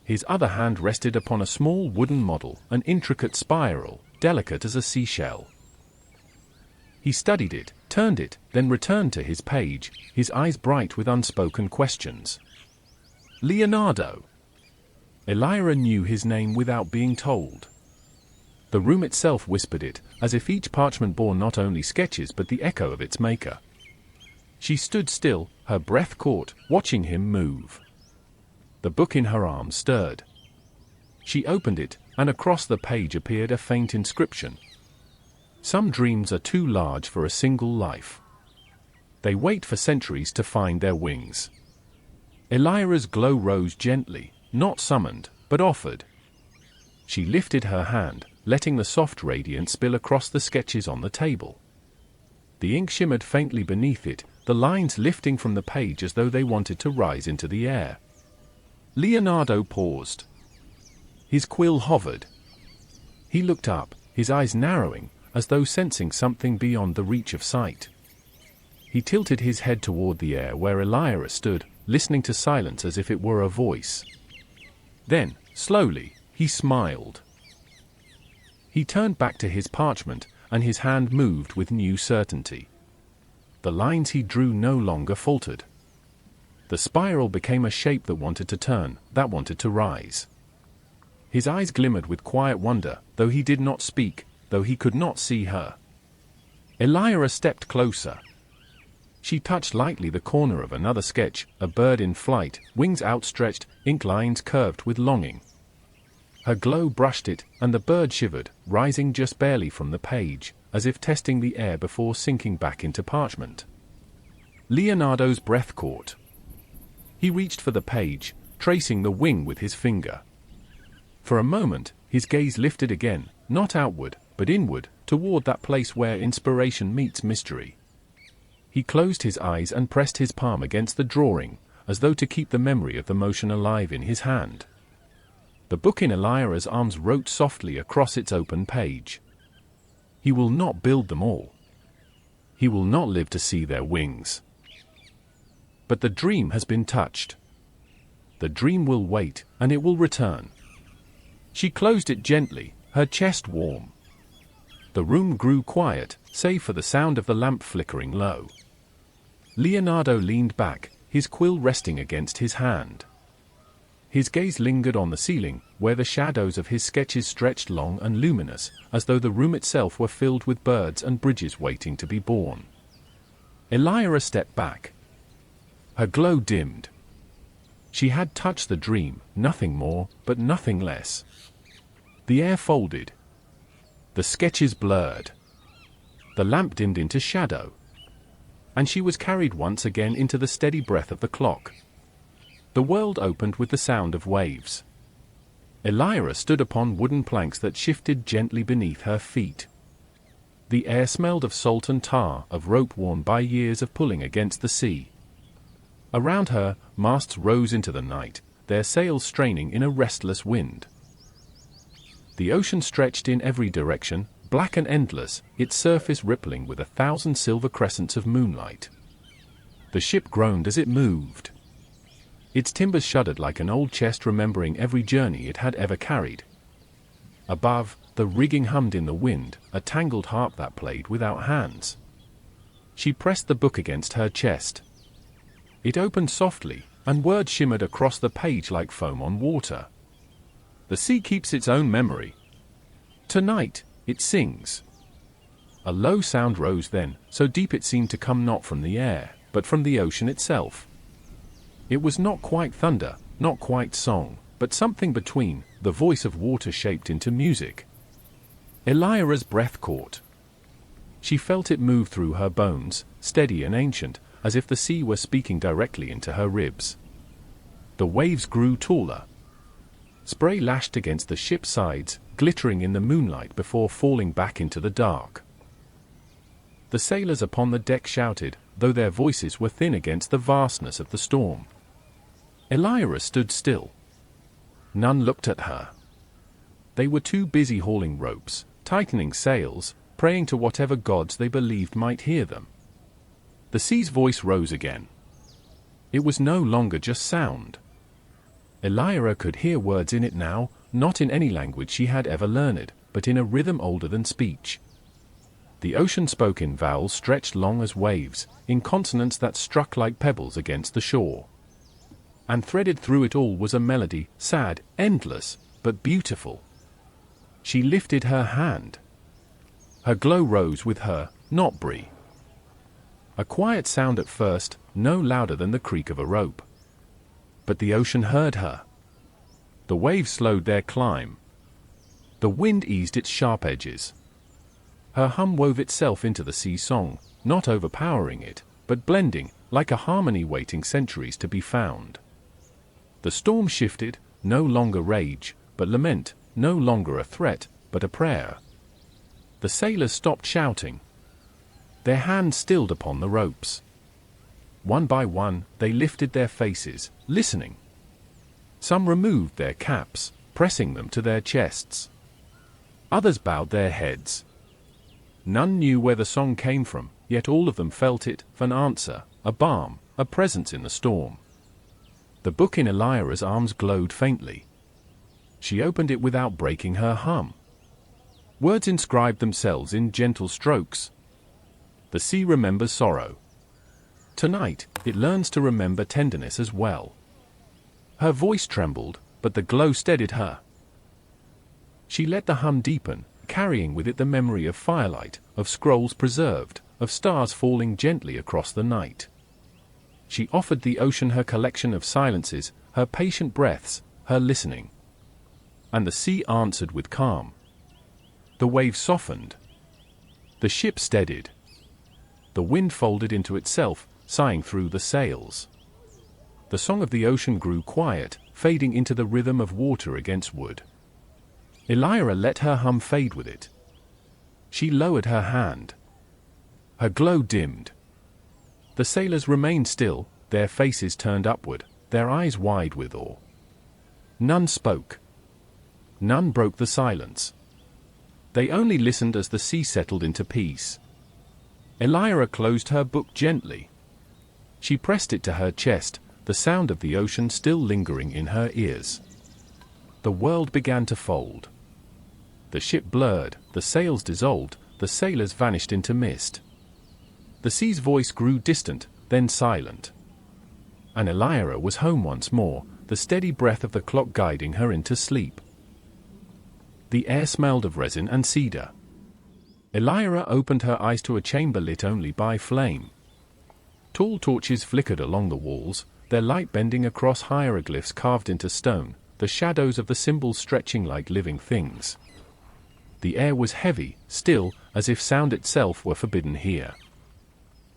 His other hand rested upon a small wooden model, an intricate spiral, delicate as a seashell. He studied it, turned it, then returned to his page, his eyes bright with unspoken questions. Leonardo. Elyra knew his name without being told. The room itself whispered it, as if each parchment bore not only sketches but the echo of its maker. She stood still, her breath caught, watching him move. The book in her arms stirred. She opened it, and across the page appeared a faint inscription. Some dreams are too large for a single life. They wait for centuries to find their wings. Elyra's glow rose gently, not summoned, but offered. She lifted her hand, letting the soft radiance spill across the sketches on the table. The ink shimmered faintly beneath it, the lines lifting from the page as though they wanted to rise into the air. Leonardo paused. His quill hovered. He looked up, his eyes narrowing, as though sensing something beyond the reach of sight. He tilted his head toward the air where Elyra stood, listening to silence as if it were a voice. Then, slowly, he smiled. He turned back to his parchment, and his hand moved with new certainty. The lines he drew no longer faltered. The spiral became a shape that wanted to turn, that wanted to rise. His eyes glimmered with quiet wonder, though he did not speak, though he could not see her. Elyra stepped closer. She touched lightly the corner of another sketch, a bird in flight, wings outstretched, ink lines curved with longing. Her glow brushed it, and the bird shivered, rising just barely from the page, as if testing the air before sinking back into parchment. Leonardo's breath caught. He reached for the page, tracing the wing with his finger. For a moment, his gaze lifted again, not outward, but inward, toward that place where inspiration meets mystery. He closed his eyes and pressed his palm against the drawing, as though to keep the memory of the motion alive in his hand. The book in Elyra's arms wrote softly across its open page. He will not build them all. He will not live to see their wings. But the dream has been touched. The dream will wait, and it will return. She closed it gently, her chest warm. The room grew quiet, save for the sound of the lamp flickering low. Leonardo leaned back, his quill resting against his hand. His gaze lingered on the ceiling, where the shadows of his sketches stretched long and luminous, as though the room itself were filled with birds and bridges waiting to be born. Elyra stepped back. Her glow dimmed. She had touched the dream, nothing more, but nothing less. The air folded. The sketches blurred. The lamp dimmed into shadow. And she was carried once again into the steady breath of the clock. The world opened with the sound of waves. Elyra stood upon wooden planks that shifted gently beneath her feet. The air smelled of salt and tar, of rope worn by years of pulling against the sea. Around her, masts rose into the night, their sails straining in a restless wind. The ocean stretched in every direction, black and endless, its surface rippling with 1,000 silver crescents of moonlight. The ship groaned as it moved. Its timbers shuddered like an old chest remembering every journey it had ever carried. Above, the rigging hummed in the wind, a tangled harp that played without hands. She pressed the book against her chest. It opened softly, and words shimmered across the page like foam on water. The sea keeps its own memory. Tonight, it sings. A low sound rose then, so deep it seemed to come not from the air, but from the ocean itself. It was not quite thunder, not quite song, but something between, the voice of water shaped into music. Elyra's breath caught. She felt it move through her bones, steady and ancient, as if the sea were speaking directly into her ribs. The waves grew taller. Spray lashed against the ship's sides, glittering in the moonlight before falling back into the dark. The sailors upon the deck shouted, though their voices were thin against the vastness of the storm. Elyra stood still. None looked at her. They were too busy hauling ropes, tightening sails, praying to whatever gods they believed might hear them. The sea's voice rose again. It was no longer just sound. Elyra could hear words in it now, not in any language she had ever learned, but in a rhythm older than speech. The ocean spoke in vowels stretched long as waves, in consonants that struck like pebbles against the shore. And threaded through it all was a melody, sad, endless, but beautiful. She lifted her hand. Her glow rose with her, not Bree. A quiet sound at first, no louder than the creak of a rope. But the ocean heard her. The waves slowed their climb. The wind eased its sharp edges. Her hum wove itself into the sea song, not overpowering it, but blending, like a harmony waiting centuries to be found. The storm shifted, no longer rage, but lament, no longer a threat, but a prayer. The sailors stopped shouting. Their hands stilled upon the ropes. One by one, they lifted their faces, listening. Some removed their caps, pressing them to their chests. Others bowed their heads. None knew where the song came from, yet all of them felt it, an answer, a balm, a presence in the storm. The book in Elyra's arms glowed faintly. She opened it without breaking her hum. Words inscribed themselves in gentle strokes. The sea remembers sorrow. Tonight, it learns to remember tenderness as well. Her voice trembled, but the glow steadied her. She let the hum deepen, carrying with it the memory of firelight, of scrolls preserved, of stars falling gently across the night. She offered the ocean her collection of silences, her patient breaths, her listening. And the sea answered with calm. The waves softened. The ship steadied. The wind folded into itself, sighing through the sails. The song of the ocean grew quiet, fading into the rhythm of water against wood. Elyra let her hum fade with it. She lowered her hand. Her glow dimmed. The sailors remained still, their faces turned upward, their eyes wide with awe. None spoke. None broke the silence. They only listened as the sea settled into peace. Elyra closed her book gently. She pressed it to her chest, the sound of the ocean still lingering in her ears. The world began to fold. The ship blurred, the sails dissolved, the sailors vanished into mist. The sea's voice grew distant, then silent. And Elyra was home once more, the steady breath of the clock guiding her into sleep. The air smelled of resin and cedar. Elyra opened her eyes to a chamber lit only by flame. Tall torches flickered along the walls, their light bending across hieroglyphs carved into stone, the shadows of the symbols stretching like living things. The air was heavy, still, as if sound itself were forbidden here.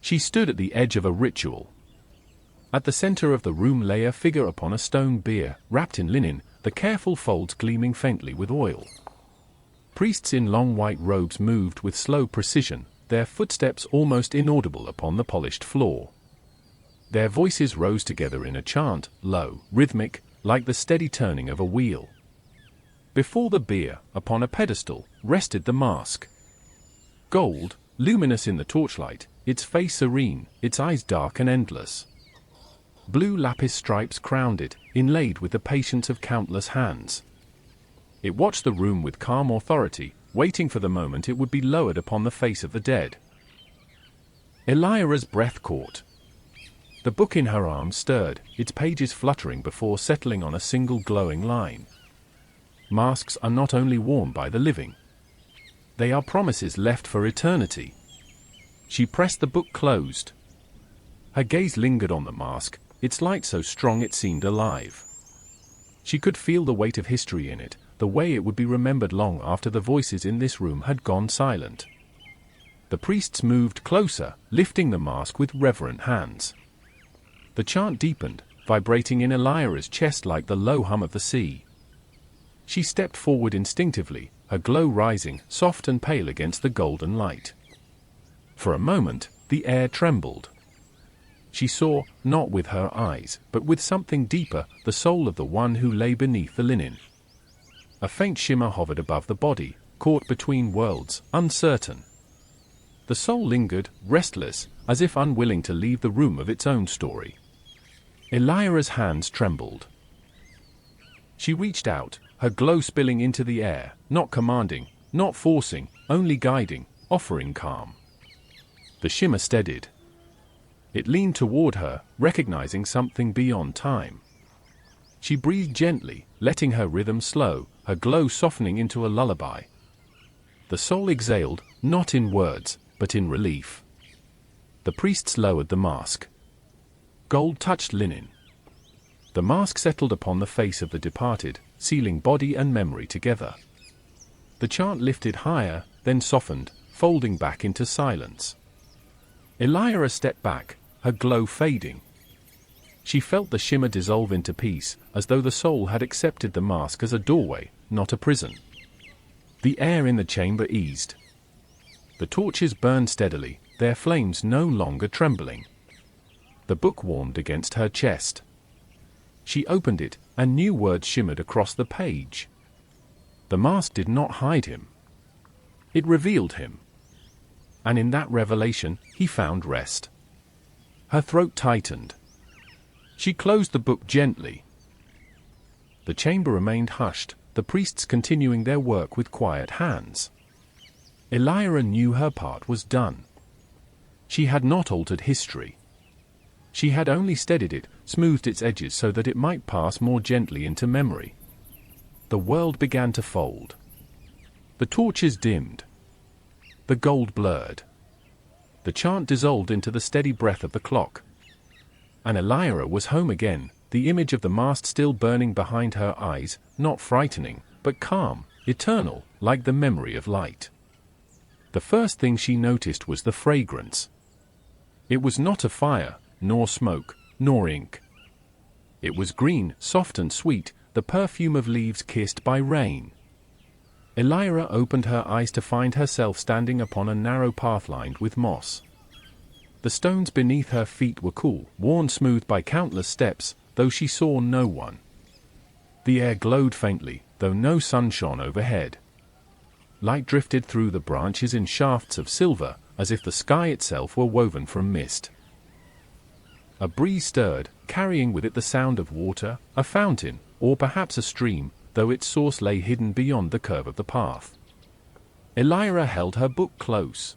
She stood at the edge of a ritual. At the center of the room lay a figure upon a stone bier, wrapped in linen, the careful folds gleaming faintly with oil. Priests in long white robes moved with slow precision, their footsteps almost inaudible upon the polished floor. Their voices rose together in a chant, low, rhythmic, like the steady turning of a wheel. Before the bier, upon a pedestal, rested the mask. Gold, luminous in the torchlight, its face serene, its eyes dark and endless. Blue lapis stripes crowned it, inlaid with the patience of countless hands. It watched the room with calm authority, waiting for the moment it would be lowered upon the face of the dead. Elyra's breath caught. The book in her arms stirred, its pages fluttering before settling on a single glowing line. Masks are not only worn by the living. They are promises left for eternity. She pressed the book closed. Her gaze lingered on the mask, its light so strong it seemed alive. She could feel the weight of history in it, the way it would be remembered long after the voices in this room had gone silent. The priests moved closer, lifting the mask with reverent hands. The chant deepened, vibrating in Elyra's chest like the low hum of the sea. She stepped forward instinctively, her glow rising, soft and pale against the golden light. For a moment, the air trembled. She saw, not with her eyes, but with something deeper, the soul of the one who lay beneath the linen. A faint shimmer hovered above the body, caught between worlds, uncertain. The soul lingered, restless, as if unwilling to leave the room of its own story. Elyra's hands trembled. She reached out, her glow spilling into the air, not commanding, not forcing, only guiding, offering calm. The shimmer steadied. It leaned toward her, recognizing something beyond time. She breathed gently, letting her rhythm slow, her glow softening into a lullaby. The soul exhaled, not in words, but in relief. The priests lowered the mask. Gold touched linen. The mask settled upon the face of the departed, sealing body and memory together. The chant lifted higher, then softened, folding back into silence. Elyra stepped back, her glow fading. She felt the shimmer dissolve into peace, as though the soul had accepted the mask as a doorway, not a prison. The air in the chamber eased. The torches burned steadily, their flames no longer trembling. The book warmed against her chest. She opened it, and new words shimmered across the page. The mask did not hide him. It revealed him. And in that revelation, he found rest. Her throat tightened. She closed the book gently. The chamber remained hushed, the priests continuing their work with quiet hands. Elyra knew her part was done. She had not altered history. She had only steadied it, smoothed its edges so that it might pass more gently into memory. The world began to fold. The torches dimmed. The gold blurred. The chant dissolved into the steady breath of the clock. And Elyra was home again, the image of the mast still burning behind her eyes, not frightening, but calm, eternal, like the memory of light. The first thing she noticed was the fragrance. It was not a fire, nor smoke, nor ink. It was green, soft and sweet, the perfume of leaves kissed by rain. Elyra opened her eyes to find herself standing upon a narrow path lined with moss. The stones beneath her feet were cool, worn smooth by countless steps, though she saw no one. The air glowed faintly, though no sun shone overhead. Light drifted through the branches in shafts of silver, as if the sky itself were woven from mist. A breeze stirred, carrying with it the sound of water, a fountain, or perhaps a stream, though its source lay hidden beyond the curve of the path. Elyra held her book close.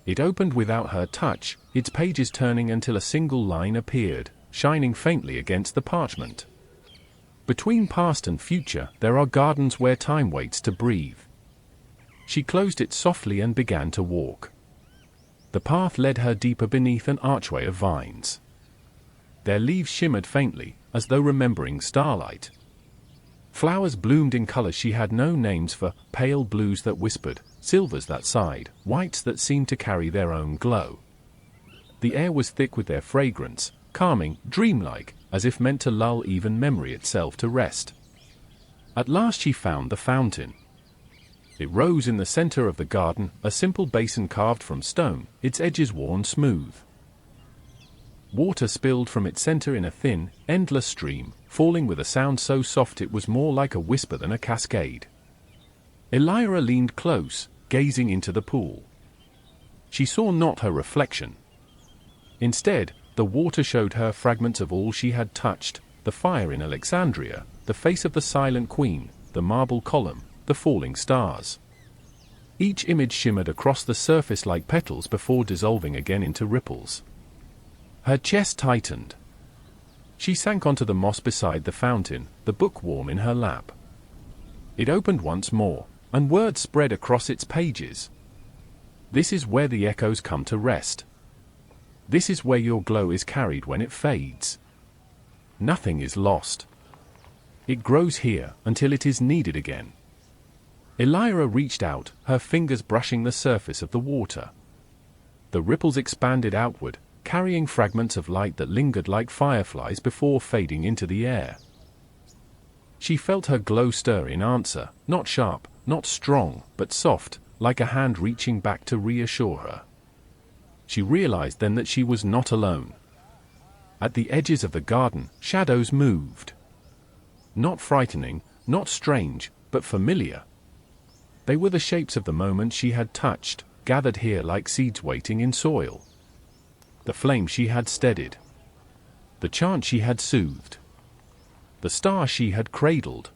It opened without her touch, its pages turning until a single line appeared, shining faintly against the parchment. Between past and future, there are gardens where time waits to breathe. She closed it softly and began to walk. The path led her deeper beneath an archway of vines. Their leaves shimmered faintly, as though remembering starlight. Flowers bloomed in colors she had no names for, pale blues that whispered, silvers that sighed, whites that seemed to carry their own glow. The air was thick with their fragrance, calming, dreamlike, as if meant to lull even memory itself to rest. At last she found the fountain. It rose in the center of the garden, a simple basin carved from stone, its edges worn smooth. Water spilled from its center in a thin, endless stream, falling with a sound so soft it was more like a whisper than a cascade. Elyra leaned close, gazing into the pool. She saw not her reflection. Instead, the water showed her fragments of all she had touched, the fire in Alexandria, the face of the silent queen, the marble column, the falling stars. Each image shimmered across the surface like petals before dissolving again into ripples. Her chest tightened. She sank onto the moss beside the fountain, the book warm in her lap. It opened once more, and words spread across its pages. This is where the echoes come to rest. This is where your glow is carried when it fades. Nothing is lost. It grows here until it is needed again. Elyra reached out, her fingers brushing the surface of the water. The ripples expanded outward, carrying fragments of light that lingered like fireflies before fading into the air. She felt her glow stir in answer, not sharp, not strong, but soft, like a hand reaching back to reassure her. She realized then that she was not alone. At the edges of the garden, shadows moved. Not frightening, not strange, but familiar. They were the shapes of the moment she had touched, gathered here like seeds waiting in soil. The flame she had steadied. The chant she had soothed. The star she had cradled.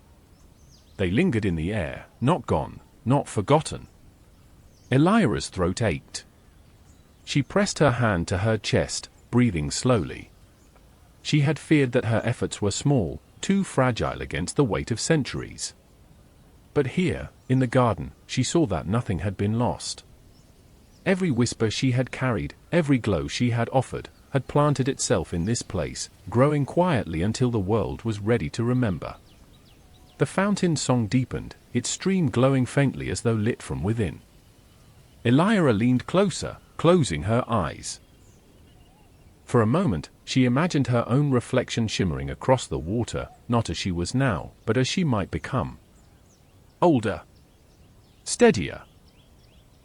They lingered in the air, not gone, not forgotten. Elyra's throat ached. She pressed her hand to her chest, breathing slowly. She had feared that her efforts were small, too fragile against the weight of centuries. But here, in the garden, she saw that nothing had been lost. Every whisper she had carried, every glow she had offered, had planted itself in this place, growing quietly until the world was ready to remember. The fountain's song deepened, its stream glowing faintly as though lit from within. Elyra leaned closer, closing her eyes. For a moment, she imagined her own reflection shimmering across the water, not as she was now, but as she might become. Older. Steadier.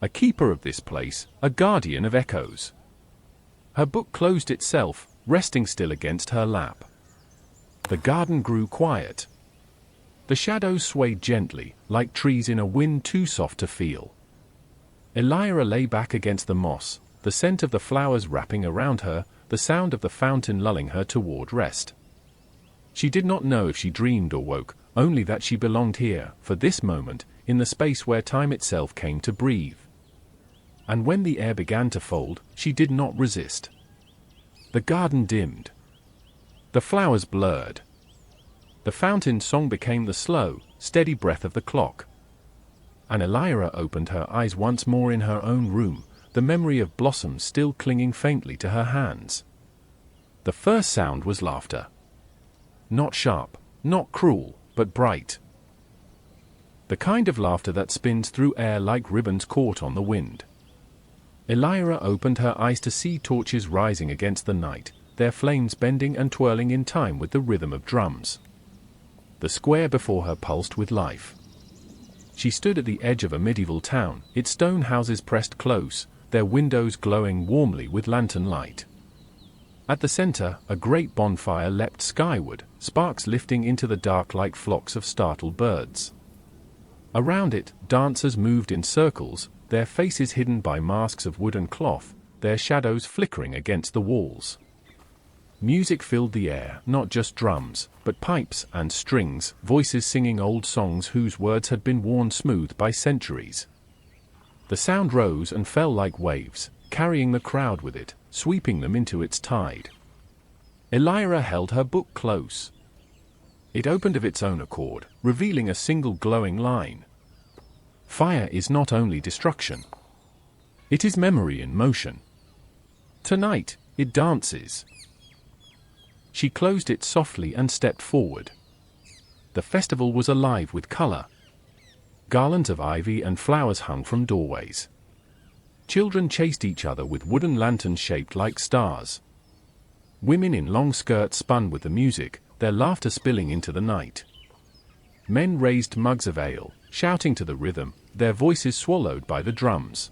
A keeper of this place, a guardian of echoes. Her book closed itself, resting still against her lap. The garden grew quiet. The shadows swayed gently, like trees in a wind too soft to feel. Elyra lay back against the moss, the scent of the flowers wrapping around her, the sound of the fountain lulling her toward rest. She did not know if she dreamed or woke, only that she belonged here, for this moment, in the space where time itself came to breathe. And when the air began to fold, she did not resist. The garden dimmed. The flowers blurred. The fountain's song became the slow, steady breath of the clock. And Elyra opened her eyes once more in her own room, the memory of blossoms still clinging faintly to her hands. The first sound was laughter. Not sharp, not cruel, but bright. The kind of laughter that spins through air like ribbons caught on the wind. Elyra opened her eyes to see torches rising against the night, their flames bending and twirling in time with the rhythm of drums. The square before her pulsed with life. She stood at the edge of a medieval town, its stone houses pressed close, their windows glowing warmly with lantern light. At the center, a great bonfire leapt skyward, sparks lifting into the dark like flocks of startled birds. Around it, dancers moved in circles, their faces hidden by masks of wood and cloth, their shadows flickering against the walls. Music filled the air, not just drums, but pipes and strings, voices singing old songs whose words had been worn smooth by centuries. The sound rose and fell like waves, carrying the crowd with it, sweeping them into its tide. Elyra held her book close. It opened of its own accord, revealing a single glowing line. Fire is not only destruction. It is memory in motion. Tonight, it dances. She closed it softly and stepped forward. The festival was alive with color. Garlands of ivy and flowers hung from doorways. Children chased each other with wooden lanterns shaped like stars. Women in long skirts spun with the music, their laughter spilling into the night. Men raised mugs of ale, shouting to the rhythm, their voices swallowed by the drums.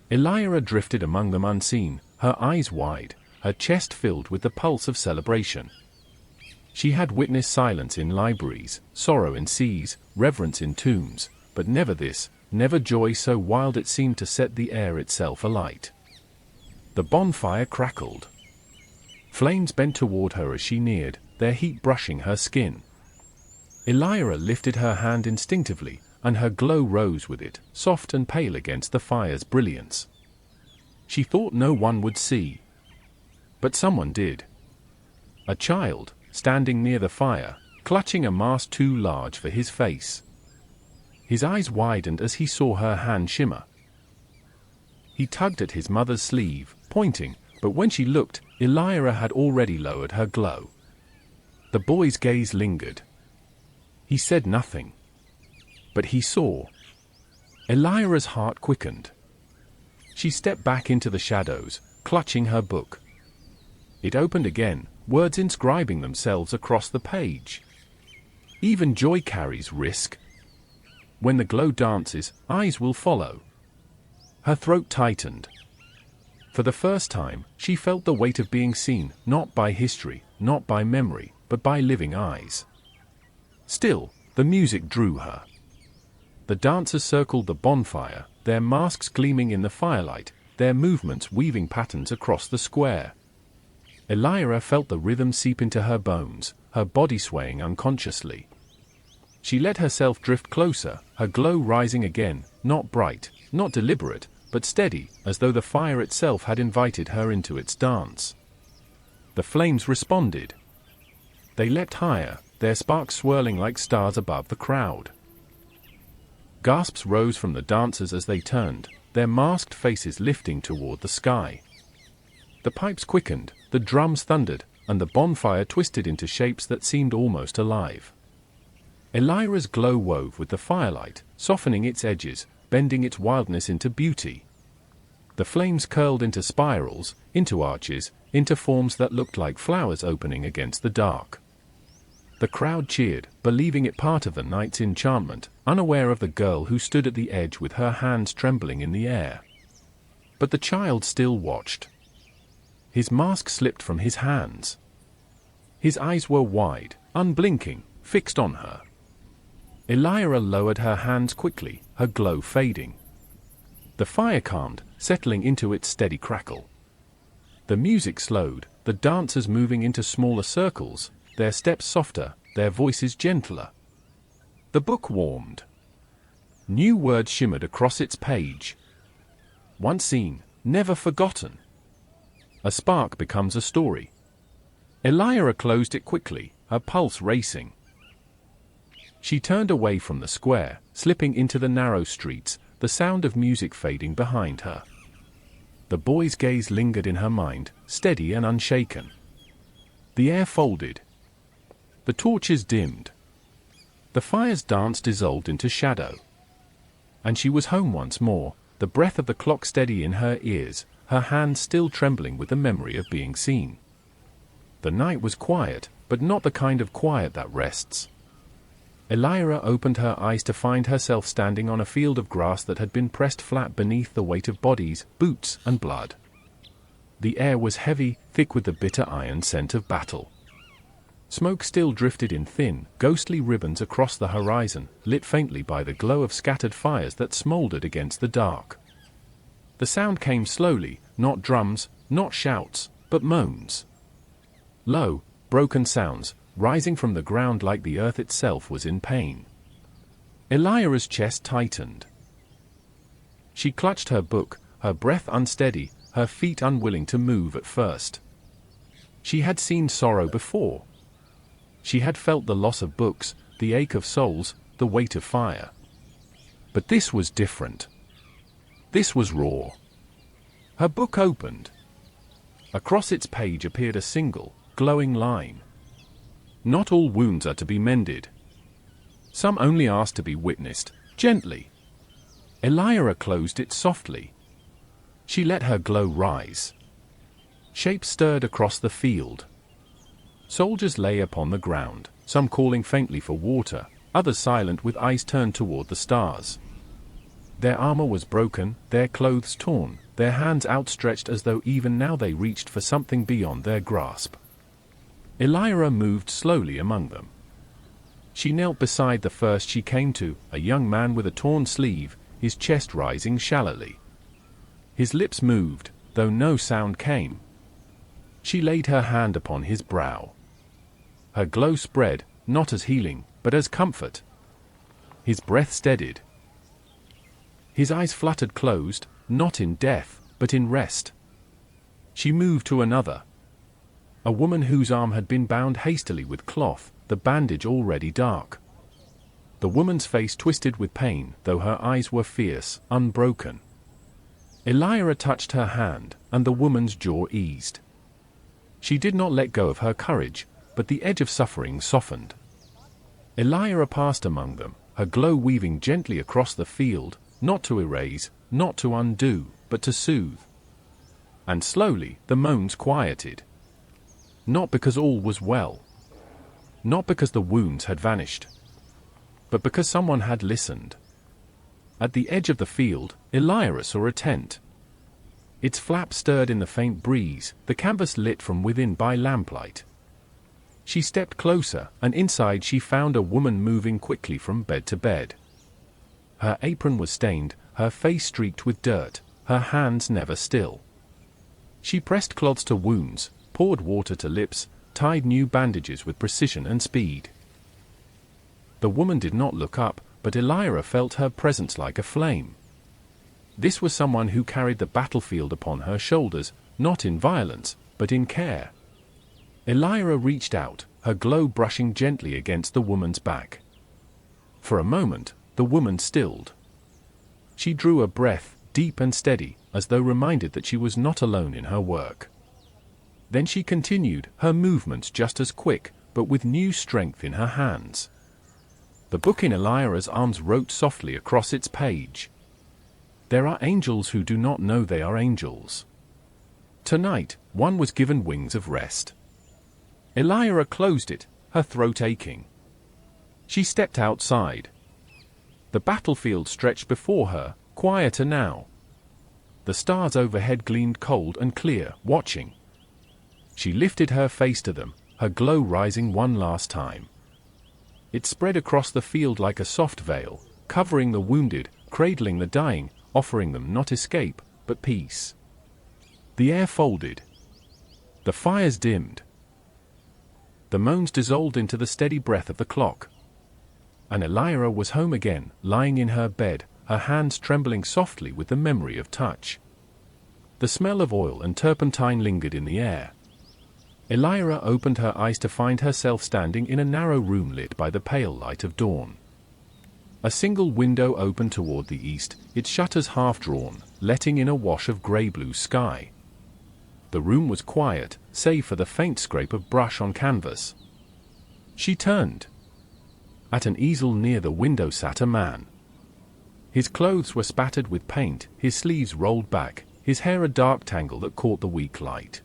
Elyra drifted among them unseen, her eyes wide, her chest filled with the pulse of celebration. She had witnessed silence in libraries, sorrow in seas, reverence in tombs, but never this, never joy so wild it seemed to set the air itself alight. The bonfire crackled. Flames bent toward her as she neared, their heat brushing her skin. Elyra lifted her hand instinctively, and her glow rose with it, soft and pale against the fire's brilliance. She thought no one would see. But someone did. A child, standing near the fire, clutching a mask too large for his face. His eyes widened as he saw her hand shimmer. He tugged at his mother's sleeve, pointing, but when she looked, Elyra had already lowered her glow. The boy's gaze lingered. He said nothing. But he saw. Elyra's heart quickened. She stepped back into the shadows, clutching her book. It opened again, words inscribing themselves across the page. Even joy carries risk. When the glow dances, eyes will follow. Her throat tightened. For the first time, she felt the weight of being seen, not by history, not by memory, but by living eyes. Still, the music drew her. The dancers circled the bonfire, their masks gleaming in the firelight, their movements weaving patterns across the square. Elyra felt the rhythm seep into her bones, her body swaying unconsciously. She let herself drift closer, her glow rising again, not bright, not deliberate, but steady, as though the fire itself had invited her into its dance. The flames responded. They leapt higher, their sparks swirling like stars above the crowd. Gasps rose from the dancers as they turned, their masked faces lifting toward the sky. The pipes quickened, the drums thundered, and the bonfire twisted into shapes that seemed almost alive. Elyra's glow wove with the firelight, softening its edges, bending its wildness into beauty. The flames curled into spirals, into arches, into forms that looked like flowers opening against the dark. The crowd cheered, believing it part of the night's enchantment, unaware of the girl who stood at the edge with her hands trembling in the air. But the child still watched. His mask slipped from his hands. His eyes were wide, unblinking, fixed on her. Elyra lowered her hands quickly, her glow fading. The fire calmed, settling into its steady crackle. The music slowed, the dancers moving into smaller circles, their steps softer, their voices gentler. The book warmed. New words shimmered across its page. Once seen, never forgotten. A spark becomes a story. Elyra closed it quickly, her pulse racing. She turned away from the square, slipping into the narrow streets, the sound of music fading behind her. The boy's gaze lingered in her mind, steady and unshaken. The air folded. The torches dimmed. The fire's dance dissolved into shadow. And she was home once more, the breath of the clock steady in her ears, her hands still trembling with the memory of being seen. The night was quiet, but not the kind of quiet that rests. Elyra opened her eyes to find herself standing on a field of grass that had been pressed flat beneath the weight of bodies, boots, and blood. The air was heavy, thick with the bitter iron scent of battle. Smoke still drifted in thin, ghostly ribbons across the horizon, lit faintly by the glow of scattered fires that smoldered against the dark. The sound came slowly, not drums, not shouts, but moans. Low, broken sounds, rising from the ground like the earth itself was in pain. Elyra's chest tightened. She clutched her book, her breath unsteady, her feet unwilling to move at first. She had seen sorrow before. She had felt the loss of books, the ache of souls, the weight of fire. But this was different. This was raw. Her book opened. Across its page appeared a single, glowing line. Not all wounds are to be mended. Some only ask to be witnessed, gently. Elyra closed it softly. She let her glow rise. Shapes stirred across the field. Soldiers lay upon the ground, some calling faintly for water, others silent with eyes turned toward the stars. Their armor was broken, their clothes torn, their hands outstretched as though even now they reached for something beyond their grasp. Elyra moved slowly among them. She knelt beside the first she came to, a young man with a torn sleeve, his chest rising shallowly. His lips moved, though no sound came. She laid her hand upon his brow. Her glow spread, not as healing, but as comfort. His breath steadied. His eyes fluttered closed, not in death, but in rest. She moved to another. A woman whose arm had been bound hastily with cloth, the bandage already dark. The woman's face twisted with pain, though her eyes were fierce, unbroken. Elyra touched her hand, and the woman's jaw eased. She did not let go of her courage, but the edge of suffering softened. Elyra passed among them, her glow weaving gently across the field, not to erase, not to undo, but to soothe. And slowly, the moans quieted. Not because all was well. Not because the wounds had vanished. But because someone had listened. At the edge of the field, Elyra saw a tent. Its flap stirred in the faint breeze, the canvas lit from within by lamplight. She stepped closer, and inside she found a woman moving quickly from bed to bed. Her apron was stained, her face streaked with dirt, her hands never still. She pressed cloths to wounds, poured water to lips, tied new bandages with precision and speed. The woman did not look up, but Elyra felt her presence like a flame. This was someone who carried the battlefield upon her shoulders, not in violence, but in care. Elyra reached out, her glow brushing gently against the woman's back. For a moment, the woman stilled. She drew a breath, deep and steady, as though reminded that she was not alone in her work. Then she continued, her movements just as quick, but with new strength in her hands. The book in Elyra's arms wrote softly across its page. There are angels who do not know they are angels. Tonight, one was given wings of rest. Elyra closed it, her throat aching. She stepped outside. The battlefield stretched before her, quieter now. The stars overhead gleamed cold and clear, watching. She lifted her face to them, her glow rising one last time. It spread across the field like a soft veil, covering the wounded, cradling the dying, offering them not escape, but peace. The air folded. The fires dimmed. The moans dissolved into the steady breath of the clock. And Elyra was home again, lying in her bed, her hands trembling softly with the memory of touch. The smell of oil and turpentine lingered in the air. Elyra opened her eyes to find herself standing in a narrow room lit by the pale light of dawn. A single window opened toward the east, its shutters half-drawn, letting in a wash of grey-blue sky. The room was quiet, save for the faint scrape of brush on canvas. She turned. At an easel near the window sat a man. His clothes were spattered with paint, his sleeves rolled back, his hair a dark tangle that caught the weak light.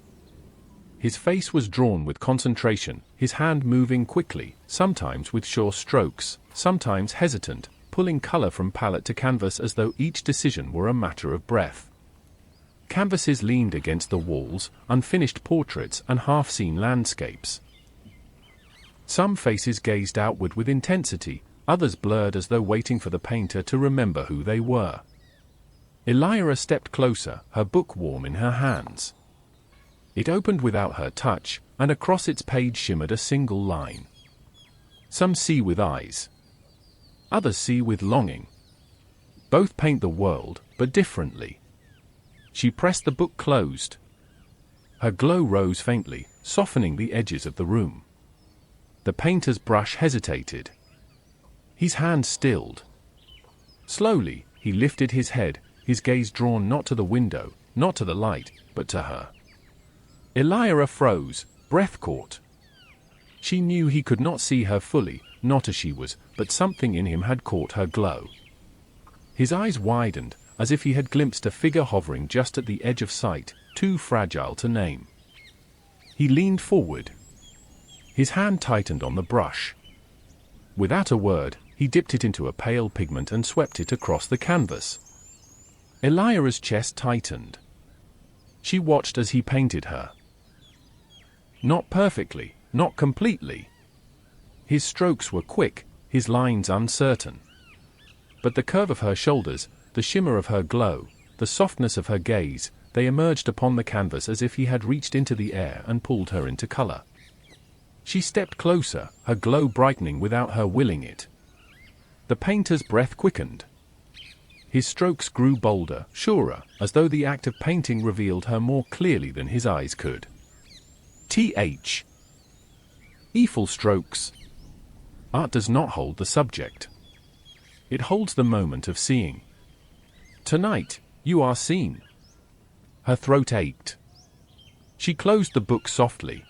His face was drawn with concentration, his hand moving quickly, sometimes with sure strokes, sometimes hesitant, pulling color from palette to canvas as though each decision were a matter of breath. Canvases leaned against the walls, unfinished portraits and half-seen landscapes. Some faces gazed outward with intensity, others blurred as though waiting for the painter to remember who they were. Elyra stepped closer, her book warm in her hands. It opened without her touch, and across its page shimmered a single line. Some see with eyes. Others see with longing. Both paint the world, but differently. She pressed the book closed. Her glow rose faintly, softening the edges of the room. The painter's brush hesitated. His hand stilled. Slowly, he lifted his head, his gaze drawn not to the window, not to the light, but to her. Elyra froze, breath caught. She knew he could not see her fully, not as she was, but something in him had caught her glow. His eyes widened, as if he had glimpsed a figure hovering just at the edge of sight, too fragile to name. He leaned forward. His hand tightened on the brush. Without a word, he dipped it into a pale pigment and swept it across the canvas. Elyra's chest tightened. She watched as he painted her. Not perfectly, not completely. His strokes were quick, his lines uncertain. But the curve of her shoulders, the shimmer of her glow, the softness of her gaze, they emerged upon the canvas as if he had reached into the air and pulled her into color. She stepped closer, her glow brightening without her willing it. The painter's breath quickened. His strokes grew bolder, surer, as though the act of painting revealed her more clearly than his eyes could. Ephel strokes. Art does not hold the subject. It holds the moment of seeing. Tonight, you are seen. Her throat ached. She closed the book softly.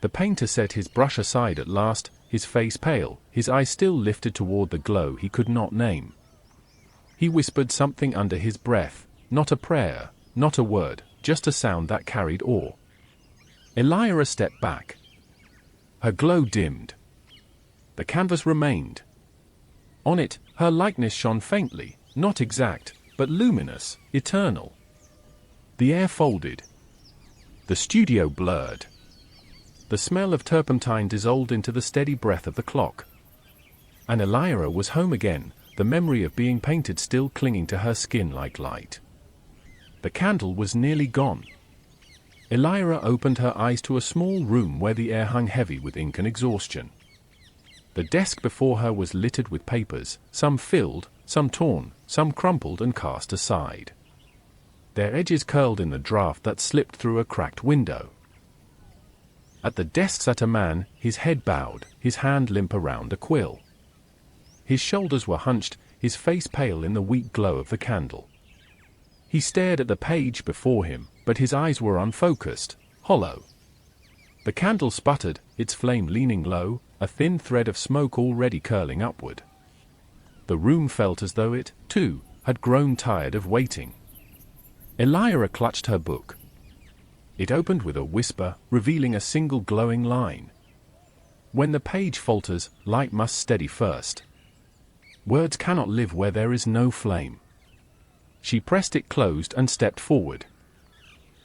The painter set his brush aside at last, his face pale, his eyes still lifted toward the glow he could not name. He whispered something under his breath, not a prayer, not a word, just a sound that carried awe. Elyra stepped back. Her glow dimmed. The canvas remained. On it, her likeness shone faintly, not exact, but luminous, eternal. The air folded. The studio blurred. The smell of turpentine dissolved into the steady breath of the clock. And Elyra was home again, the memory of being painted still clinging to her skin like light. The candle was nearly gone. Elyra opened her eyes to a small room where the air hung heavy with ink and exhaustion. The desk before her was littered with papers, some filled, some torn, some crumpled and cast aside. Their edges curled in the draught that slipped through a cracked window. At the desk sat a man, his head bowed, his hand limp around a quill. His shoulders were hunched, his face pale in the weak glow of the candle. He stared at the page before him, but his eyes were unfocused, hollow. The candle sputtered, its flame leaning low, a thin thread of smoke already curling upward. The room felt as though it, too, had grown tired of waiting. Elyra clutched her book. It opened with a whisper, revealing a single glowing line. When the page falters, light must steady first. Words cannot live where there is no flame. She pressed it closed and stepped forward.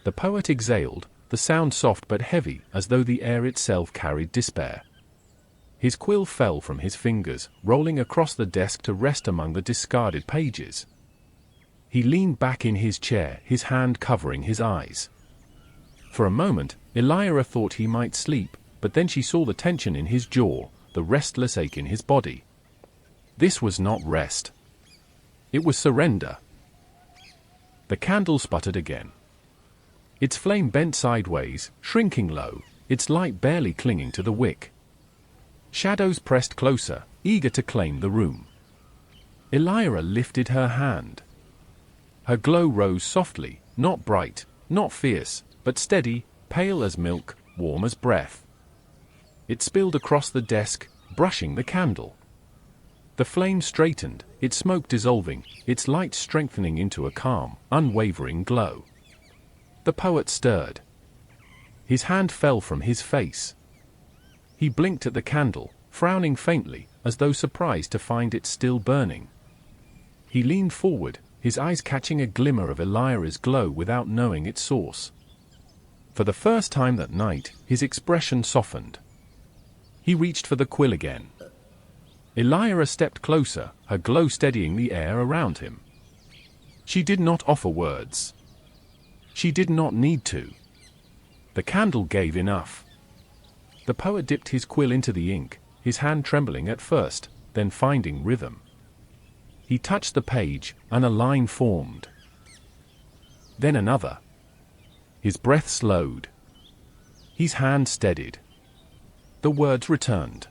The poet exhaled, the sound soft but heavy, as though the air itself carried despair. His quill fell from his fingers, rolling across the desk to rest among the discarded pages. He leaned back in his chair, his hand covering his eyes. For a moment, Elyra thought he might sleep, but then she saw the tension in his jaw, the restless ache in his body. This was not rest. It was surrender. The candle sputtered again. Its flame bent sideways, shrinking low, its light barely clinging to the wick. Shadows pressed closer, eager to claim the room. Elyra lifted her hand. Her glow rose softly, not bright, not fierce, but steady, pale as milk, warm as breath. It spilled across the desk, brushing the candle. The flame straightened, its smoke dissolving, its light strengthening into a calm, unwavering glow. The poet stirred. His hand fell from his face. He blinked at the candle, frowning faintly, as though surprised to find it still burning. He leaned forward, his eyes catching a glimmer of Elyra's glow without knowing its source. For the first time that night, his expression softened. He reached for the quill again. Elyra stepped closer, her glow steadying the air around him. She did not offer words. She did not need to. The candle gave enough. The poet dipped his quill into the ink, his hand trembling at first, then finding rhythm. He touched the page, and a line formed. Then another. His breath slowed. His hand steadied. The words returned.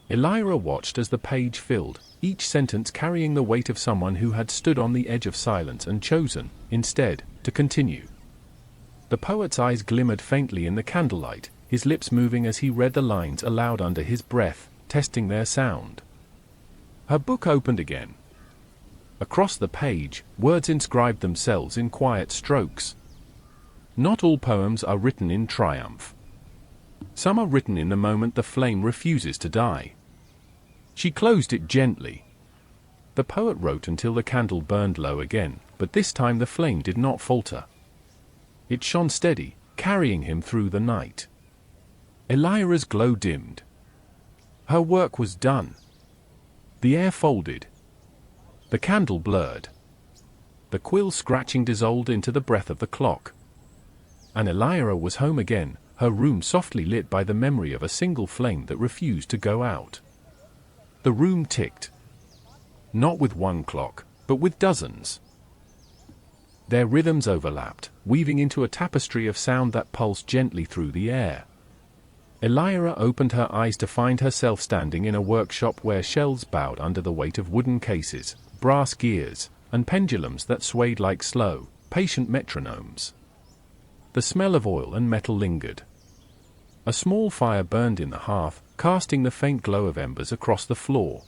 Elyra watched as the page filled, each sentence carrying the weight of someone who had stood on the edge of silence and chosen, instead, to continue. The poet's eyes glimmered faintly in the candlelight, his lips moving as he read the lines aloud under his breath, testing their sound. Her book opened again. Across the page, words inscribed themselves in quiet strokes. Not all poems are written in triumph. Some are written in the moment the flame refuses to die. She closed it gently. The poet wrote until the candle burned low again, but this time the flame did not falter. It shone steady, carrying him through the night. Elyra's glow dimmed. Her work was done. The air folded. The candle blurred. The quill scratching dissolved into the breath of the clock. And Elyra was home again, her room softly lit by the memory of a single flame that refused to go out. The room ticked. Not with one clock, but with dozens. Their rhythms overlapped, weaving into a tapestry of sound that pulsed gently through the air. Elyra opened her eyes to find herself standing in a workshop where shelves bowed under the weight of wooden cases, brass gears, and pendulums that swayed like slow, patient metronomes. The smell of oil and metal lingered. A small fire burned in the hearth, casting the faint glow of embers across the floor.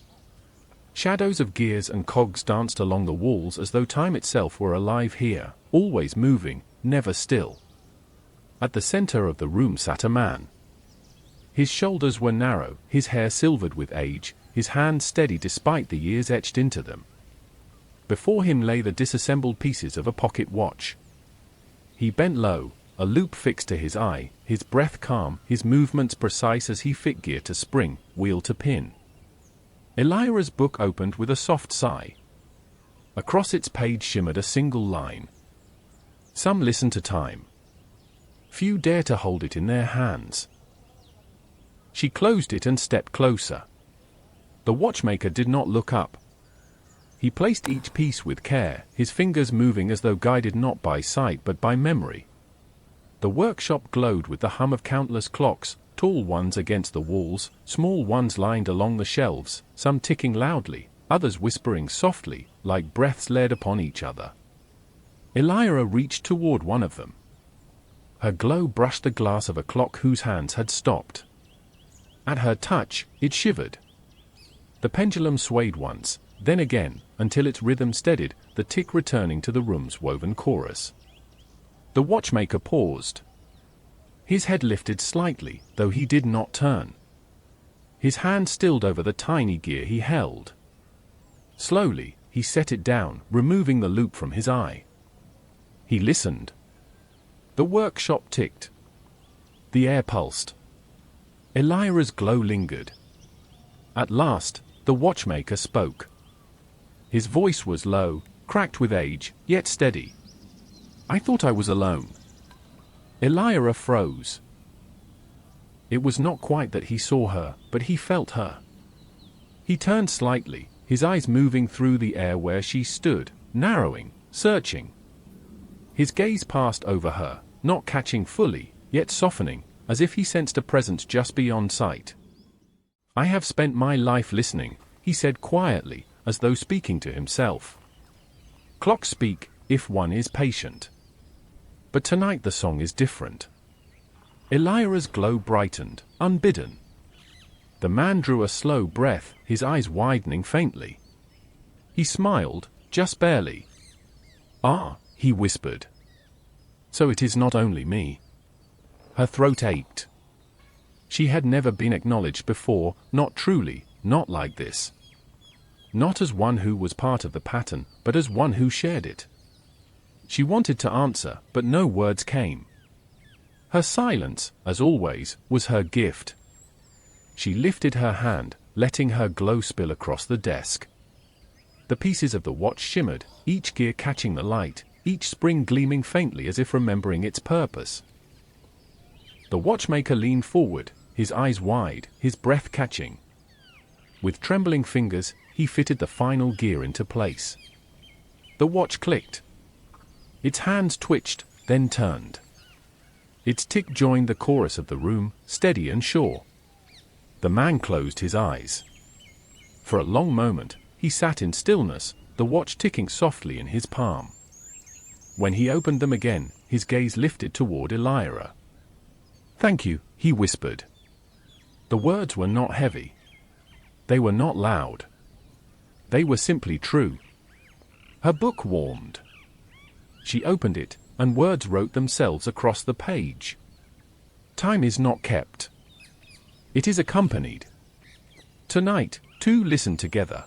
Shadows of gears and cogs danced along the walls as though time itself were alive here, always moving, never still. At the center of the room sat a man. His shoulders were narrow, his hair silvered with age, his hands steady despite the years etched into them. Before him lay the disassembled pieces of a pocket watch. He bent low, a loop fixed to his eye, his breath calm, his movements precise as he fit gear to spring, wheel to pin. Elyra's book opened with a soft sigh. Across its page shimmered a single line. Some listen to time. Few dare to hold it in their hands. She closed it and stepped closer. The watchmaker did not look up. He placed each piece with care, his fingers moving as though guided not by sight but by memory. The workshop glowed with the hum of countless clocks, tall ones against the walls, small ones lined along the shelves, some ticking loudly, others whispering softly, like breaths laid upon each other. Elyra reached toward one of them. Her glow brushed the glass of a clock whose hands had stopped. At her touch, it shivered. The pendulum swayed once, then again, until its rhythm steadied, the tick returning to the room's woven chorus. The watchmaker paused. His head lifted slightly, though he did not turn. His hand stilled over the tiny gear he held. Slowly, he set it down, removing the loop from his eye. He listened. The workshop ticked. The air pulsed. Elyra's glow lingered. At last, the watchmaker spoke. His voice was low, cracked with age, yet steady. "I thought I was alone." Elyra froze. It was not quite that he saw her, but he felt her. He turned slightly, his eyes moving through the air where she stood, narrowing, searching. His gaze passed over her, not catching fully, yet softening, as if he sensed a presence just beyond sight. "I have spent my life listening," he said quietly, as though speaking to himself. "Clocks speak, if one is patient. But tonight the song is different." Elyra's glow brightened, unbidden. The man drew a slow breath, his eyes widening faintly. He smiled, just barely. "Ah," he whispered. "So it is not only me." Her throat ached. She had never been acknowledged before, not truly, not like this. Not as one who was part of the pattern, but as one who shared it. She wanted to answer, but no words came. Her silence, as always, was her gift. She lifted her hand, letting her glow spill across the desk. The pieces of the watch shimmered, each gear catching the light, each spring gleaming faintly as if remembering its purpose. The watchmaker leaned forward, his eyes wide, his breath catching. With trembling fingers, he fitted the final gear into place. The watch clicked. Its hands twitched, then turned. Its tick joined the chorus of the room, steady and sure. The man closed his eyes. For a long moment, he sat in stillness, the watch ticking softly in his palm. When he opened them again, his gaze lifted toward Elyra. "Thank you," he whispered. The words were not heavy. They were not loud. They were simply true. Her book warmed. She opened it, and words wrote themselves across the page. Time is not kept. It is accompanied. Tonight, two listen together.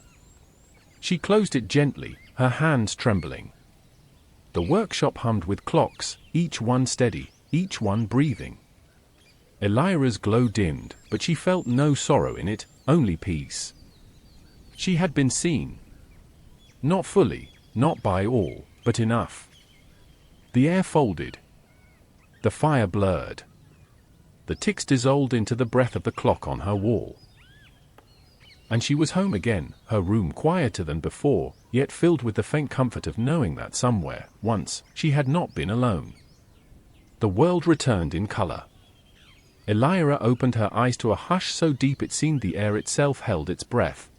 She closed it gently, her hands trembling. The workshop hummed with clocks, each one steady, each one breathing. Elyra's glow dimmed, but she felt no sorrow in it, only peace. She had been seen. Not fully, not by all, but enough. The air folded. The fire blurred. The ticks dissolved into the breath of the clock on her wall. And she was home again, her room quieter than before, yet filled with the faint comfort of knowing that somewhere, once, she had not been alone. The world returned in color. Elyra opened her eyes to a hush so deep it seemed the air itself held its breath.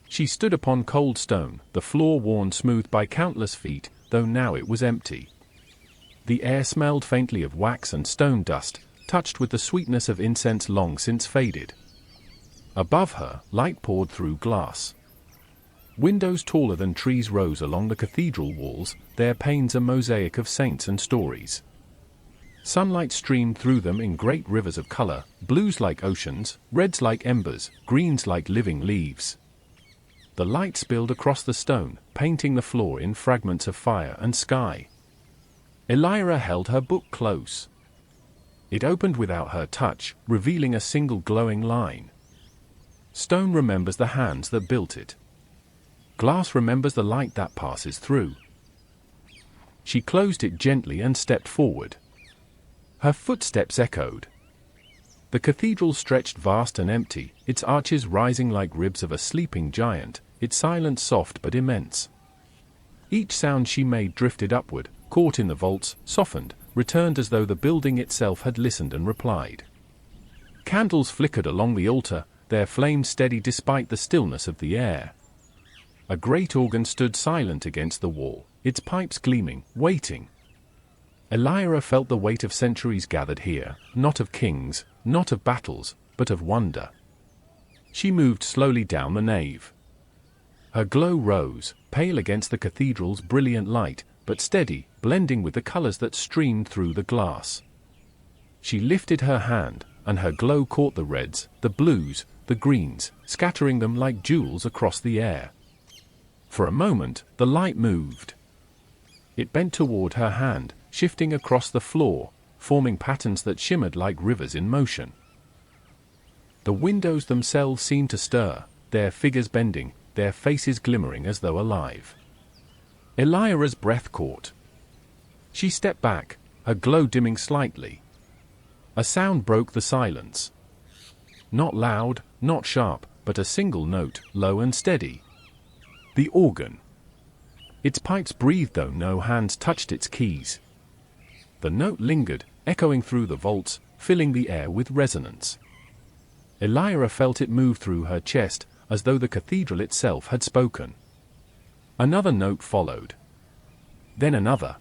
She stood upon cold stone, the floor worn smooth by countless feet, though now it was empty. The air smelled faintly of wax and stone dust, touched with the sweetness of incense long since faded. Above her, light poured through glass. Windows taller than trees rose along the cathedral walls, their panes a mosaic of saints and stories. Sunlight streamed through them in great rivers of color, blues like oceans, reds like embers, greens like living leaves. The light spilled across the stone, painting the floor in fragments of fire and sky. Elyra held her book close. It opened without her touch, revealing a single glowing line. Stone remembers the hands that built it. Glass remembers the light that passes through. She closed it gently and stepped forward. Her footsteps echoed. The cathedral stretched vast and empty, its arches rising like ribs of a sleeping giant, its silence soft but immense. Each sound she made drifted upward, caught in the vaults, softened, returned as though the building itself had listened and replied. Candles flickered along the altar, their flames steady despite the stillness of the air. A great organ stood silent against the wall, its pipes gleaming, waiting. Elyra felt the weight of centuries gathered here, not of kings, not of battles, but of wonder. She moved slowly down the nave. Her glow rose, pale against the cathedral's brilliant light, but steady, blending with the colors that streamed through the glass. She lifted her hand, and her glow caught the reds, the blues, the greens, scattering them like jewels across the air. For a moment, the light moved. It bent toward her hand, shifting across the floor, forming patterns that shimmered like rivers in motion. The windows themselves seemed to stir, their figures bending, their faces glimmering as though alive. Elyra's breath caught. She stepped back, her glow dimming slightly. A sound broke the silence. Not loud, not sharp, but a single note, low and steady. The organ. Its pipes breathed though no hands touched its keys. The note lingered, echoing through the vaults, filling the air with resonance. Elyra felt it move through her chest, as though the cathedral itself had spoken. Another note followed. Then another.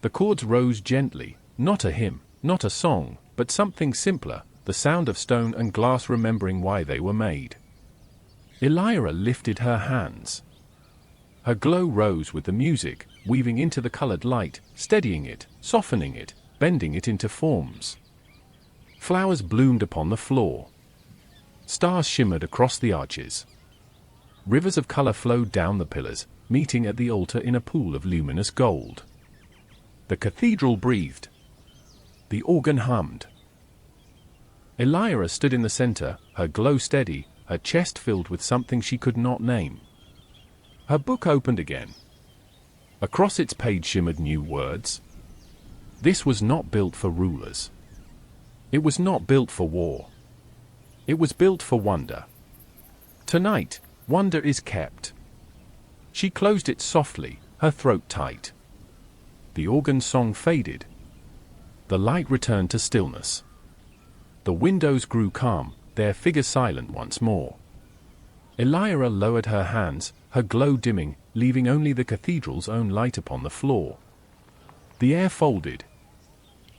The chords rose gently, not a hymn, not a song, but something simpler, the sound of stone and glass remembering why they were made. Elyra lifted her hands. Her glow rose with the music, weaving into the colored light, steadying it, softening it, bending it into forms. Flowers bloomed upon the floor. Stars shimmered across the arches. Rivers of color flowed down the pillars, meeting at the altar in a pool of luminous gold. The cathedral breathed. The organ hummed. Elyra stood in the center, her glow steady, her chest filled with something she could not name. Her book opened again. Across its page shimmered new words. This was not built for rulers. It was not built for war. It was built for wonder. Tonight, wonder is kept. She closed it softly, her throat tight. The organ's song faded. The light returned to stillness. The windows grew calm, their figures silent once more. Elyra lowered her hands, her glow dimming, leaving only the cathedral's own light upon the floor. The air folded.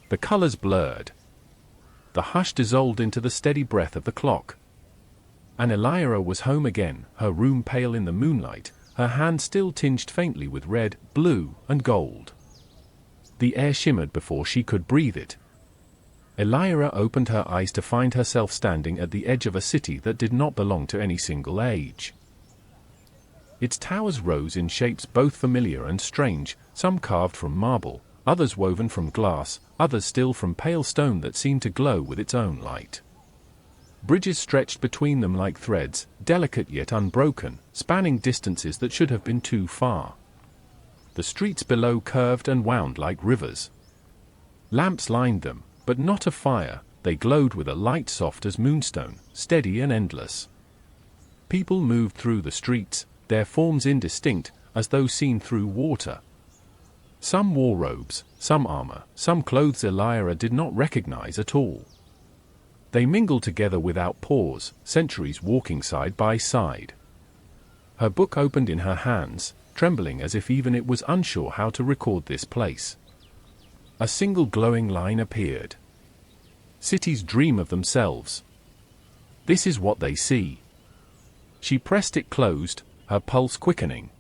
The colors blurred. The hush dissolved into the steady breath of the clock. And Elyra was home again, her room pale in the moonlight, her hand still tinged faintly with red, blue, and gold. The air shimmered before she could breathe it. Elyra opened her eyes to find herself standing at the edge of a city that did not belong to any single age. Its towers rose in shapes both familiar and strange, some carved from marble, others woven from glass, others still from pale stone that seemed to glow with its own light. Bridges stretched between them like threads, delicate yet unbroken, spanning distances that should have been too far. The streets below curved and wound like rivers. Lamps lined them, but not of fire, they glowed with a light soft as moonstone, steady and endless. People moved through the streets, their forms indistinct, as though seen through water. Some wore robes, some armor, some clothes Elyra did not recognize at all. They mingled together without pause, centuries walking side by side. Her book opened in her hands, trembling as if even it was unsure how to record this place. A single glowing line appeared. Cities dream of themselves. This is what they see. She pressed it closed, her pulse quickening.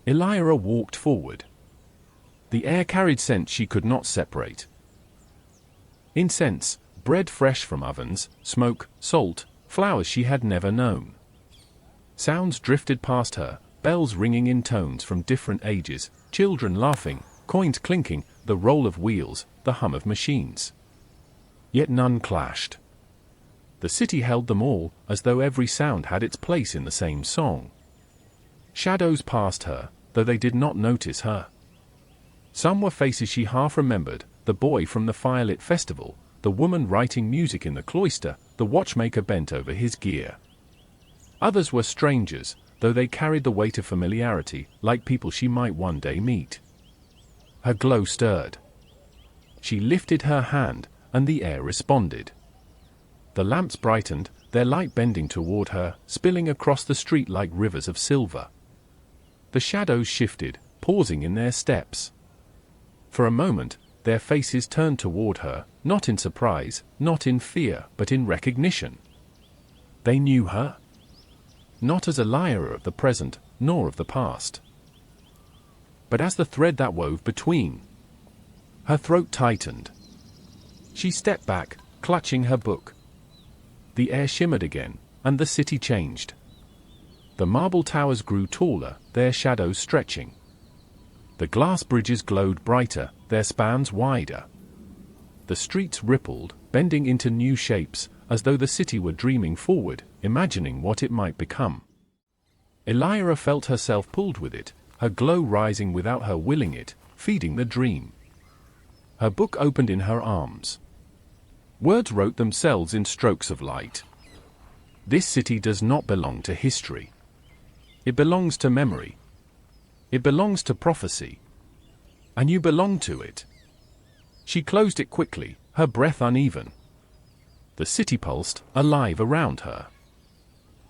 Elyra walked forward. The air carried scents she could not separate. Incense, bread fresh from ovens, smoke, salt, flowers she had never known. Sounds drifted past her, bells ringing in tones from different ages, children laughing, coins clinking, the roll of wheels, the hum of machines. Yet none clashed. The city held them all, as though every sound had its place in the same song. Shadows passed her, though they did not notice her. Some were faces she half remembered, the boy from the firelit festival, the woman writing music in the cloister, the watchmaker bent over his gear. Others were strangers, though they carried the weight of familiarity, like people she might one day meet. Her glow stirred. She lifted her hand, and the air responded. The lamps brightened, their light bending toward her, spilling across the street like rivers of silver. The shadows shifted, pausing in their steps. For a moment, their faces turned toward her, not in surprise, not in fear, but in recognition. They knew her. Not as Elyra of the present, nor of the past, but as the thread that wove between. Her throat tightened. She stepped back, clutching her book. The air shimmered again, and the city changed. The marble towers grew taller, their shadows stretching. The glass bridges glowed brighter, their spans wider. The streets rippled, bending into new shapes, as though the city were dreaming forward, imagining what it might become. Elyra felt herself pulled with it, her glow rising without her willing it, feeding the dream. Her book opened in her arms. Words wrote themselves in strokes of light. This city does not belong to history. It belongs to memory. It belongs to prophecy. And you belong to it. She closed it quickly, her breath uneven. The city pulsed, alive around her.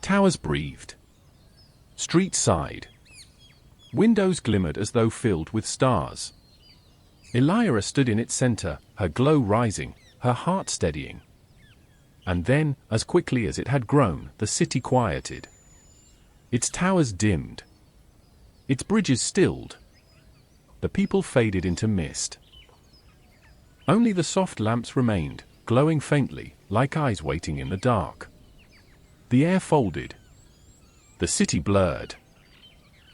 Towers breathed. Streets sighed. Windows glimmered as though filled with stars. Elyra stood in its center, her glow rising, her heart steadying. And then, as quickly as it had grown, the city quieted. Its towers dimmed. Its bridges stilled. The people faded into mist. Only the soft lamps remained, glowing faintly, like eyes waiting in the dark. The air folded. The city blurred.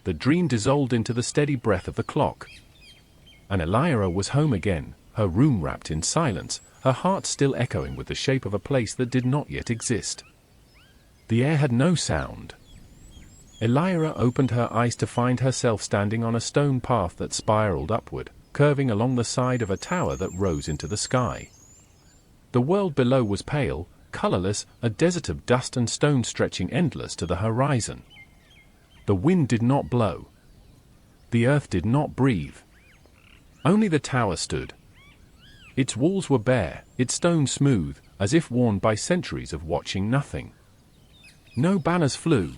The dream dissolved into the steady breath of the clock. And Elyra was home again, her room wrapped in silence, her heart still echoing with the shape of a place that did not yet exist. The air had no sound. Elyra opened her eyes to find herself standing on a stone path that spiraled upward, curving along the side of a tower that rose into the sky. The world below was pale, colorless, a desert of dust and stone stretching endless to the horizon. The wind did not blow. The earth did not breathe. Only the tower stood. Its walls were bare, its stone smooth, as if worn by centuries of watching nothing. No banners flew.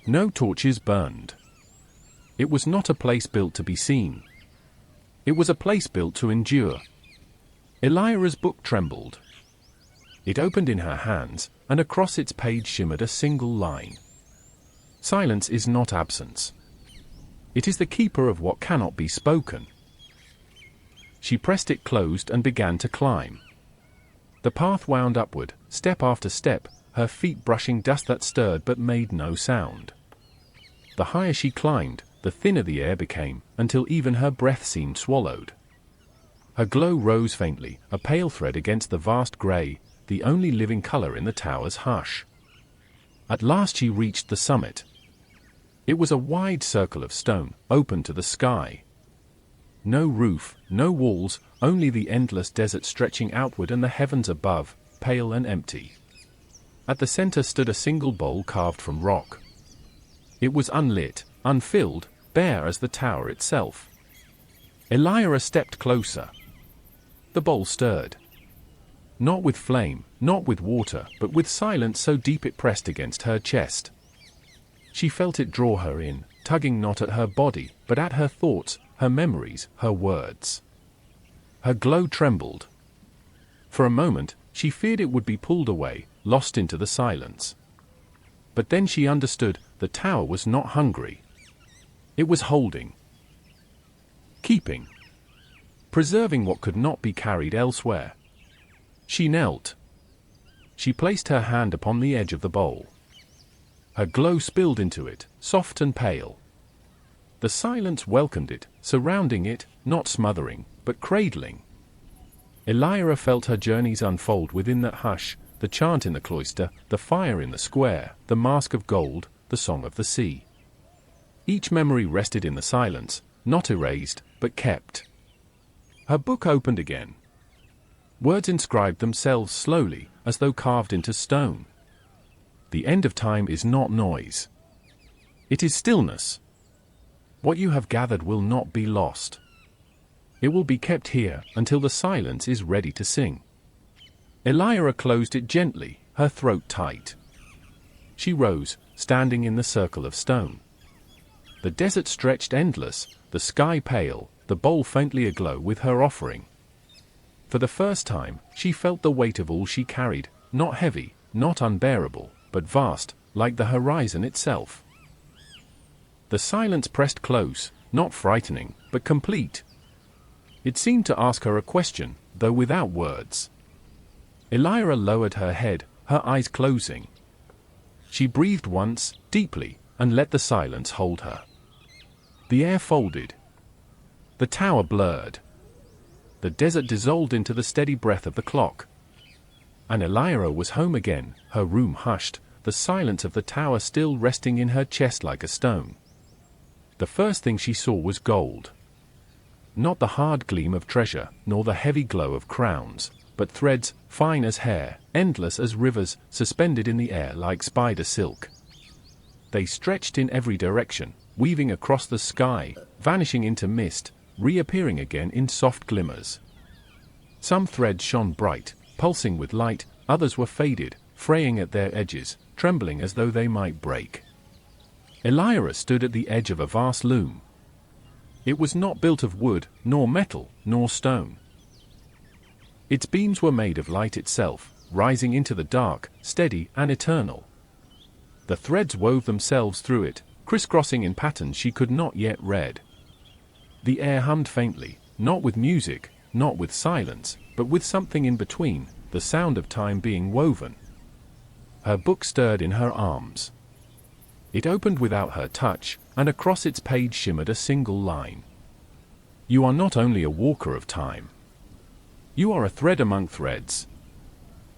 No torches burned. It was not a place built to be seen. It was a place built to endure. Elyra's book trembled. It opened in her hands, and across its page shimmered a single line. Silence is not absence. It is the keeper of what cannot be spoken. She pressed it closed and began to climb. The path wound upward, step after step, her feet brushing dust that stirred but made no sound. The higher she climbed, the thinner the air became, until even her breath seemed swallowed. Her glow rose faintly, a pale thread against the vast grey, the only living color in the tower's hush. At last she reached the summit. It was a wide circle of stone, open to the sky. No roof, no walls, only the endless desert stretching outward and the heavens above, pale and empty. At the center stood a single bowl carved from rock. It was unlit, unfilled, bare as the tower itself. Elyra stepped closer. The bowl stirred. Not with flame, not with water, but with silence so deep it pressed against her chest. She felt it draw her in, tugging not at her body, but at her thoughts, her memories, her words. Her glow trembled. For a moment, she feared it would be pulled away, lost into the silence. But then she understood, the tower was not hungry. It was holding, keeping, preserving what could not be carried elsewhere. She knelt. She placed her hand upon the edge of the bowl. Her glow spilled into it, soft and pale. The silence welcomed it, surrounding it, not smothering, but cradling. Elyra felt her journeys unfold within that hush, the chant in the cloister, the fire in the square, the mask of gold, the song of the sea. Each memory rested in the silence, not erased, but kept. Her book opened again. Words inscribed themselves slowly, as though carved into stone. The end of time is not noise. It is stillness. What you have gathered will not be lost. It will be kept here until the silence is ready to sing. Elyra closed it gently, her throat tight. She rose, standing in the circle of stone. The desert stretched endless, the sky pale, the bowl faintly aglow with her offering. For the first time, she felt the weight of all she carried, not heavy, not unbearable, but vast, like the horizon itself. The silence pressed close, not frightening, but complete. It seemed to ask her a question, though without words. Elyra lowered her head, her eyes closing. She breathed once, deeply, and let the silence hold her. The air folded. The tower blurred. The desert dissolved into the steady breath of the clock. And Elyra was home again, her room hushed, the silence of the tower still resting in her chest like a stone. The first thing she saw was gold. Not the hard gleam of treasure, nor the heavy glow of crowns, but threads, fine as hair, endless as rivers, suspended in the air like spider silk. They stretched in every direction, weaving across the sky, vanishing into mist, reappearing again in soft glimmers. Some threads shone bright, pulsing with light, others were faded, fraying at their edges, trembling as though they might break. Elyra stood at the edge of a vast loom. It was not built of wood, nor metal, nor stone. Its beams were made of light itself, rising into the dark, steady and eternal. The threads wove themselves through it, crisscrossing in patterns she could not yet read. The air hummed faintly, not with music, not with silence, but with something in between, the sound of time being woven. Her book stirred in her arms. It opened without her touch, and across its page shimmered a single line. You are not only a walker of time. You are a thread among threads.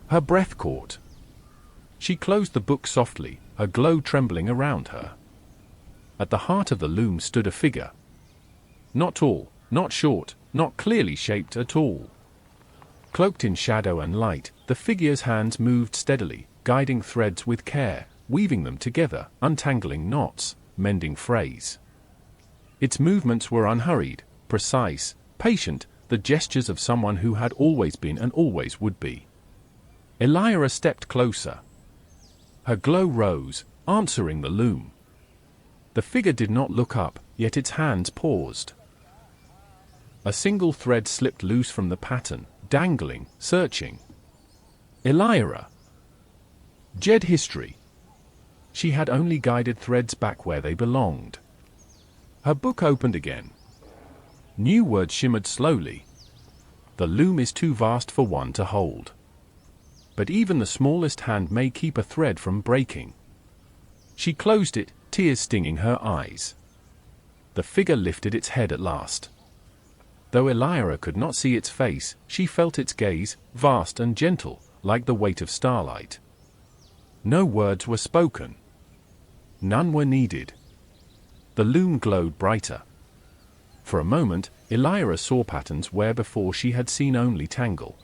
Her breath caught. She closed the book softly, her glow trembling around her. At the heart of the loom stood a figure. Not tall, not short, not clearly shaped at all. Cloaked in shadow and light, the figure's hands moved steadily, guiding threads with care, weaving them together, untangling knots, mending frays. Its movements were unhurried, precise, patient, the gestures of someone who had always been and always would be. Elyra stepped closer. Her glow rose, answering the loom. The figure did not look up, yet its hands paused. A single thread slipped loose from the pattern, dangling, searching. Elyra. Jed history. She had only guided threads back where they belonged. Her book opened again. New words shimmered slowly. The loom is too vast for one to hold. But even the smallest hand may keep a thread from breaking. She closed it, tears stinging her eyes. The figure lifted its head at last. Though Elyra could not see its face, she felt its gaze, vast and gentle, like the weight of starlight. No words were spoken. None were needed. The loom glowed brighter. For a moment, Elyra saw patterns where before she had seen only tangle.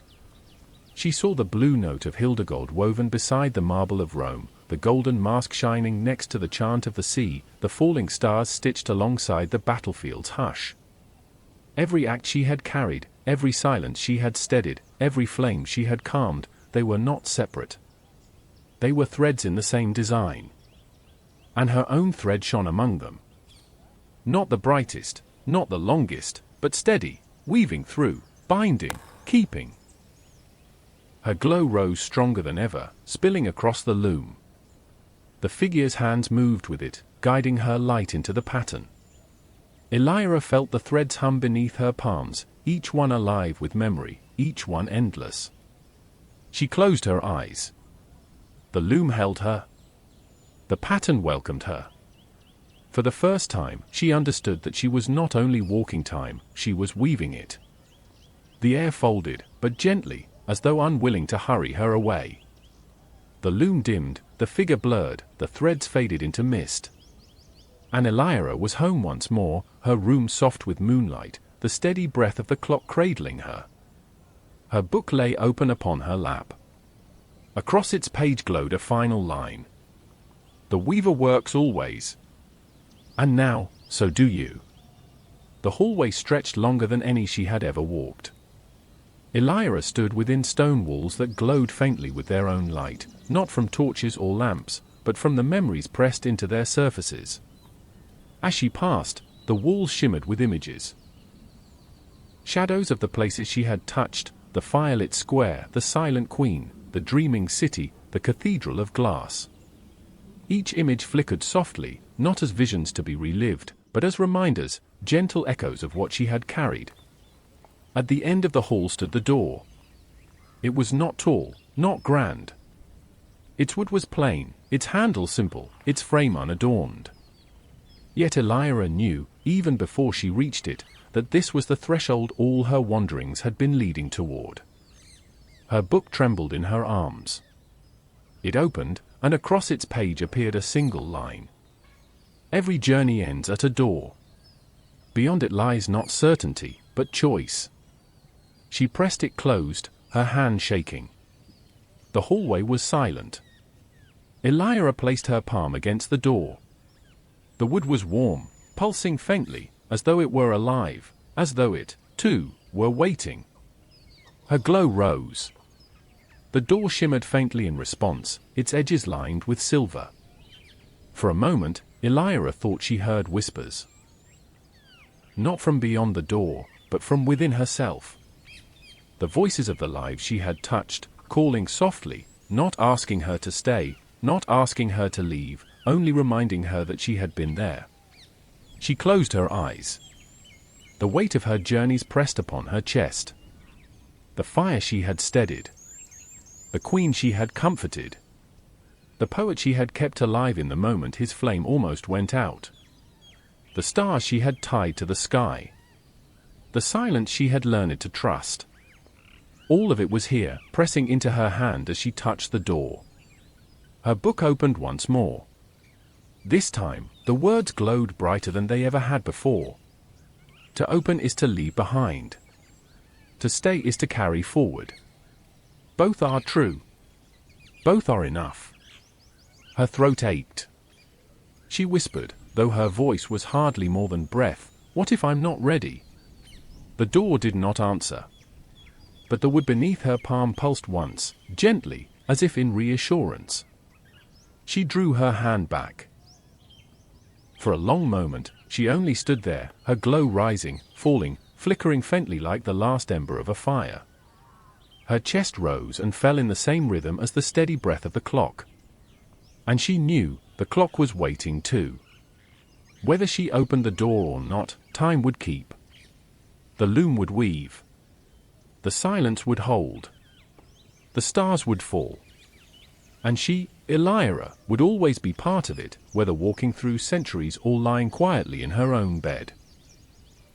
She saw the blue note of Hildegold woven beside the marble of Rome, the golden mask shining next to the chant of the sea, the falling stars stitched alongside the battlefield's hush. Every act she had carried, every silence she had steadied, every flame she had calmed, they were not separate. They were threads in the same design. And her own thread shone among them. Not the brightest, not the longest, but steady, weaving through, binding, keeping. Her glow rose stronger than ever, spilling across the loom. The figure's hands moved with it, guiding her light into the pattern. Elyra felt the threads hum beneath her palms, each one alive with memory, each one endless. She closed her eyes. The loom held her. The pattern welcomed her. For the first time, she understood that she was not only walking time, she was weaving it. The air folded, but gently, as though unwilling to hurry her away. The loom dimmed, the figure blurred, the threads faded into mist. And Elyra was home once more, her room soft with moonlight, the steady breath of the clock cradling her. Her book lay open upon her lap. Across its page glowed a final line. The weaver works always. And now, so do you. The hallway stretched longer than any she had ever walked. Elyra stood within stone walls that glowed faintly with their own light, not from torches or lamps, but from the memories pressed into their surfaces. As she passed, the walls shimmered with images. Shadows of the places she had touched, the firelit square, the silent queen, the dreaming city, the cathedral of glass. Each image flickered softly, not as visions to be relived, but as reminders, gentle echoes of what she had carried. At the end of the hall stood the door. It was not tall, not grand. Its wood was plain, its handle simple, its frame unadorned. Yet Elyra knew, even before she reached it, that this was the threshold all her wanderings had been leading toward. Her book trembled in her arms. It opened, and across its page appeared a single line. Every journey ends at a door. Beyond it lies not certainty, but choice. She pressed it closed, her hand shaking. The hallway was silent. Elyra placed her palm against the door. The wood was warm, pulsing faintly, as though it were alive, as though it, too, were waiting. Her glow rose. The door shimmered faintly in response, its edges lined with silver. For a moment, Elyra thought she heard whispers. Not from beyond the door, but from within herself. The voices of the lives she had touched, calling softly, not asking her to stay, not asking her to leave, only reminding her that she had been there. She closed her eyes. The weight of her journeys pressed upon her chest. The fire she had steadied. The queen she had comforted. The poet she had kept alive in the moment his flame almost went out. The stars she had tied to the sky. The silence she had learned to trust. All of it was here, pressing into her hand as she touched the door. Her book opened once more. This time, the words glowed brighter than they ever had before. To open is to leave behind. To stay is to carry forward. Both are true. Both are enough. Her throat ached. She whispered, though her voice was hardly more than breath, "What if I'm not ready?" The door did not answer. But the wood beneath her palm pulsed once, gently, as if in reassurance. She drew her hand back. For a long moment, she only stood there, her glow rising, falling, flickering faintly like the last ember of a fire. Her chest rose and fell in the same rhythm as the steady breath of the clock. And she knew, the clock was waiting too. Whether she opened the door or not, time would keep. The loom would weave. The silence would hold. The stars would fall. And she, Elyra, would always be part of it, whether walking through centuries or lying quietly in her own bed.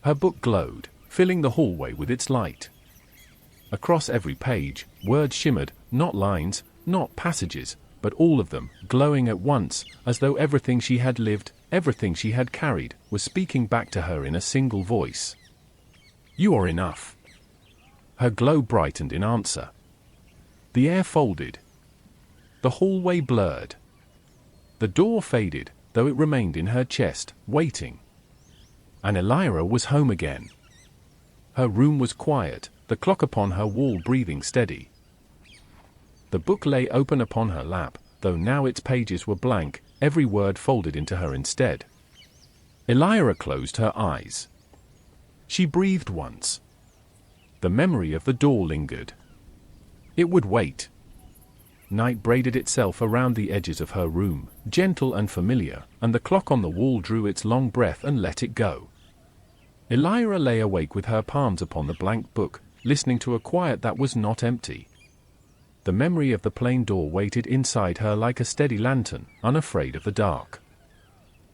Her book glowed, filling the hallway with its light. Across every page, words shimmered, not lines, not passages, but all of them, glowing at once, as though everything she had lived, everything she had carried, was speaking back to her in a single voice. "You are enough." Her glow brightened in answer. The air folded. The hallway blurred. The door faded, though it remained in her chest, waiting. And Elyra was home again. Her room was quiet, the clock upon her wall breathing steady. The book lay open upon her lap, though now its pages were blank, every word folded into her instead. Elyra closed her eyes. She breathed once. The memory of the door lingered. It would wait. Night braided itself around the edges of her room, gentle and familiar, and the clock on the wall drew its long breath and let it go. Elyra lay awake with her palms upon the blank book, listening to a quiet that was not empty. The memory of the plain door waited inside her like a steady lantern, unafraid of the dark.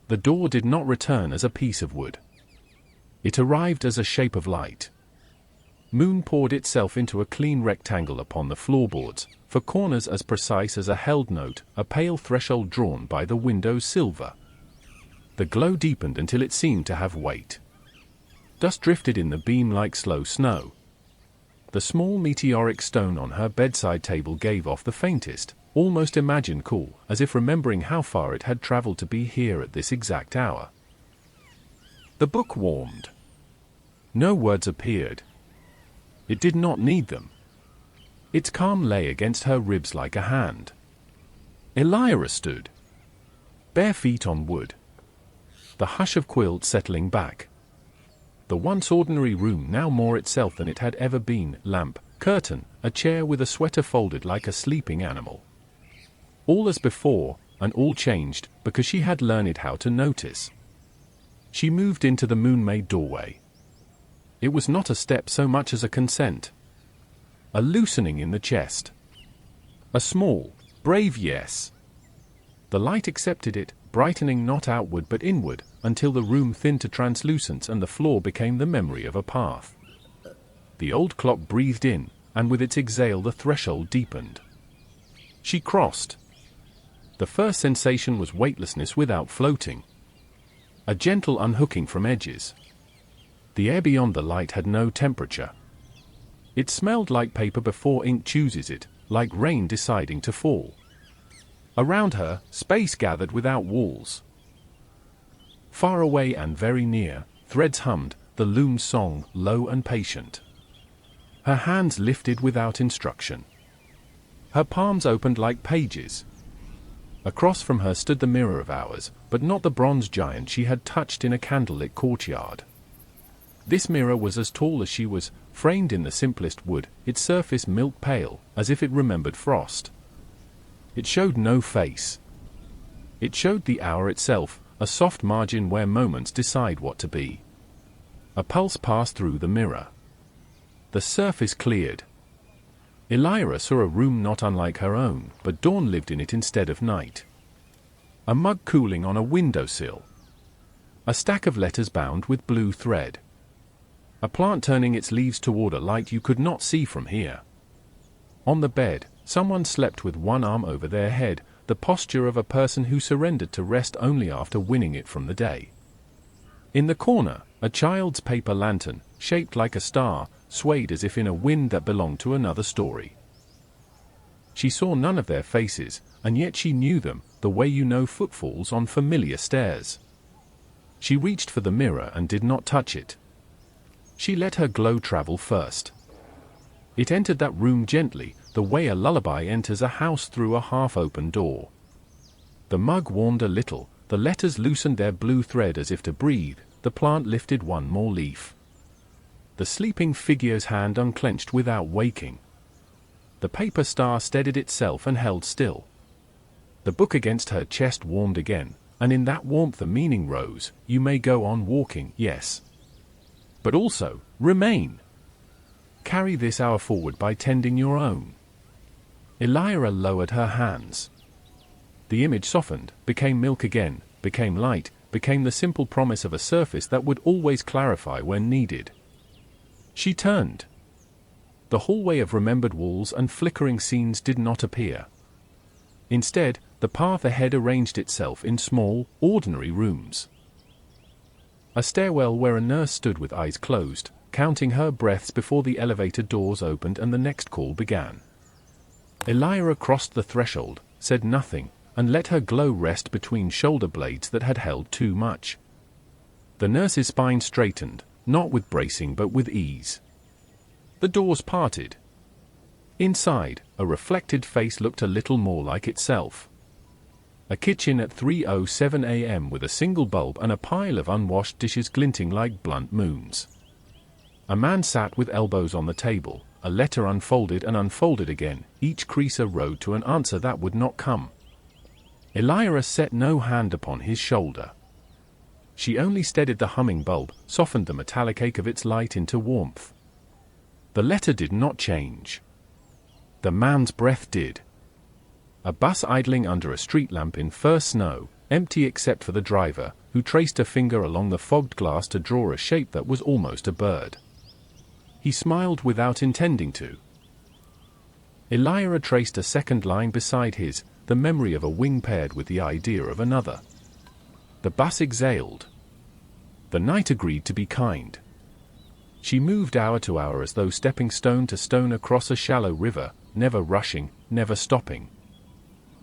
The door did not return as a piece of wood. It arrived as a shape of light. Moon poured itself into a clean rectangle upon the floorboards, for corners as precise as a held note, a pale threshold drawn by the window's silver. The glow deepened until it seemed to have weight. Dust drifted in the beam like slow snow. The small meteoric stone on her bedside table gave off the faintest, almost imagined cool, as if remembering how far it had traveled to be here at this exact hour. The book warmed. No words appeared. It did not need them. Its calm lay against her ribs like a hand. Elyra stood, bare feet on wood, the hush of quilt settling back. The once ordinary room now more itself than it had ever been, lamp, curtain, a chair with a sweater folded like a sleeping animal. All as before, and all changed, because she had learned how to notice. She moved into the moon-made doorway. It was not a step so much as a consent. A loosening in the chest. A small, brave yes. The light accepted it, brightening not outward but inward, until the room thinned to translucence and the floor became the memory of a path. The old clock breathed in, and with its exhale the threshold deepened. She crossed. The first sensation was weightlessness without floating. A gentle unhooking from edges. The air beyond the light had no temperature. It smelled like paper before ink chooses it, like rain deciding to fall. Around her, space gathered without walls. Far away and very near, threads hummed, the loom's song, low and patient. Her hands lifted without instruction. Her palms opened like pages. Across from her stood the mirror of hours, but not the bronze giant she had touched in a candlelit courtyard. This mirror was as tall as she was, framed in the simplest wood, its surface milk pale, as if it remembered frost. It showed no face. It showed the hour itself, a soft margin where moments decide what to be. A pulse passed through the mirror. The surface cleared. Elyra saw a room not unlike her own, but dawn lived in it instead of night. A mug cooling on a windowsill. A stack of letters bound with blue thread. A plant turning its leaves toward a light you could not see from here. On the bed, someone slept with one arm over their head, the posture of a person who surrendered to rest only after winning it from the day. In the corner, a child's paper lantern, shaped like a star, swayed as if in a wind that belonged to another story. She saw none of their faces, and yet she knew them, the way you know footfalls on familiar stairs. She reached for the mirror and did not touch it. She let her glow travel first. It entered that room gently, the way a lullaby enters a house through a half-open door. The mug warmed a little, the letters loosened their blue thread as if to breathe, the plant lifted one more leaf. The sleeping figure's hand unclenched without waking. The paper star steadied itself and held still. The book against her chest warmed again, and in that warmth the meaning rose, you may go on walking, yes. But also, remain. Carry this hour forward by tending your own. Elyra lowered her hands. The image softened, became milk again, became light, became the simple promise of a surface that would always clarify when needed. She turned. The hallway of remembered walls and flickering scenes did not appear. Instead, the path ahead arranged itself in small, ordinary rooms. A stairwell where a nurse stood with eyes closed, counting her breaths before the elevator doors opened and the next call began. Elyra crossed the threshold, said nothing, and let her glow rest between shoulder blades that had held too much. The nurse's spine straightened, not with bracing but with ease. The doors parted. Inside, a reflected face looked a little more like itself. A kitchen at 3:07 a.m. with a single bulb and a pile of unwashed dishes glinting like blunt moons. A man sat with elbows on the table, a letter unfolded and unfolded again, each crease a road to an answer that would not come. Elyra set no hand upon his shoulder. She only steadied the humming bulb, softened the metallic ache of its light into warmth. The letter did not change. The man's breath did. A bus idling under a street lamp in first snow, empty except for the driver, who traced a finger along the fogged glass to draw a shape that was almost a bird. He smiled without intending to. Elyra traced a second line beside his, the memory of a wing paired with the idea of another. The bus exhaled. The night agreed to be kind. She moved hour to hour as though stepping stone to stone across a shallow river, never rushing, never stopping.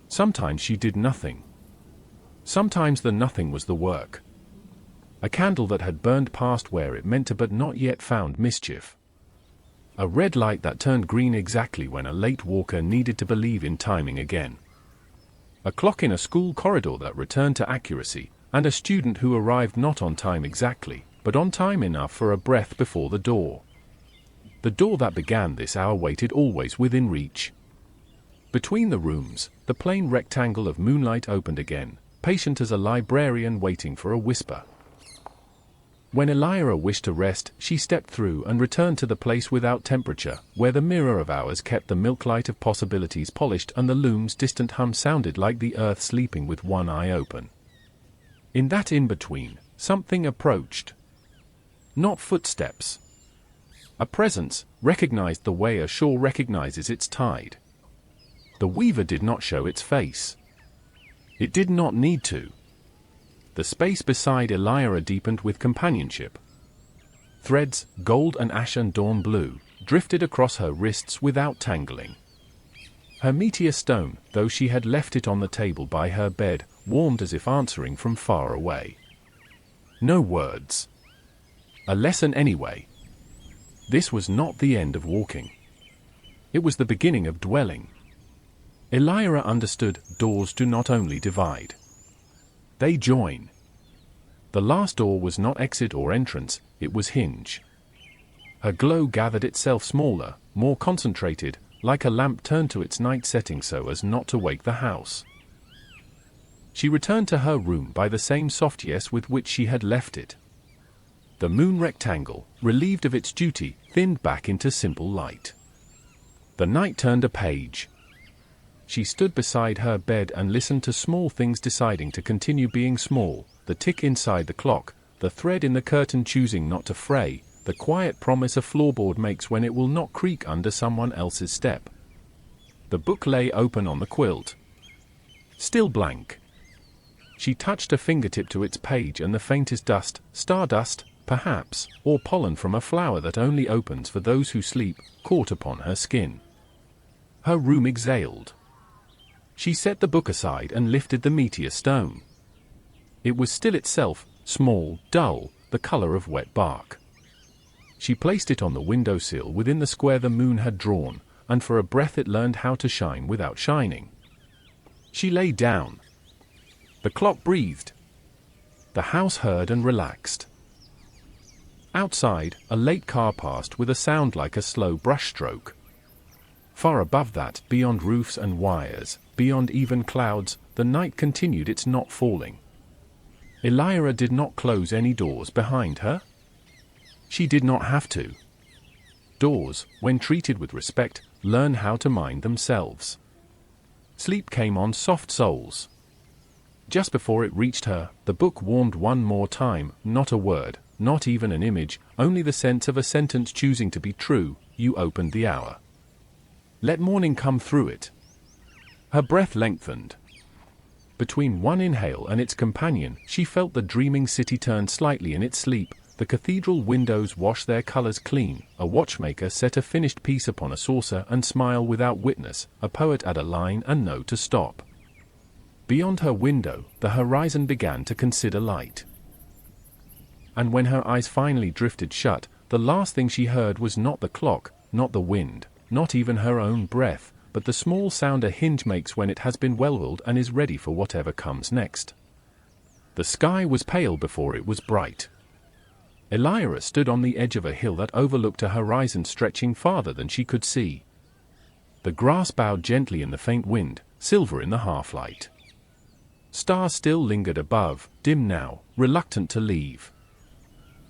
Sometimes she did nothing. Sometimes the nothing was the work. A candle that had burned past where it meant to but not yet found mischief. A red light that turned green exactly when a late walker needed to believe in timing again. A clock in a school corridor that returned to accuracy, and a student who arrived not on time exactly, but on time enough for a breath before the door. The door that began this hour waited always within reach. Between the rooms, the plain rectangle of moonlight opened again, patient as a librarian waiting for a whisper. When Elyra wished to rest, she stepped through and returned to the place without temperature, where the mirror of hours kept the milk light of possibilities polished and the loom's distant hum sounded like the earth sleeping with one eye open. In that in-between, something approached. Not footsteps. A presence, recognized the way a shore recognizes its tide. The weaver did not show its face. It did not need to. The space beside Elyra deepened with companionship. Threads, gold and ash and dawn blue, drifted across her wrists without tangling. Her meteor stone, though she had left it on the table by her bed, warmed as if answering from far away. No words. A lesson anyway. This was not the end of walking. It was the beginning of dwelling. Elyra understood, doors do not only divide. They join. The last door was not exit or entrance, it was hinge. Her glow gathered itself smaller, more concentrated, like a lamp turned to its night setting so as not to wake the house. She returned to her room by the same soft yes with which she had left it. The moon rectangle, relieved of its duty, thinned back into simple light. The night turned a page. She stood beside her bed and listened to small things deciding to continue being small, the tick inside the clock, the thread in the curtain choosing not to fray, the quiet promise a floorboard makes when it will not creak under someone else's step. The book lay open on the quilt. Still blank. She touched a fingertip to its page and the faintest dust, stardust, perhaps, or pollen from a flower that only opens for those who sleep, caught upon her skin. Her room exhaled. She set the book aside and lifted the meteor stone. It was still itself, small, dull, the color of wet bark. She placed it on the windowsill within the square the moon had drawn, and for a breath it learned how to shine without shining. She lay down. The clock breathed. The house heard and relaxed. Outside, a late car passed with a sound like a slow brushstroke. Far above that, beyond roofs and wires, beyond even clouds, the night continued its not falling. Elyra did not close any doors behind her. She did not have to. Doors, when treated with respect, learn how to mind themselves. Sleep came on soft soles. Just before it reached her, the book warmed one more time, not a word, not even an image, only the sense of a sentence choosing to be true. You opened the hour. Let morning come through it. Her breath lengthened. Between one inhale and its companion, she felt the dreaming city turn slightly in its sleep, the cathedral windows wash their colors clean, a watchmaker set a finished piece upon a saucer and smile without witness, a poet add a line and know to stop. Beyond her window, the horizon began to consider light. And when her eyes finally drifted shut, the last thing she heard was not the clock, not the wind, not even her own breath, but the small sound a hinge makes when it has been well-oiled and is ready for whatever comes next. The sky was pale before it was bright. Elyra stood on the edge of a hill that overlooked a horizon stretching farther than she could see. The grass bowed gently in the faint wind, silver in the half-light. Stars still lingered above, dim now, reluctant to leave.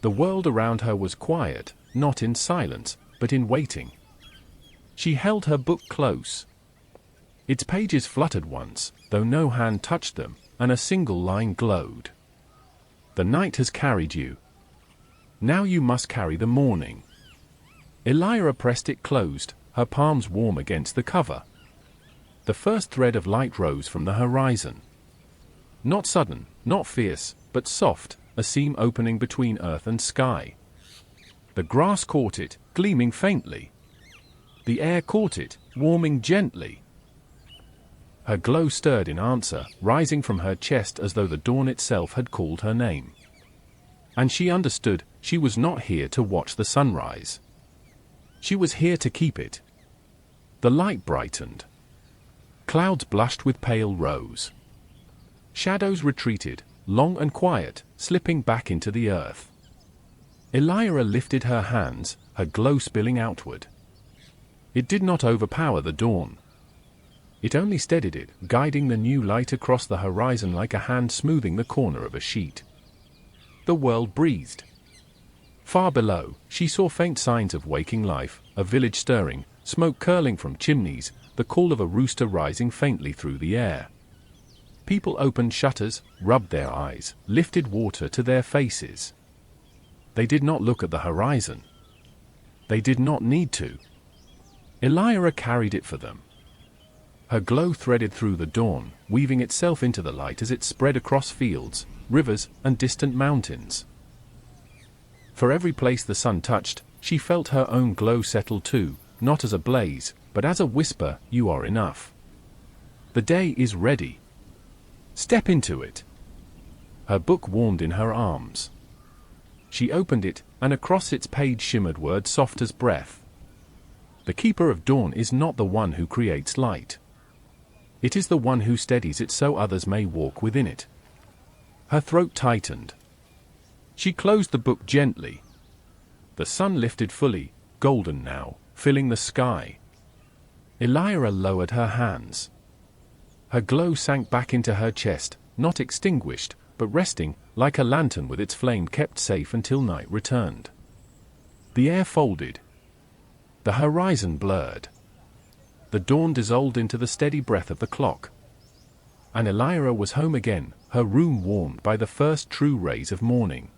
The world around her was quiet, not in silence, but in waiting. She held her book close. Its pages fluttered once, though no hand touched them, and a single line glowed. The night has carried you. Now you must carry the morning. Elyra pressed it closed, her palms warm against the cover. The first thread of light rose from the horizon. Not sudden, not fierce, but soft, a seam opening between earth and sky. The grass caught it, gleaming faintly. The air caught it, warming gently. Her glow stirred in answer, rising from her chest as though the dawn itself had called her name. And she understood, she was not here to watch the sunrise. She was here to keep it. The light brightened. Clouds blushed with pale rose. Shadows retreated, long and quiet, slipping back into the earth. Elyra lifted her hands, her glow spilling outward. It did not overpower the dawn. It only steadied it, guiding the new light across the horizon like a hand smoothing the corner of a sheet. The world breathed. Far below, she saw faint signs of waking life, a village stirring, smoke curling from chimneys, the call of a rooster rising faintly through the air. People opened shutters, rubbed their eyes, lifted water to their faces. They did not look at the horizon. They did not need to. Elyra carried it for them. Her glow threaded through the dawn, weaving itself into the light as it spread across fields, rivers, and distant mountains. For every place the sun touched, she felt her own glow settle too, not as a blaze, but as a whisper, "You are enough. The day is ready. Step into it." Her book warmed in her arms. She opened it, and across its page shimmered words soft as breath. The keeper of dawn is not the one who creates light. It is the one who steadies it so others may walk within it. Her throat tightened. She closed the book gently. The sun lifted fully, golden now, filling the sky. Elyra lowered her hands. Her glow sank back into her chest, not extinguished, but resting, like a lantern with its flame kept safe until night returned. The air folded. The horizon blurred. The dawn dissolved into the steady breath of the clock. And Elyra was home again, her room warmed by the first true rays of morning.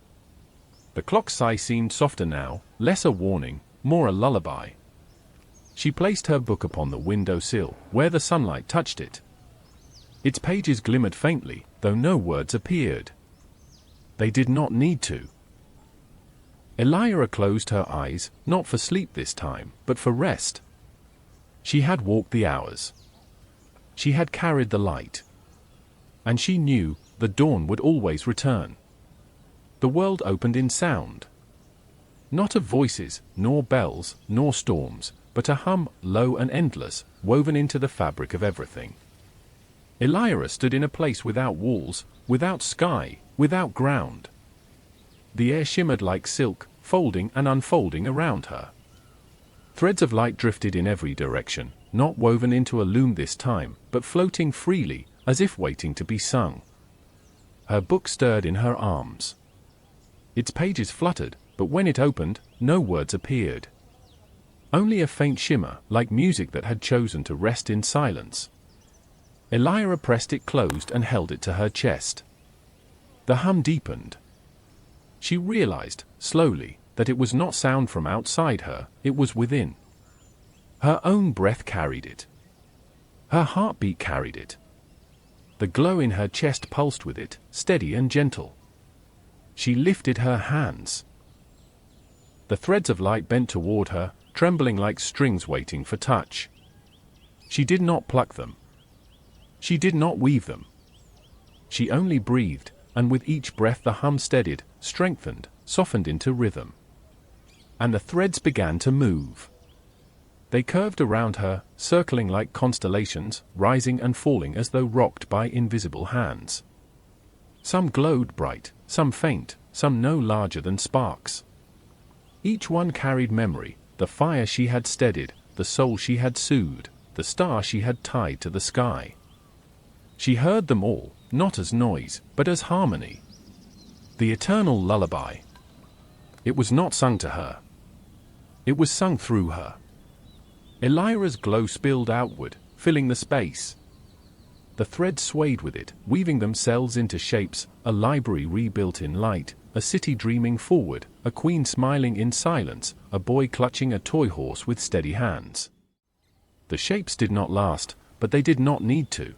The clock's sigh seemed softer now, less a warning, more a lullaby. She placed her book upon the window sill, where the sunlight touched it. Its pages glimmered faintly, though no words appeared. They did not need to. Elyra closed her eyes, not for sleep this time, but for rest. She had walked the hours. She had carried the light. And she knew, the dawn would always return. The world opened in sound. Not of voices, nor bells, nor storms, but a hum, low and endless, woven into the fabric of everything. Elyra stood in a place without walls, without sky, without ground. The air shimmered like silk, folding and unfolding around her. Threads of light drifted in every direction, not woven into a loom this time, but floating freely, as if waiting to be sung. Her book stirred in her arms. Its pages fluttered, but when it opened, no words appeared. Only a faint shimmer, like music that had chosen to rest in silence. Elyra pressed it closed and held it to her chest. The hum deepened. She realized, slowly, that it was not sound from outside her, it was within. Her own breath carried it. Her heartbeat carried it. The glow in her chest pulsed with it, steady and gentle. She lifted her hands. The threads of light bent toward her, trembling like strings waiting for touch. She did not pluck them. She did not weave them. She only breathed, and with each breath the hum steadied, strengthened, softened into rhythm. And the threads began to move. They curved around her, circling like constellations, rising and falling as though rocked by invisible hands. Some glowed bright, some faint, some no larger than sparks. Each one carried memory, the fire she had steadied, the soul she had soothed, the star she had tied to the sky. She heard them all, not as noise, but as harmony. The eternal lullaby. It was not sung to her. It was sung through her. Elyra's glow spilled outward, filling the space. The threads swayed with it, weaving themselves into shapes, a library rebuilt in light, a city dreaming forward, a queen smiling in silence, a boy clutching a toy horse with steady hands. The shapes did not last, but they did not need to.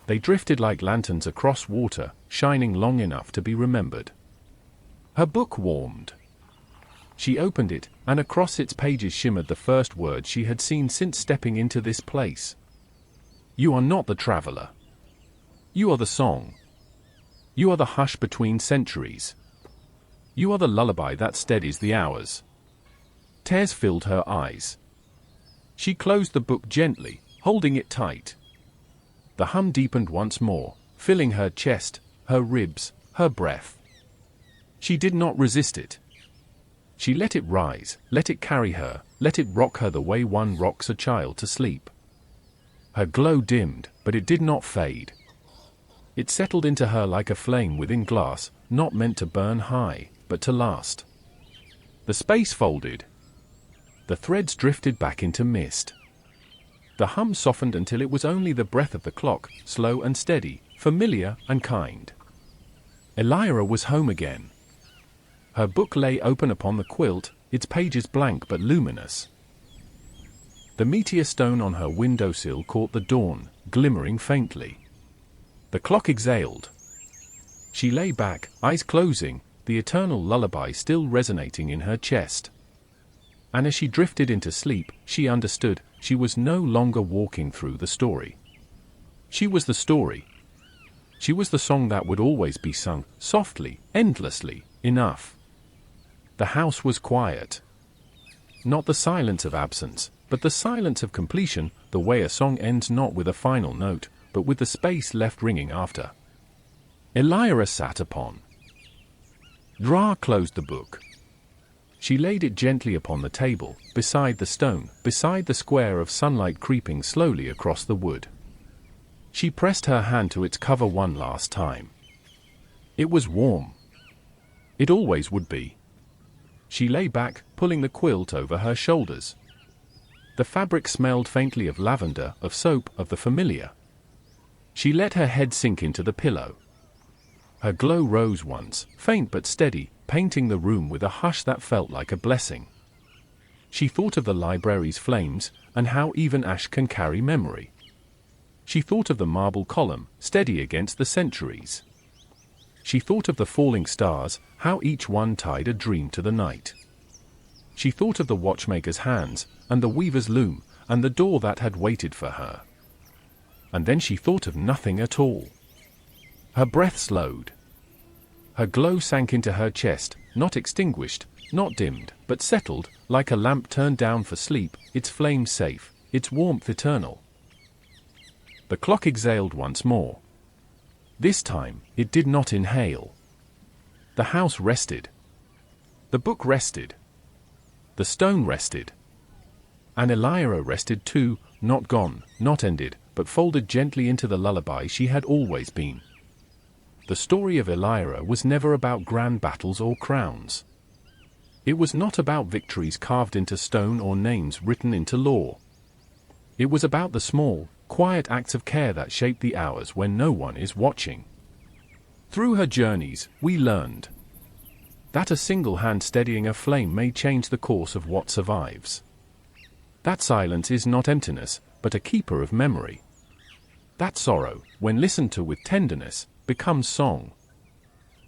They drifted like lanterns across water, shining long enough to be remembered. Her book warmed. She opened it, and across its pages shimmered the first word she had seen since stepping into this place. You are not the traveler. You are the song. You are the hush between centuries. You are the lullaby that steadies the hours. Tears filled her eyes. She closed the book gently, holding it tight. The hum deepened once more, filling her chest, her ribs, her breath. She did not resist it. She let it rise, let it carry her, let it rock her the way one rocks a child to sleep. Her glow dimmed, but it did not fade. It settled into her like a flame within glass, not meant to burn high, but to last. The space folded. The threads drifted back into mist. The hum softened until it was only the breath of the clock, slow and steady, familiar and kind. Elyra was home again. Her book lay open upon the quilt, its pages blank but luminous. The meteor stone on her windowsill caught the dawn, glimmering faintly. The clock exhaled. She lay back, eyes closing, the eternal lullaby still resonating in her chest. And as she drifted into sleep, she understood, she was no longer walking through the story. She was the story. She was the song that would always be sung, softly, endlessly, enough. The house was quiet. Not the silence of absence, but the silence of completion, the way a song ends not with a final note, but with the space left ringing after. Elyra sat upon. Dra closed the book. She laid it gently upon the table, beside the stone, beside the square of sunlight creeping slowly across the wood. She pressed her hand to its cover one last time. It was warm. It always would be. She lay back, pulling the quilt over her shoulders. The fabric smelled faintly of lavender, of soap, of the familiar. She let her head sink into the pillow. Her glow rose once, faint but steady, painting the room with a hush that felt like a blessing. She thought of the library's flames, and how even ash can carry memory. She thought of the marble column, steady against the centuries. She thought of the falling stars, how each one tied a dream to the night. She thought of the watchmaker's hands, and the weaver's loom, and the door that had waited for her. And then she thought of nothing at all. Her breath slowed. Her glow sank into her chest, not extinguished, not dimmed, but settled, like a lamp turned down for sleep, its flame safe, its warmth eternal. The clock exhaled once more. This time, it did not inhale. The house rested. The book rested. The stone rested. And Elyra rested too, not gone, not ended, but folded gently into the lullaby she had always been. The story of Elyra was never about grand battles or crowns. It was not about victories carved into stone or names written into law. It was about the small, quiet acts of care that shape the hours when no one is watching. Through her journeys, we learned that a single hand steadying a flame may change the course of what survives. That silence is not emptiness, but a keeper of memory. That sorrow, when listened to with tenderness, becomes song.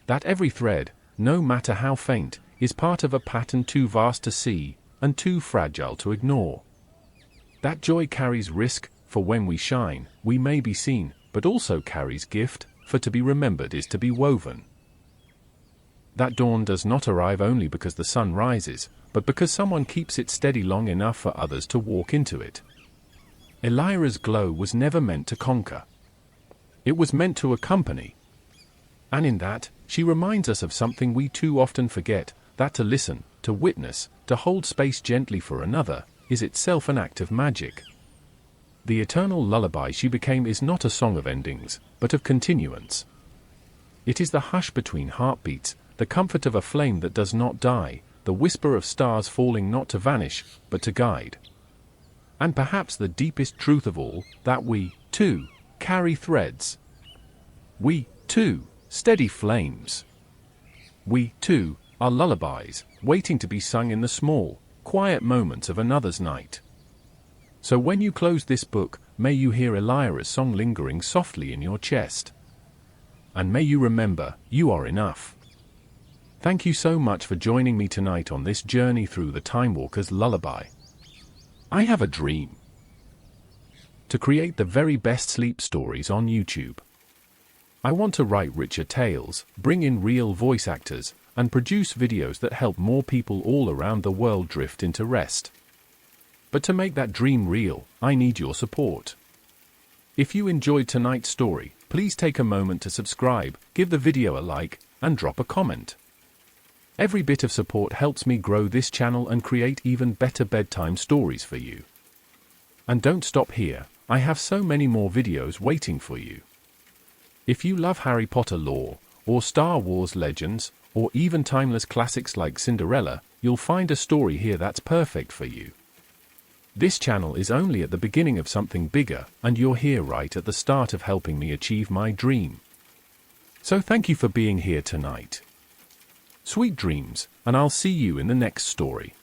That every thread, no matter how faint, is part of a pattern too vast to see, and too fragile to ignore. That joy carries risk, for when we shine, we may be seen, but also carries gift, for to be remembered is to be woven. That dawn does not arrive only because the sun rises, but because someone keeps it steady long enough for others to walk into it. Elyra's glow was never meant to conquer. It was meant to accompany. And in that, She reminds us of something we too often forget, that to listen, to witness, to hold space gently for another, is itself an act of magic. The eternal lullaby she became is not a song of endings, but of continuance. It is the hush between heartbeats, the comfort of a flame that does not die, the whisper of stars falling not to vanish, but to guide. And perhaps the deepest truth of all, that we, too, carry threads. We, too, steady flames. We, too, are lullabies, waiting to be sung in the small, quiet moments of another's night. So when you close this book, may you hear Elyra's song lingering softly in your chest. And may you remember, you are enough. Thank you so much for joining me tonight on this journey through the Timewalker's lullaby. I have a dream to create the very best sleep stories on YouTube. I want to write richer tales, bring in real voice actors, and produce videos that help more people all around the world drift into rest. But to make that dream real, I need your support. If you enjoyed tonight's story, please take a moment to subscribe, give the video a like, and drop a comment. Every bit of support helps me grow this channel and create even better bedtime stories for you. And don't stop here, I have so many more videos waiting for you. If you love Harry Potter lore, or Star Wars legends, or even timeless classics like Cinderella, you'll find a story here that's perfect for you. This channel is only at the beginning of something bigger, and you're here right at the start of helping me achieve my dream. So thank you for being here tonight. Sweet dreams, and I'll see you in the next story.